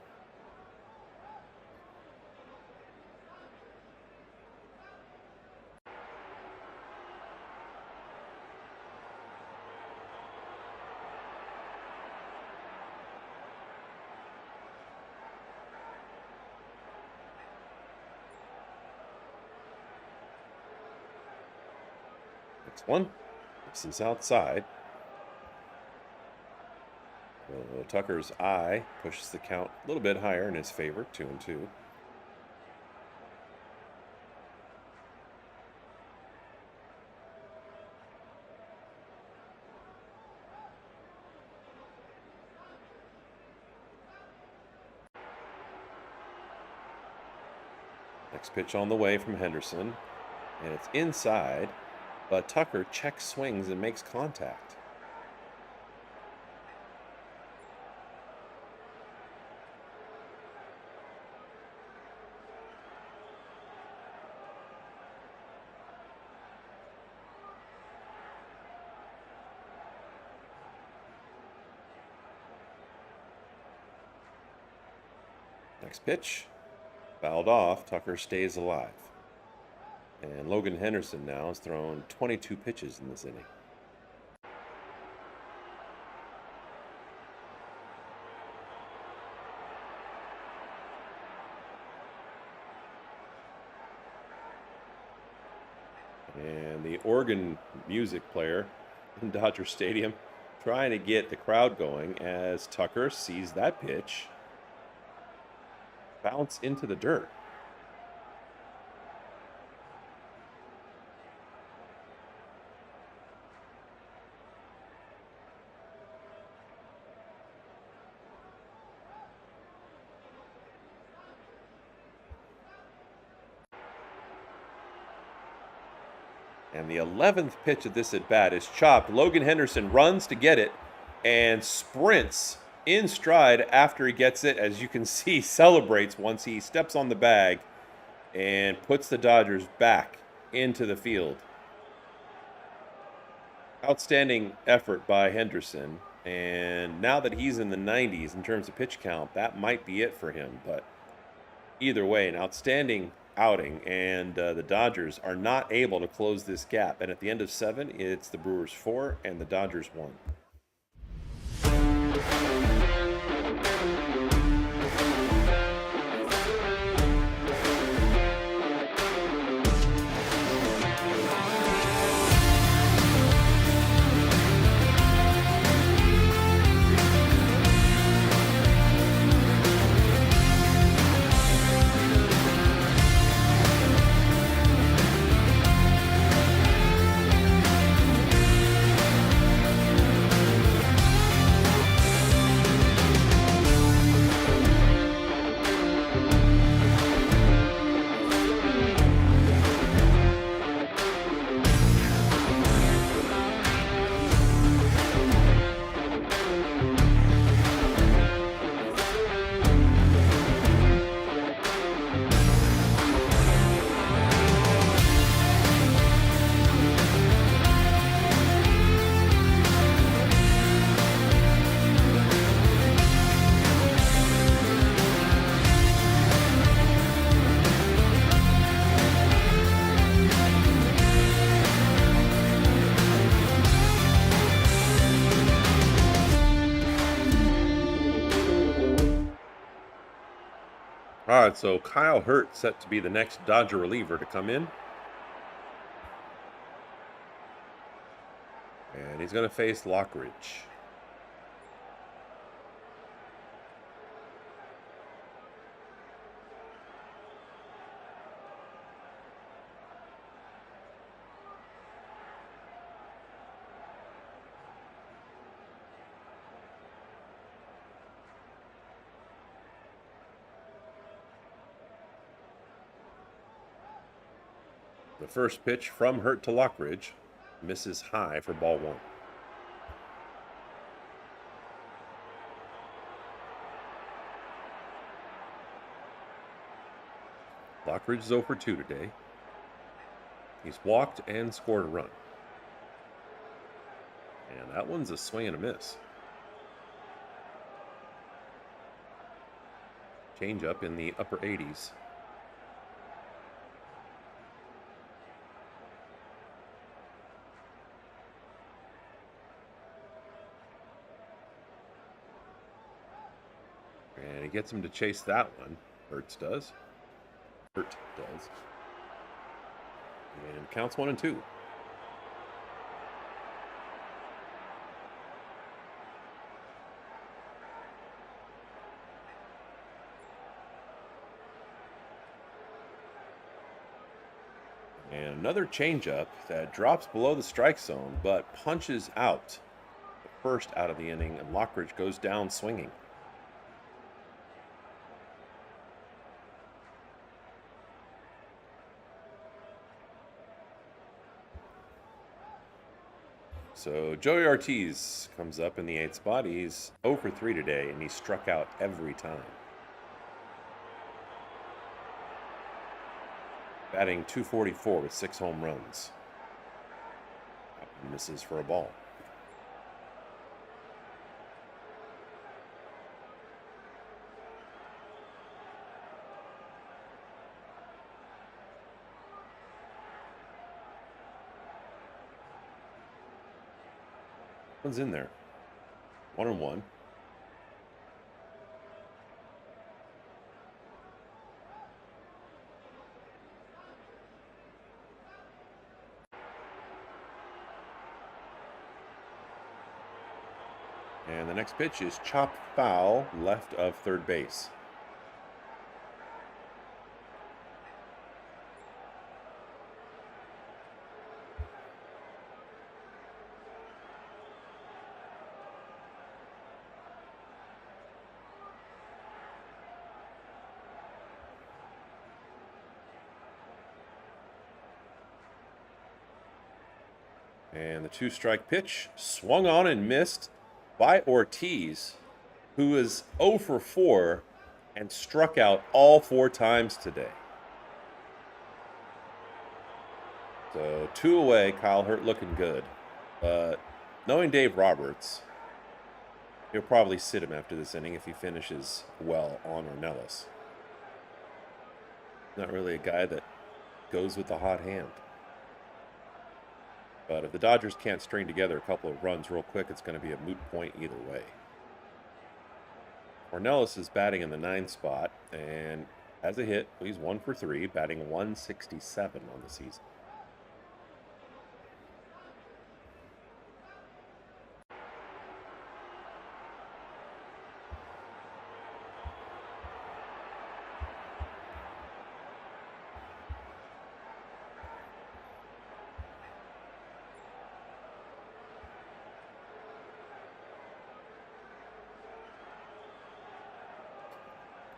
Next one. This is outside. Tucker's eye pushes the count a little bit higher in his favor, 2-2. Next pitch on the way from Henderson, and it's inside, but Tucker checks swings and makes contact. Next pitch, fouled off. Tucker stays alive. And Logan Henderson now has thrown 22 pitches in this inning. And the organ music player in Dodger Stadium trying to get the crowd going as Tucker sees that pitch bounce into the dirt. And the 11th pitch of this at bat is chopped. Logan Henderson runs to get it and sprints in stride after he gets it. As you can see, celebrates once he steps on the bag and puts the Dodgers back into the field. Outstanding effort by Henderson. And now that he's in the 90s in terms of pitch count, that might be it for him. But either way, an outstanding outing, and the Dodgers are not able to close this gap. And at the end of 7, it's the Brewers 4 and the Dodgers 1. All right, so Kyle Hurt set to be the next Dodger reliever to come in. And he's going to face Lockridge. The first pitch from Hurt to Lockridge misses high for ball one. Lockridge is 0 for 2 today. He's walked and scored a run. And that one's a swing and a miss. Change up in the upper 80s. And he gets him to chase that one. Hurt does. And counts 1-2. And another changeup that drops below the strike zone, but punches out the first out of the inning, and Lockridge goes down swinging. So Joey Ortiz comes up in the 8th spot. He's 0 for 3 today, and he struck out every time. Batting .244 with 6 home runs. Misses for a ball. One's in there. 1-1. And the next pitch is chopped foul left of third base. And the 2-strike pitch swung on and missed by Ortiz, who is 0 for 4 and struck out all 4 times today. So 2 away, Kyle Hurt looking good. But knowing Dave Roberts, he'll probably sit him after this inning if he finishes well on Ornelas. Not really a guy that goes with the hot hand. But if the Dodgers can't string together a couple of runs real quick, it's going to be a moot point either way. Ornelas is batting in the 9th spot and has a hit. He's 1 for 3, batting .167 on the season.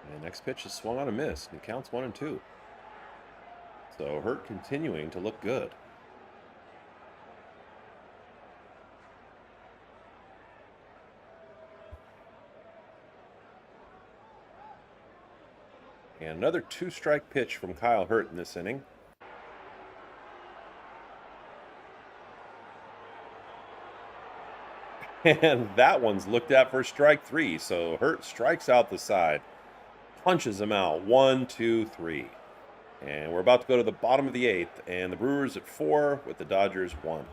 And the next pitch is swung on a miss, and counts 1-2. So Hurt continuing to look good. And another 2-strike pitch from Kyle Hurt in this inning. And that one's looked at for strike 3. So Hurt strikes out the side, punches him out. 1, 2, 3. And we're about to go to the bottom of the 8th, and the Brewers at 4 with the Dodgers 1.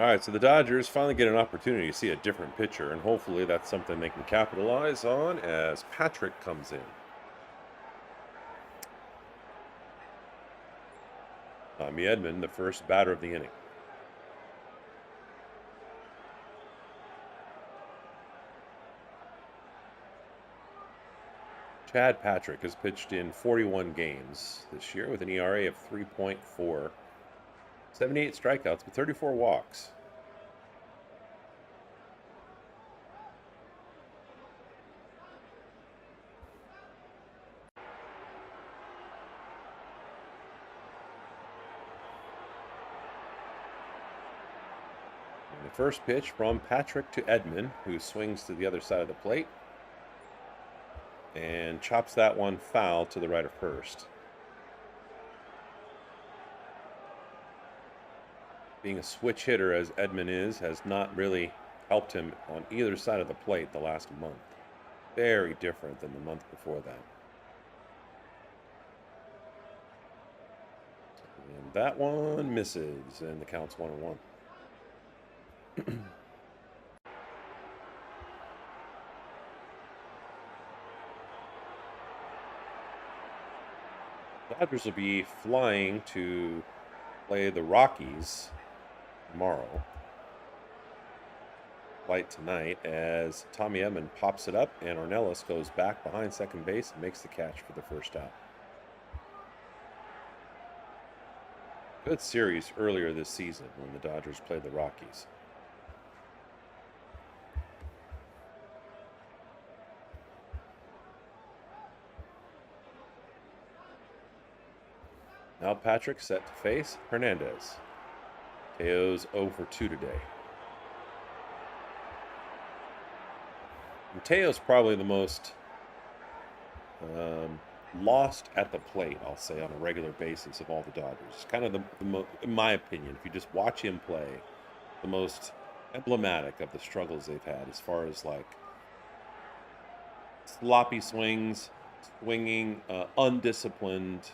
right, so the Dodgers finally get an opportunity to see a different pitcher, and hopefully that's something they can capitalize on as Patrick comes in. Tommy Edman, the first batter of the inning. Chad Patrick has pitched in 41 games this year with an ERA of 3.4, 78 strikeouts, but 34 walks. And the first pitch from Patrick to Edman, who swings to the other side of the plate and chops that one foul to the right of first. Being a switch hitter as Edman has not really helped him on either side of the plate the last month. Very different than the month before that. And that one misses, and the count's 1-1. Dodgers will be flying to play the Rockies tomorrow. Flight tonight as Tommy Edman pops it up and Ornelas goes back behind second base and makes the catch for the first out. Good series earlier this season when the Dodgers played the Rockies. Now Patrick set to face Hernandez. Teo's 0 for 2 today. And Teo's probably the most lost at the plate, I'll say, on a regular basis of all the Dodgers. Kind of in my opinion, if you just watch him play, the most emblematic of the struggles they've had as far as like sloppy swings, swinging, undisciplined.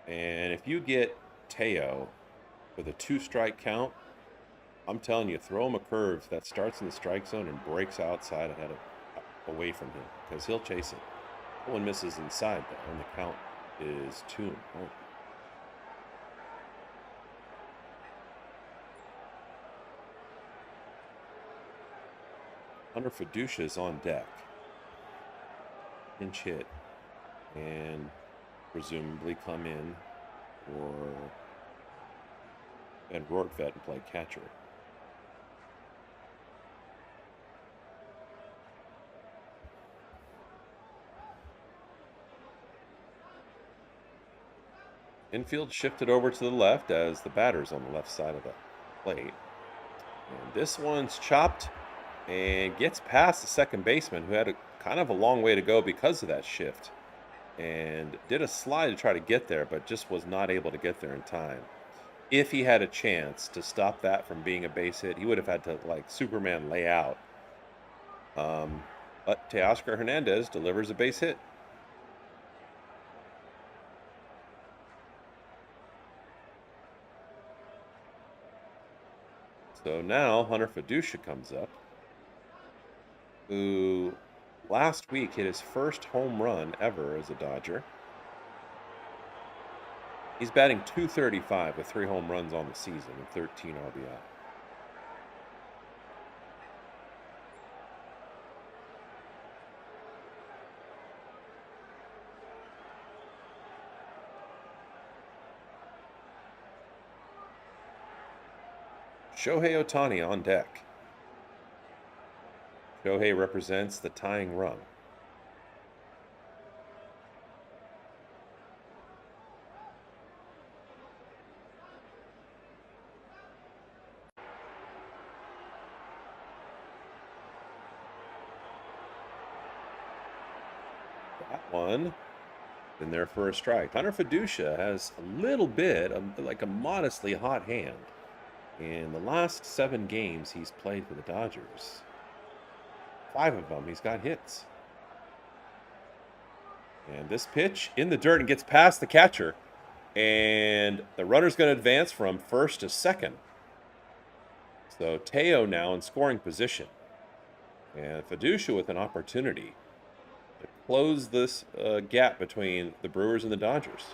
And if you get Teo with a 2-strike count, I'm telling you, throw him a curve that starts in the strike zone and breaks outside away from him, because he'll chase it. That one misses inside, though, and the count is 2-0. Hunter Fiducia is on deck. Pinch hit. And presumably come in and Rortvedt and play catcher. Infield shifted over to the left as the batter's on the left side of the plate. And this one's chopped and gets past the second baseman, who had kind of a long way to go because of that shift. And did a slide to try to get there, but just was not able to get there in time. If he had a chance to stop that from being a base hit, he would have had to, like Superman, lay out. But Teoscar Hernandez delivers a base hit. So now Hunter Fiducia comes up, who last week hit his first home run ever as a Dodger. He's batting .235 with 3 home runs on the season and 13 RBI. Shohei Ohtani on deck. Shohei represents the tying run. That one in there for a strike. Hunter Fiducia has a little bit of like a modestly hot hand. In the last 7 games he's played for the Dodgers, 5 of them he's got hits. And this pitch in the dirt and gets past the catcher And the runner's going to advance from first to second. So Teo now in scoring position. And Fiducia with an opportunity to close this gap between the Brewers and the Dodgers.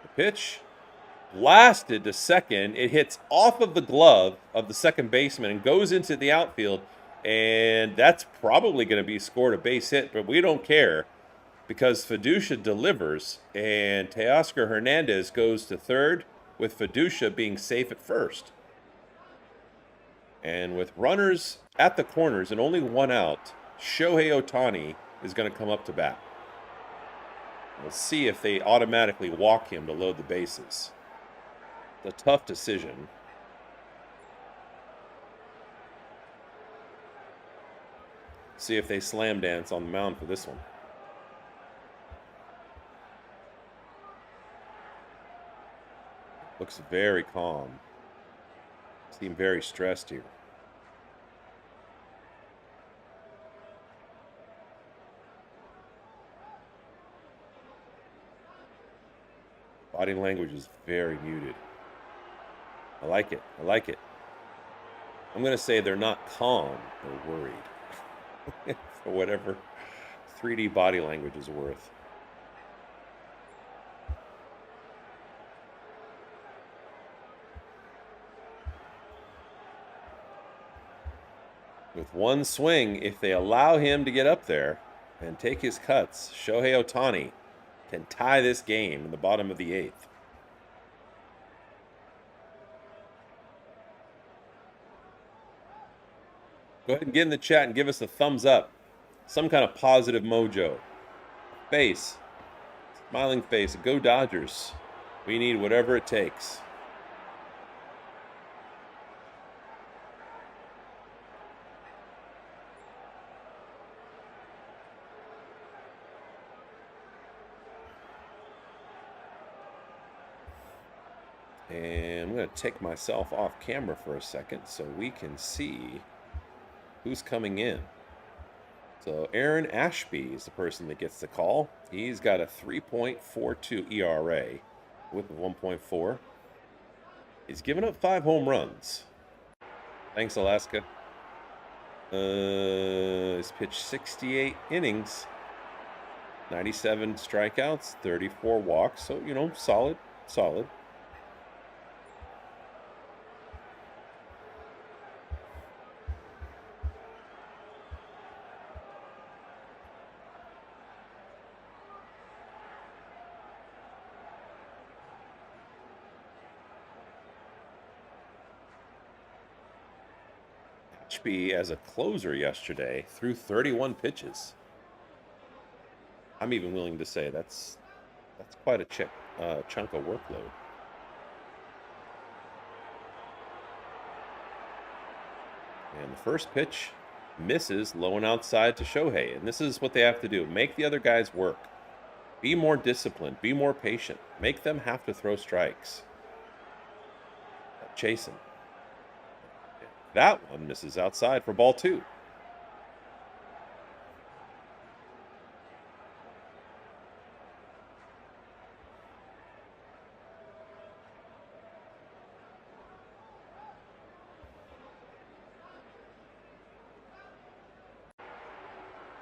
The pitch blasted to second. It hits off of the glove of the second baseman and goes into the outfield. And that's probably going to be scored a base hit, but we don't care because Fiducia delivers, and Teoscar Hernandez goes to third with Fiducia being safe at first. And with runners at the corners and only one out, Shohei Ohtani is going to come up to bat. We'll see if they automatically walk him to load the bases. It's a tough decision. See if they slam dance on the mound for this one. Looks very calm. Seem very stressed here. Body language is very muted. I like it. I like it. I'm going to say they're not calm, they're worried. For whatever 3D body language is worth. With one swing, if they allow him to get up there and take his cuts, Shohei Ohtani can tie this game in the bottom of the 8th. Go ahead and get in the chat and give us a thumbs up. Some kind of positive mojo. Face. Smiling face. Go Dodgers. We need whatever it takes. And I'm going to take myself off camera for a second so we can see who's coming in. So Aaron Ashby is the person that gets the call. He's got a 3.42 ERA with 1.4. He's given up 5 home runs. Thanks, Alaska. He's pitched 68 innings, 97 strikeouts, 34 walks. So, you know, solid. Ashby, as a closer yesterday, threw 31 pitches. I'm even willing to say that's quite a chunk of workload. And the first pitch misses low and outside to Shohei. And this is what they have to do. Make the other guys work. Be more disciplined. Be more patient. Make them have to throw strikes. Chase him. That one misses outside for ball 2.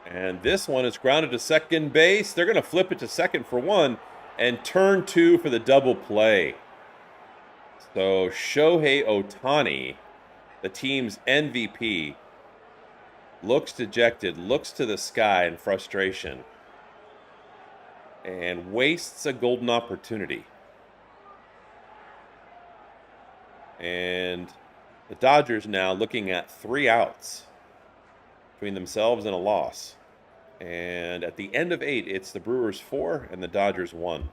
And this one is grounded to second base. They're going to flip it to second for 1 and turn 2 for the double play. So Shohei Ohtani, the team's MVP, looks dejected, looks to the sky in frustration, and wastes a golden opportunity. And the Dodgers now looking at 3 outs between themselves and a loss. And at the end of 8, it's the Brewers 4 and the Dodgers 1.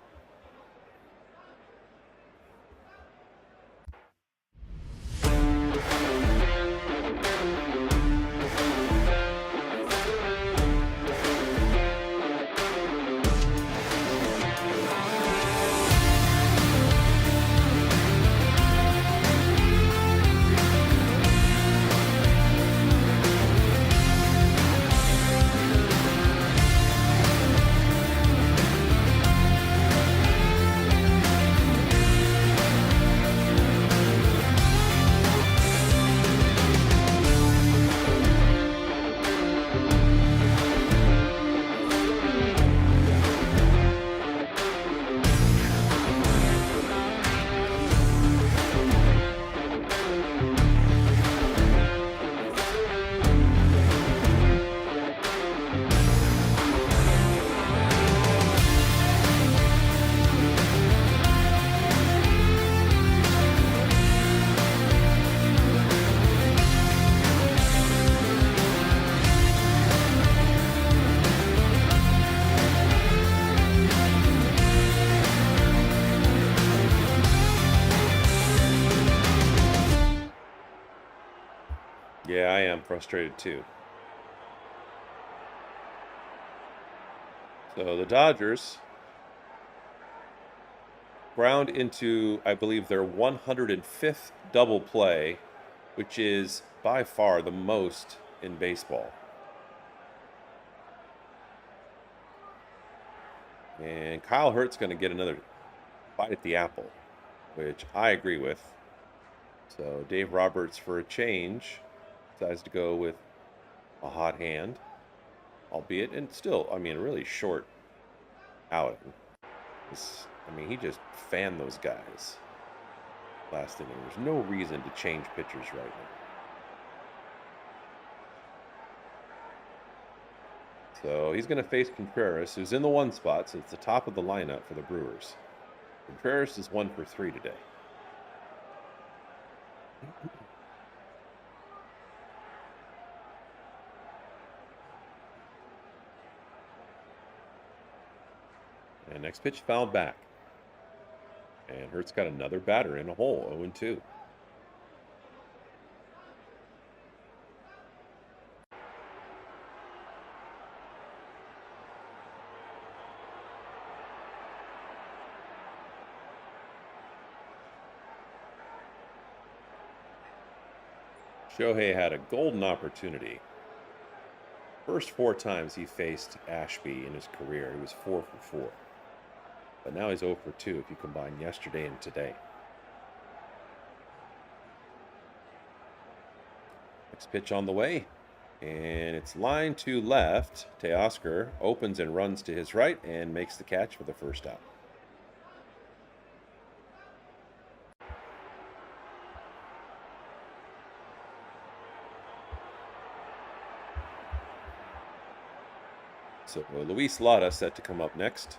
Yeah, I am frustrated too. So the Dodgers ground into, I believe, their 105th double play, which is by far the most in baseball. And Kyle Hurt's going to get another bite at the apple, which I agree with. So Dave Roberts, for a change, decides to go with a hot hand, albeit, and still, I mean, a really short outing. I mean, he just fanned those guys last inning. There's no reason to change pitchers right now. So he's going to face Contreras, who's in the one spot, so it's the top of the lineup for the Brewers. Contreras is 1 for 3 today. And next pitch fouled back. And Hurt's got another batter in a hole, 0-2. Shohei had a golden opportunity. First 4 times he faced Ashby in his career, he was 4 for 4. But now he's 0 for 2 if you combine yesterday and today. Next pitch on the way. And it's line to left. Teoscar opens and runs to his right and makes the catch for the first out. So Luis Lara set to come up next.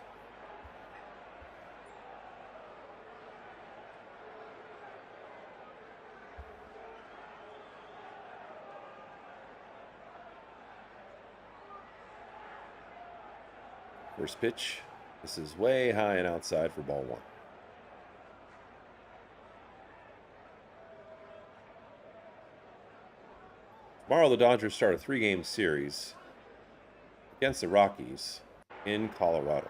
First pitch. This is way high and outside for ball 1. Tomorrow, the Dodgers start a 3-game series against the Rockies in Colorado.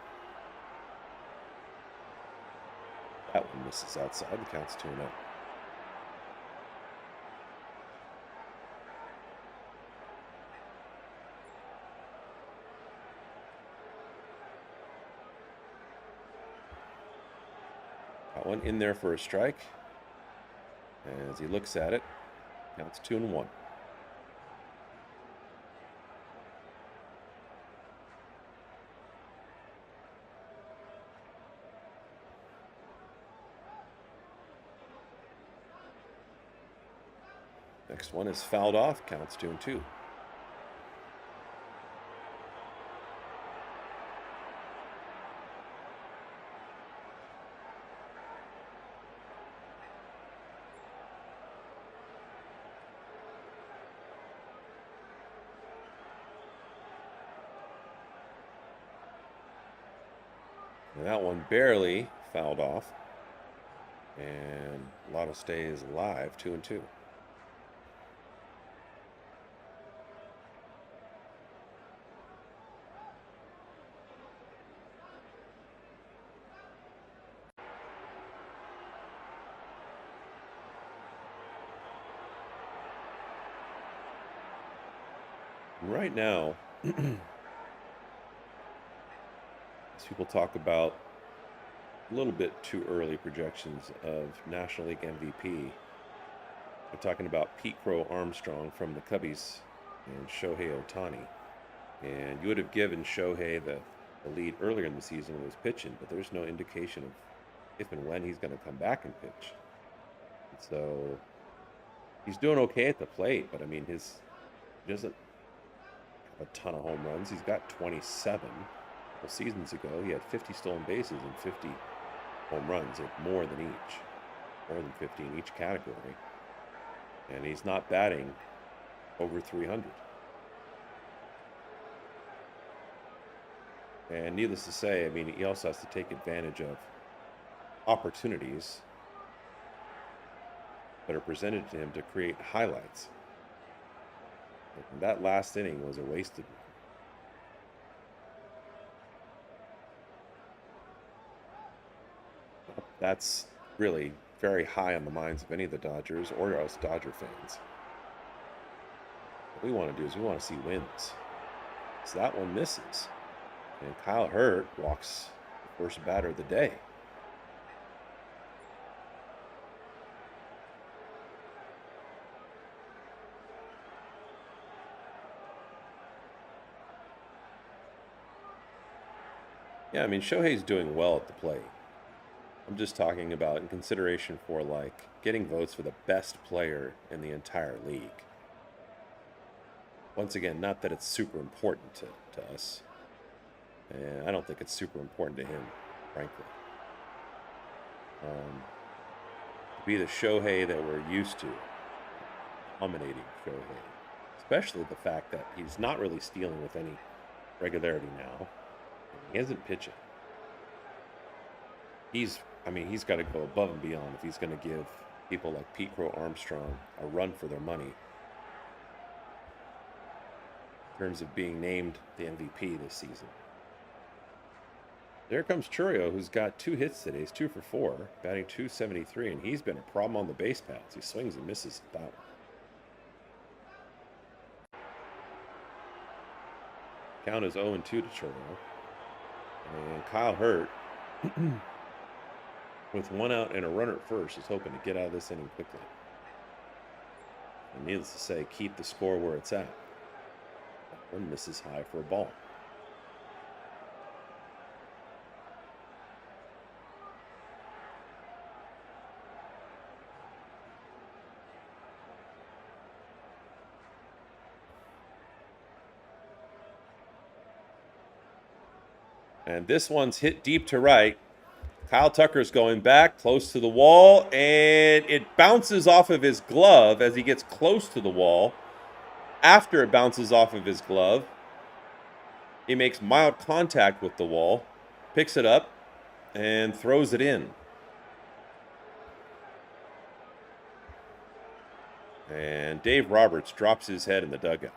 That one misses outside. The count's 2-0. Got one in there for a strike. As he looks at it, counts 2-1. Next one is fouled off, counts 2-2. And that one barely fouled off. And Lotto stays alive, 2-2. Right now, as people talk about a little bit too early projections of National League MVP, we're talking about Pete Crow Armstrong from the Cubbies and Shohei Ohtani. And you would have given Shohei the lead earlier in the season when he was pitching, but there's no indication of if and when he's going to come back and pitch. And so he's doing okay at the plate, but I mean, he doesn't have a ton of home runs. He's got 27. A couple seasons ago, he had 50 stolen bases and 50 home runs, more than 50 in each category. And he's not batting over 300. And needless to say, I mean, he also has to take advantage of opportunities that are presented to him to create highlights. And that last inning was a wasted one. That's really very high on the minds of any of the Dodgers or us Dodger fans. What we want to do is we want to see wins. So that one misses. And Kyle Hurt walks the first batter of the day. Yeah, I mean, Shohei's doing well at the plate. I'm just talking about in consideration for like getting votes for the best player in the entire league. Once again, not that it's super important to us. And I don't think it's super important to him, frankly. To be the Shohei that we're used to, dominating Shohei. Especially the fact that he's not really stealing with any regularity now. He isn't pitching. He's got to go above and beyond if he's going to give people like Pete Crow Armstrong a run for their money in terms of being named the MVP this season. There comes Churio, who's got 2 hits today. He's 2 for 4, batting .273, and he's been a problem on the base paths. He swings and misses at that one. Count is 0-2 to Churio. And Kyle Hurt, with 1 out and a runner at first, is hoping to get out of this inning quickly. And needless to say, keep the score where it's at. That one misses high for a ball. And this one's hit deep to right. Kyle Tucker's going back close to the wall, and it bounces off of his glove as he gets close to the wall. After it bounces off of his glove, he makes mild contact with the wall, picks it up, and throws it in. And Dave Roberts drops his head in the dugout.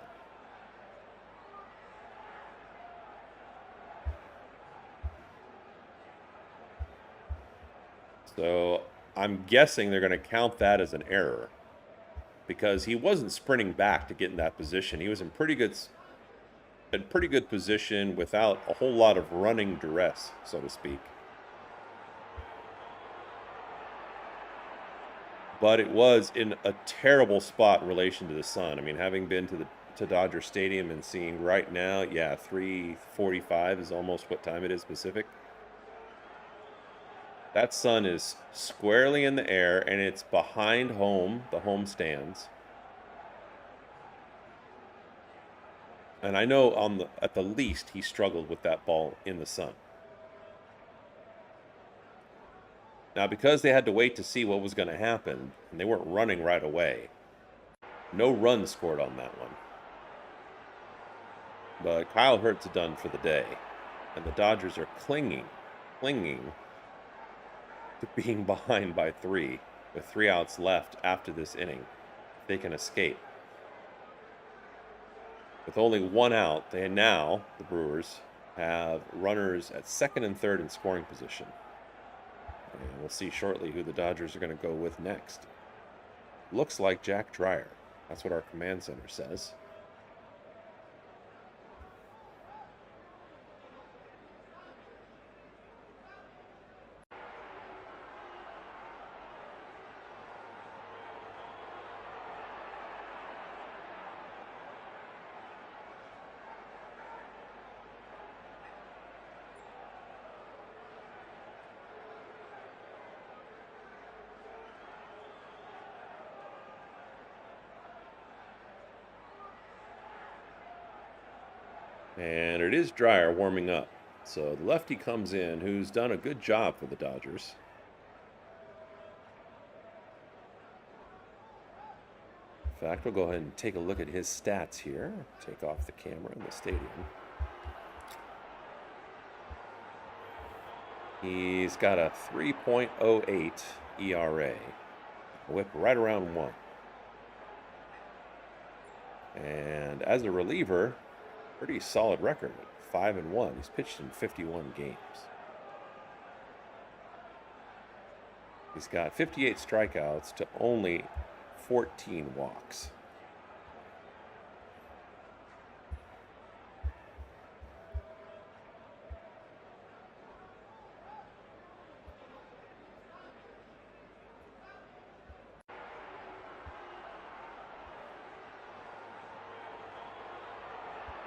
So I'm guessing they're going to count that as an error because he wasn't sprinting back to get in that position. He was in pretty good position without a whole lot of running duress, so to speak. But it was in a terrible spot in relation to the sun. I mean, having been to Dodger Stadium and seeing right now, yeah, 3:45 is almost what time it is Pacific. That sun is squarely in the air, and it's behind the home stands. And I know at the least he struggled with that ball in the sun. Now, because they had to wait to see what was going to happen, and they weren't running right away, no runs scored on that one. But Kyle Hurt's done for the day, and the Dodgers are clinging to being behind by 3 with 3 outs left after this inning. They can escape. With only 1 out, the Brewers have runners at second and third in scoring position. And we'll see shortly who the Dodgers are going to go with next. Looks like Jack Dreyer. That's what our command center says. And it is Dreyer warming up. So the lefty comes in, who's done a good job for the Dodgers. In fact, we'll go ahead and take a look at his stats here. Take off the camera in the stadium. He's got a 3.08 ERA. Whip right around 1. And as a reliever, pretty solid record at 5-1. He's pitched in 51 games. He's got 58 strikeouts to only 14 walks.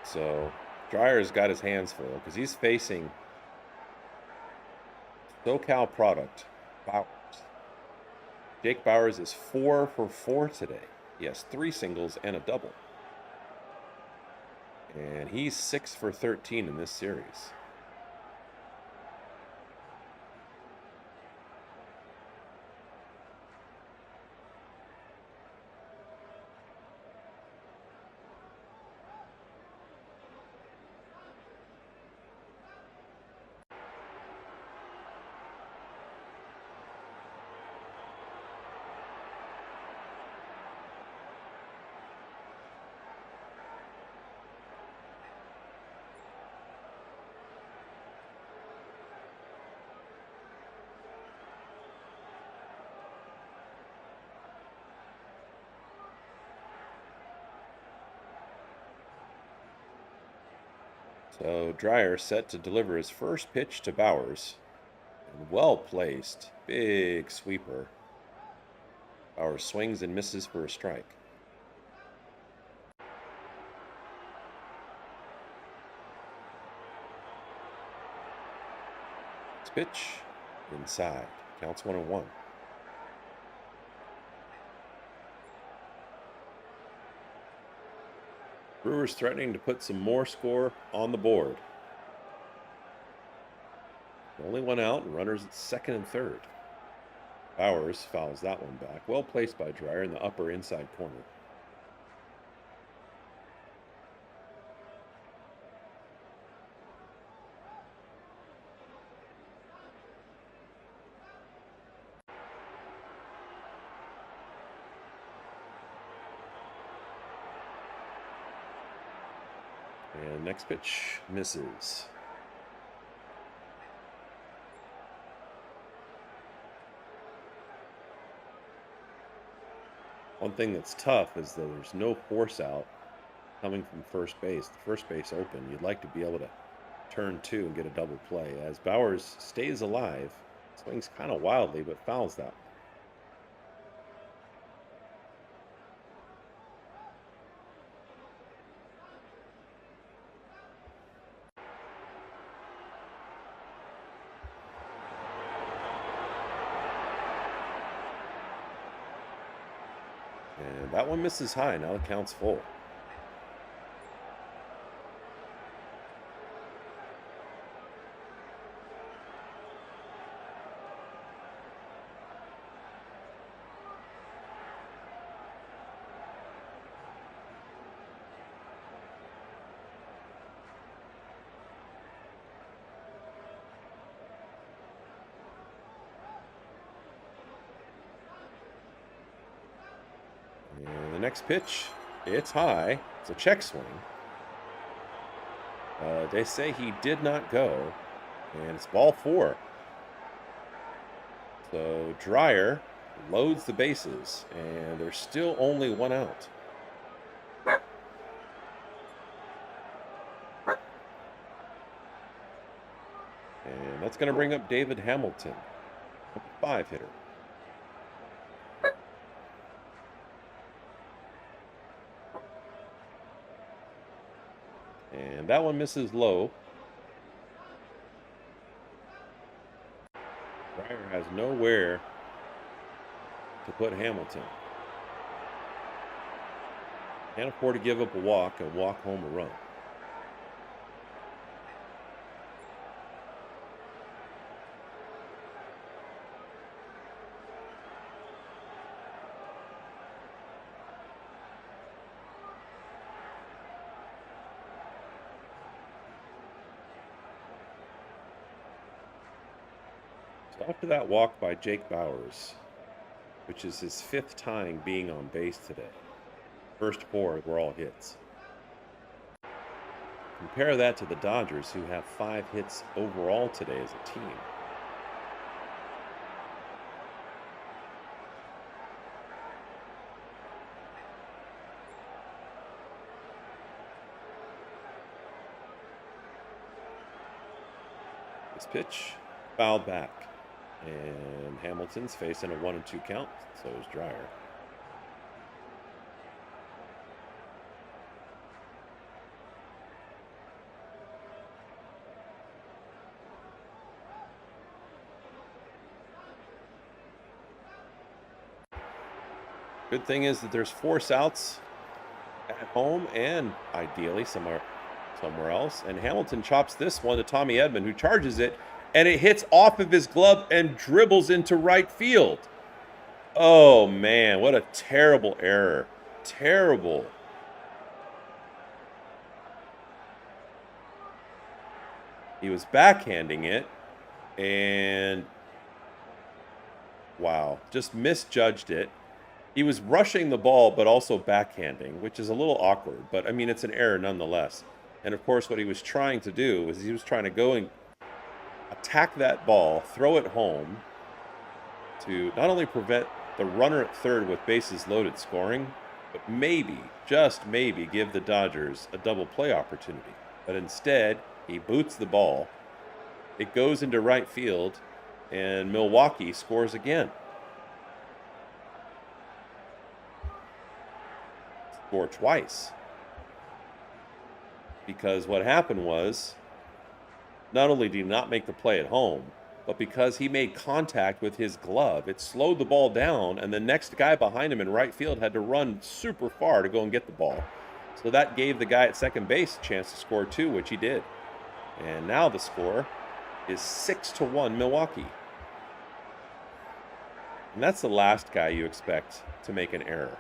So Dreyer's got his hands full because he's facing SoCal product, Bowers. Jake Bowers is 4 for 4 today. He has 3 singles and a double. And he's 6 for 13 in this series. So Dreyer set to deliver his first pitch to Bowers. And well placed, big sweeper. Bowers swings and misses for a strike. Next pitch, inside. Counts 1-1. Brewers threatening to put some more score on the board. Only one out, and runners at second and third. Bowers fouls that one back. Well placed by Dreyer in the upper inside corner. And next pitch misses. One thing that's tough is that there's no force out coming from first base. The first base open. You'd like to be able to turn 2 and get a double play. As Bowers stays alive, swings kind of wildly, but fouls that one. And that one misses high. Now the count's full. And the next pitch, it's high. It's a check swing. They say he did not go, and it's ball 4. So Dreyer loads the bases, and there's still only one out. And that's going to bring up David Hamilton, a 5 hitter. And that one misses low. Dreyer has nowhere to put Hamilton. Can't afford to give up a walk and walk home a run. After that walk by Jake Bowers, which is his 5th time being on base today, First 4 were all hits. Compare that to the Dodgers, who have 5 hits overall today as a team. This pitch fouled back, and Hamilton's facing a 1-2 count. So is Dreyer. Good thing is that there's force outs at home and ideally somewhere else. And Hamilton chops this one to Tommy Edman, who charges it, and it hits off of his glove and dribbles into right field. Oh, man, what a terrible error. Terrible. He was backhanding it, and wow, just misjudged it. He was rushing the ball, but also backhanding, which is a little awkward. But, I mean, it's an error nonetheless. And, of course, what he was trying to do was he was trying to go and attack that ball, throw it home to not only prevent the runner at third with bases loaded scoring, but maybe, just maybe, give the Dodgers a double play opportunity. But instead, he boots the ball. It goes into right field, and Milwaukee scores again. Score twice. Because what happened was, not only did he not make the play at home, but because he made contact with his glove, it slowed the ball down, and the next guy behind him in right field had to run super far to go and get the ball. So that gave the guy at second base a chance to score 2, which he did. And now the score is 6-1 Milwaukee. And that's the last guy you expect to make an error.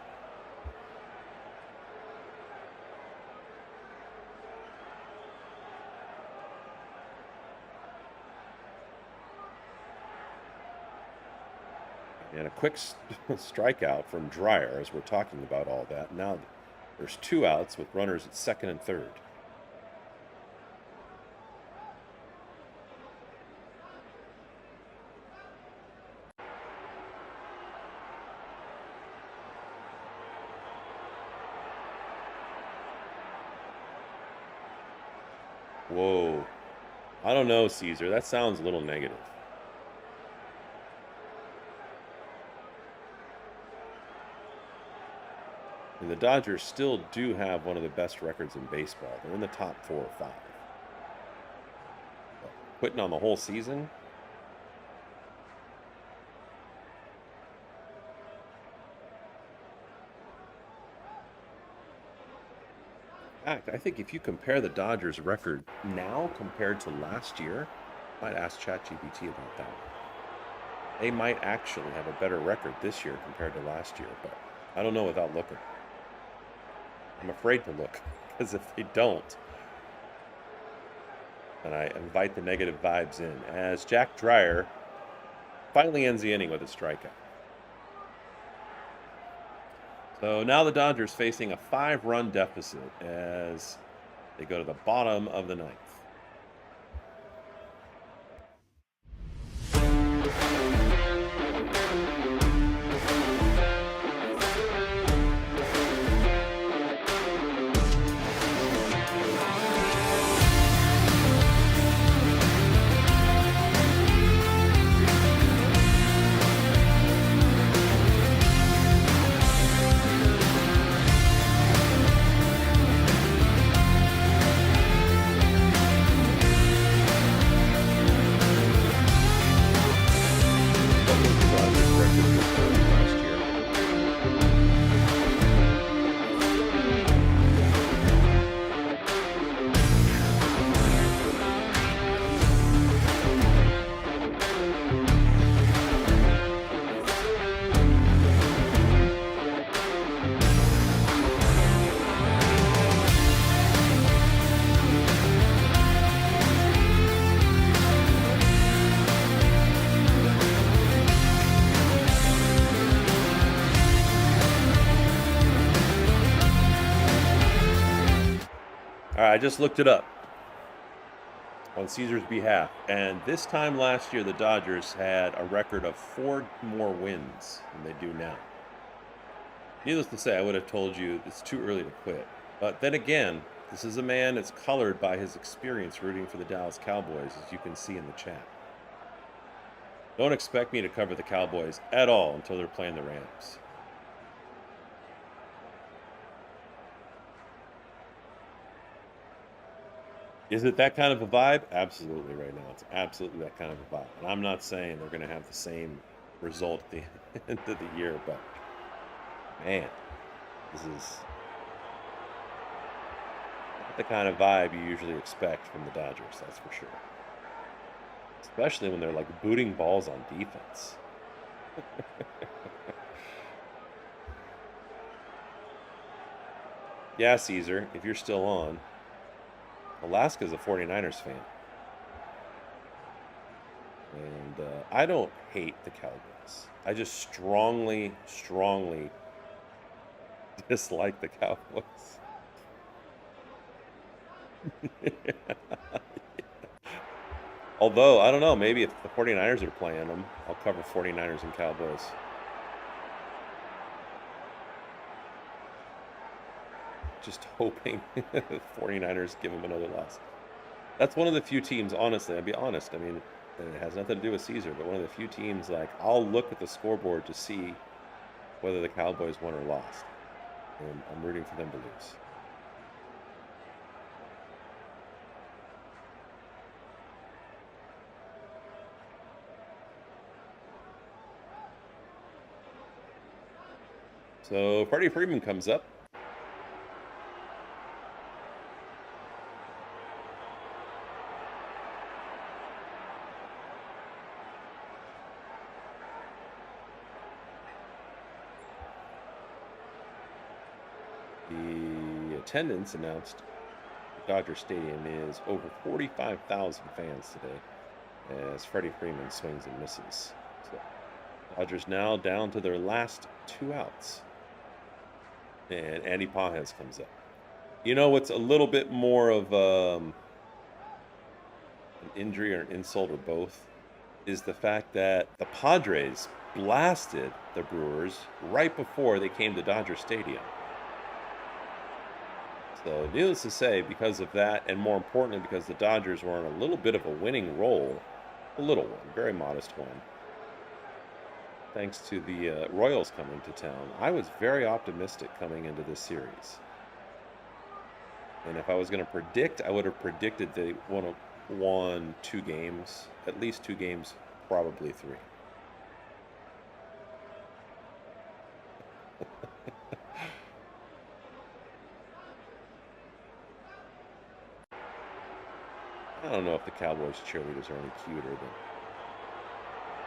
And a quick strikeout from Dreyer as we're talking about all that. Now there's 2 outs with runners at second and third. Whoa. I don't know, Caesar. That sounds a little negative. And the Dodgers still do have one of the best records in baseball. They're in the top 4 or 5. But quitting on the whole season? In fact, I think if you compare the Dodgers' record now compared to last year, I might ask ChatGPT about that. They might actually have a better record this year compared to last year, but I don't know without looking. I'm afraid to look, because if they don't, and I invite the negative vibes in, as Jack Dreyer finally ends the inning with a strikeout. So now the Dodgers facing a 5-run deficit as they go to the bottom of the 9th. All right, I just looked it up on Caesar's behalf, and this time last year, the Dodgers had a record of 4 more wins than they do now. Needless to say, I would have told you it's too early to quit. But then again, this is a man that's colored by his experience rooting for the Dallas Cowboys, as you can see in the chat. Don't expect me to cover the Cowboys at all until they're playing the Rams. Is it that kind of a vibe? Absolutely right now. It's absolutely that kind of a vibe. And I'm not saying they're going to have the same result at the end of the year, but man, this is not the kind of vibe you usually expect from the Dodgers, that's for sure. Especially when they're like booting balls on defense. Yeah, Caesar, if you're still on, Alaska's a 49ers fan. And I don't hate the Cowboys. I just strongly dislike the Cowboys. Although, I don't know, maybe if the 49ers are playing them, I'll cover 49ers and Cowboys. Just hoping 49ers give them another loss. That's one of the few teams, honestly, I'll be honest. I mean, it has nothing to do with Caesar, but one of the few teams, like, I'll look at the scoreboard to see whether the Cowboys won or lost. And I'm rooting for them to lose. So Freddie Freeman comes up. The attendance announced at Dodger Stadium is over 45,000 fans today as Freddie Freeman swings and misses. So Dodgers now down to their last 2 outs. And Andy Pages comes up. You know what's a little bit more of an injury or an insult or both is the fact that the Padres blasted the Brewers right before they came to Dodger Stadium. So needless to say, because of that, and more importantly, because the Dodgers were on a little bit of a winning roll, a little one, very modest one, thanks to the Royals coming to town, I was very optimistic coming into this series. And if I was going to predict, I would have predicted they would have won 2 games, at least 2 games, probably 3. I don't know if the Cowboys cheerleaders are any cuter than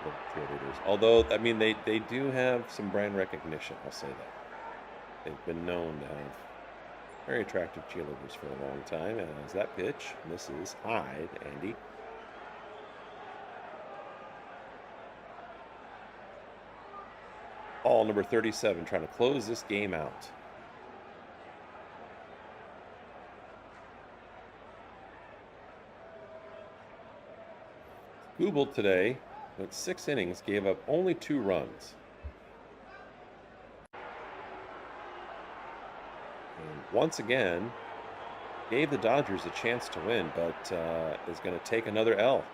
the cheerleaders. Although, I mean, they do have some brand recognition, I'll say that. They've been known to have very attractive cheerleaders for a long time. As that pitch misses, hide, Andy. Ball number 37, trying to close this game out. Google today went 6 innings, gave up only 2 runs. And once again, gave the Dodgers a chance to win, but is going to take another L.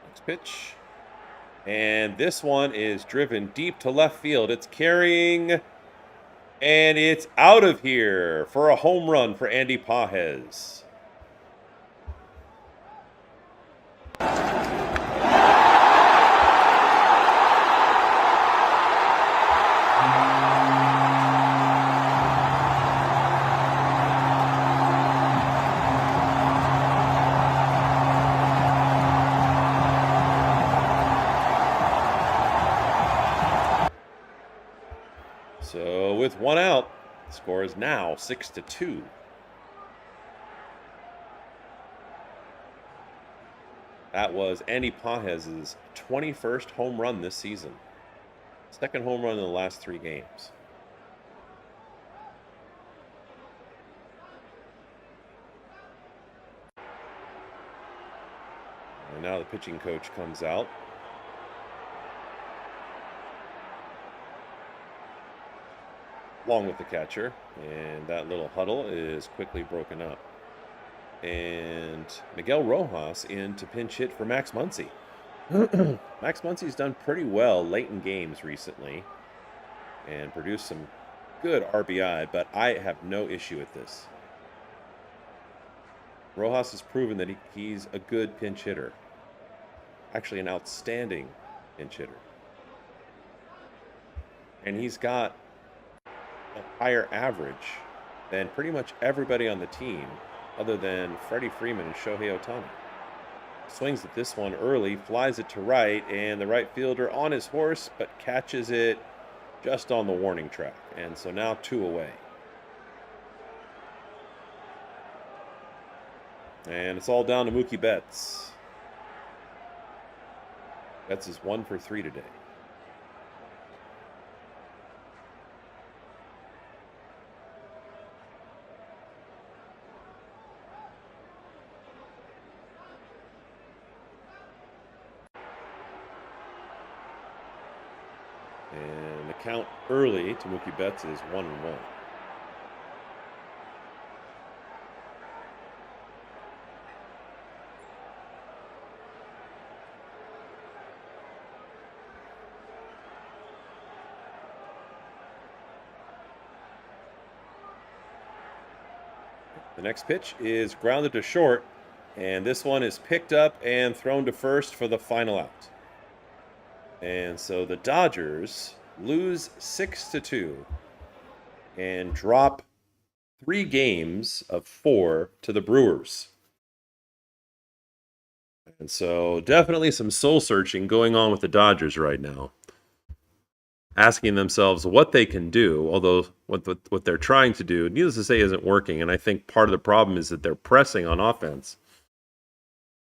Next pitch. And this one is driven deep to left field. It's carrying, and it's out of here for a home run for Andy Pages. So with 1 out, the score is now 6-2. That was Andy Pages' 21st home run this season. Second home run in the last 3 games. And now the pitching coach comes out. Along with the catcher. And that little huddle is quickly broken up. And Miguel Rojas in to pinch hit for Max Muncy. Max Muncy's done pretty well late in games recently and produced some good RBI, but I have no issue with this. Rojas has proven that he's a good pinch hitter. Actually, an outstanding pinch hitter. And he's got a higher average than pretty much everybody on the team other than Freddie Freeman and Shohei Ohtani. Swings at this one early, flies it to right, and the right fielder on his horse, but catches it just on the warning track. And so now 2 away. And it's all down to Mookie Betts. Betts is 1 for 3 today. And the count early to Mookie Betts is 1-1. The next pitch is grounded to short, and this one is picked up and thrown to first for the final out. And so the Dodgers lose 6-2 and drop 3 games of 4 to the Brewers. And so definitely some soul searching going on with the Dodgers right now. Asking themselves what they can do, although what they're trying to do, needless to say, isn't working. And I think part of the problem is that they're pressing on offense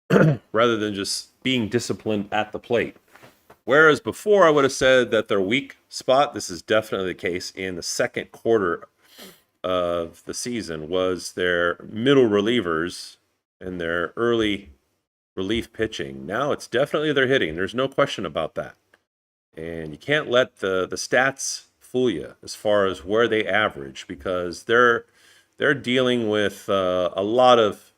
rather than just being disciplined at the plate. Whereas before I would have said that their weak spot, this is definitely the case in the second quarter of the season, was their middle relievers and their early relief pitching. Now it's definitely their hitting. There's no question about that. And you can't let the stats fool you as far as where they average, because they're dealing with a lot of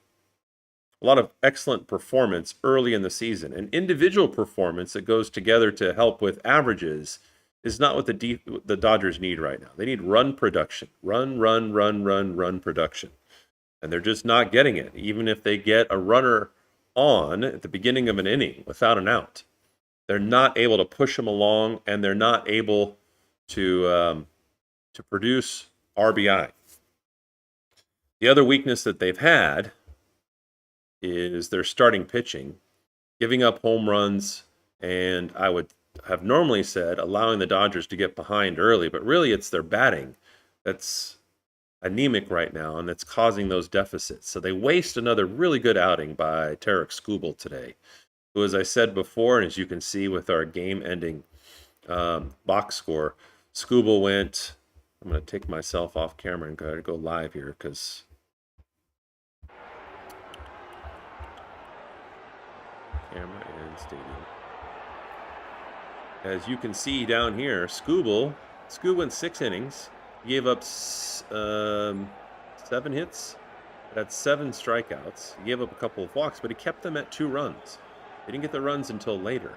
excellent performance early in the season. And individual performance that goes together to help with averages is not what the Dodgers need right now. They need run production, run production, and they're just not getting it. Even if they get a runner on at the beginning of an inning without an out, they're not able to push them along, and they're not able to produce RBI. The other weakness that they've had is their starting pitching, giving up home runs, and I would have normally said allowing the Dodgers to get behind early, but really it's their batting that's anemic right now, and that's causing those deficits. So they waste another really good outing by Tarik Skubal today, who, as I said before, and as you can see with our game-ending box score, Skubal went. I'm going to take myself off camera and go live here because camera and stadium. As you can see down here, Skubal went 6 innings. He gave up 7 hits. Had 7 strikeouts. He gave up a couple of walks, but he kept them at 2 runs. They didn't get the runs until later.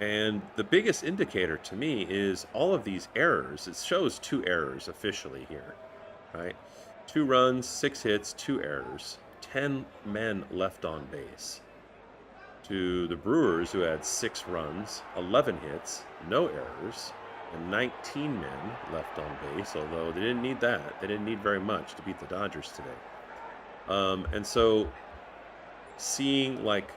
And the biggest indicator to me is all of these errors. It shows 2 errors officially here, right? 2 runs, 6 hits, 2 errors, 10 men left on base. To the Brewers, who had 6 runs, 11 hits, no errors, and 19 men left on base, although they didn't need that. They didn't need very much to beat the Dodgers today. And so seeing like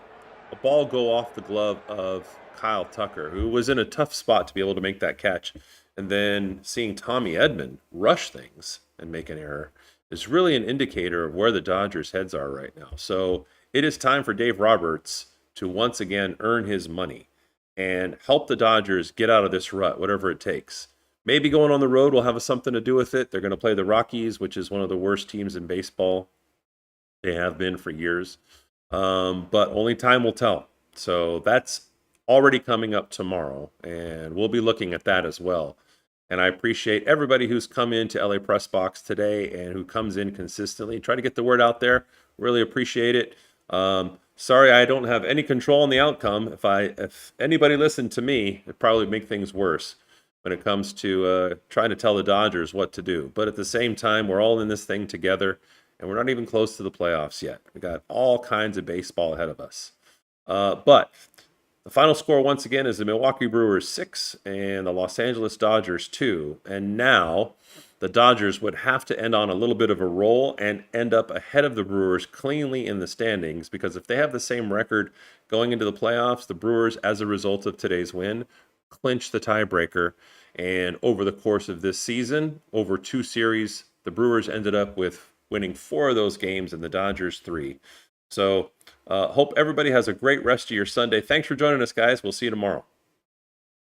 a ball go off the glove of Kyle Tucker, who was in a tough spot to be able to make that catch, and then seeing Tommy Edman rush things and make an error, is really an indicator of where the Dodgers' heads are right now. So it is time for Dave Roberts to once again earn his money and help the Dodgers get out of this rut, whatever it takes. Maybe going on the road will have something to do with it. They're going to play the Rockies, which is one of the worst teams in baseball. They have been for years. But only time will tell. So that's already coming up tomorrow, and we'll be looking at that as well. And I appreciate everybody who's come into LA Press Box today and who comes in consistently. Try to get the word out there. Really appreciate it. Sorry I don't have any control on the outcome. If anybody listened to me, it'd probably make things worse when it comes to trying to tell the Dodgers what to do. But at the same time, we're all in this thing together, and we're not even close to the playoffs yet. We got all kinds of baseball ahead of us. But the final score, once again, is the Milwaukee Brewers 6 and the Los Angeles Dodgers 2. And now the Dodgers would have to end on a little bit of a roll and end up ahead of the Brewers cleanly in the standings, because if they have the same record going into the playoffs, the Brewers, as a result of today's win, clinch the tiebreaker. And over the course of this season, over 2 series, the Brewers ended up with winning 4 of those games and the Dodgers 3. So hope everybody has a great rest of your Sunday. Thanks for joining us, guys. We'll see you tomorrow.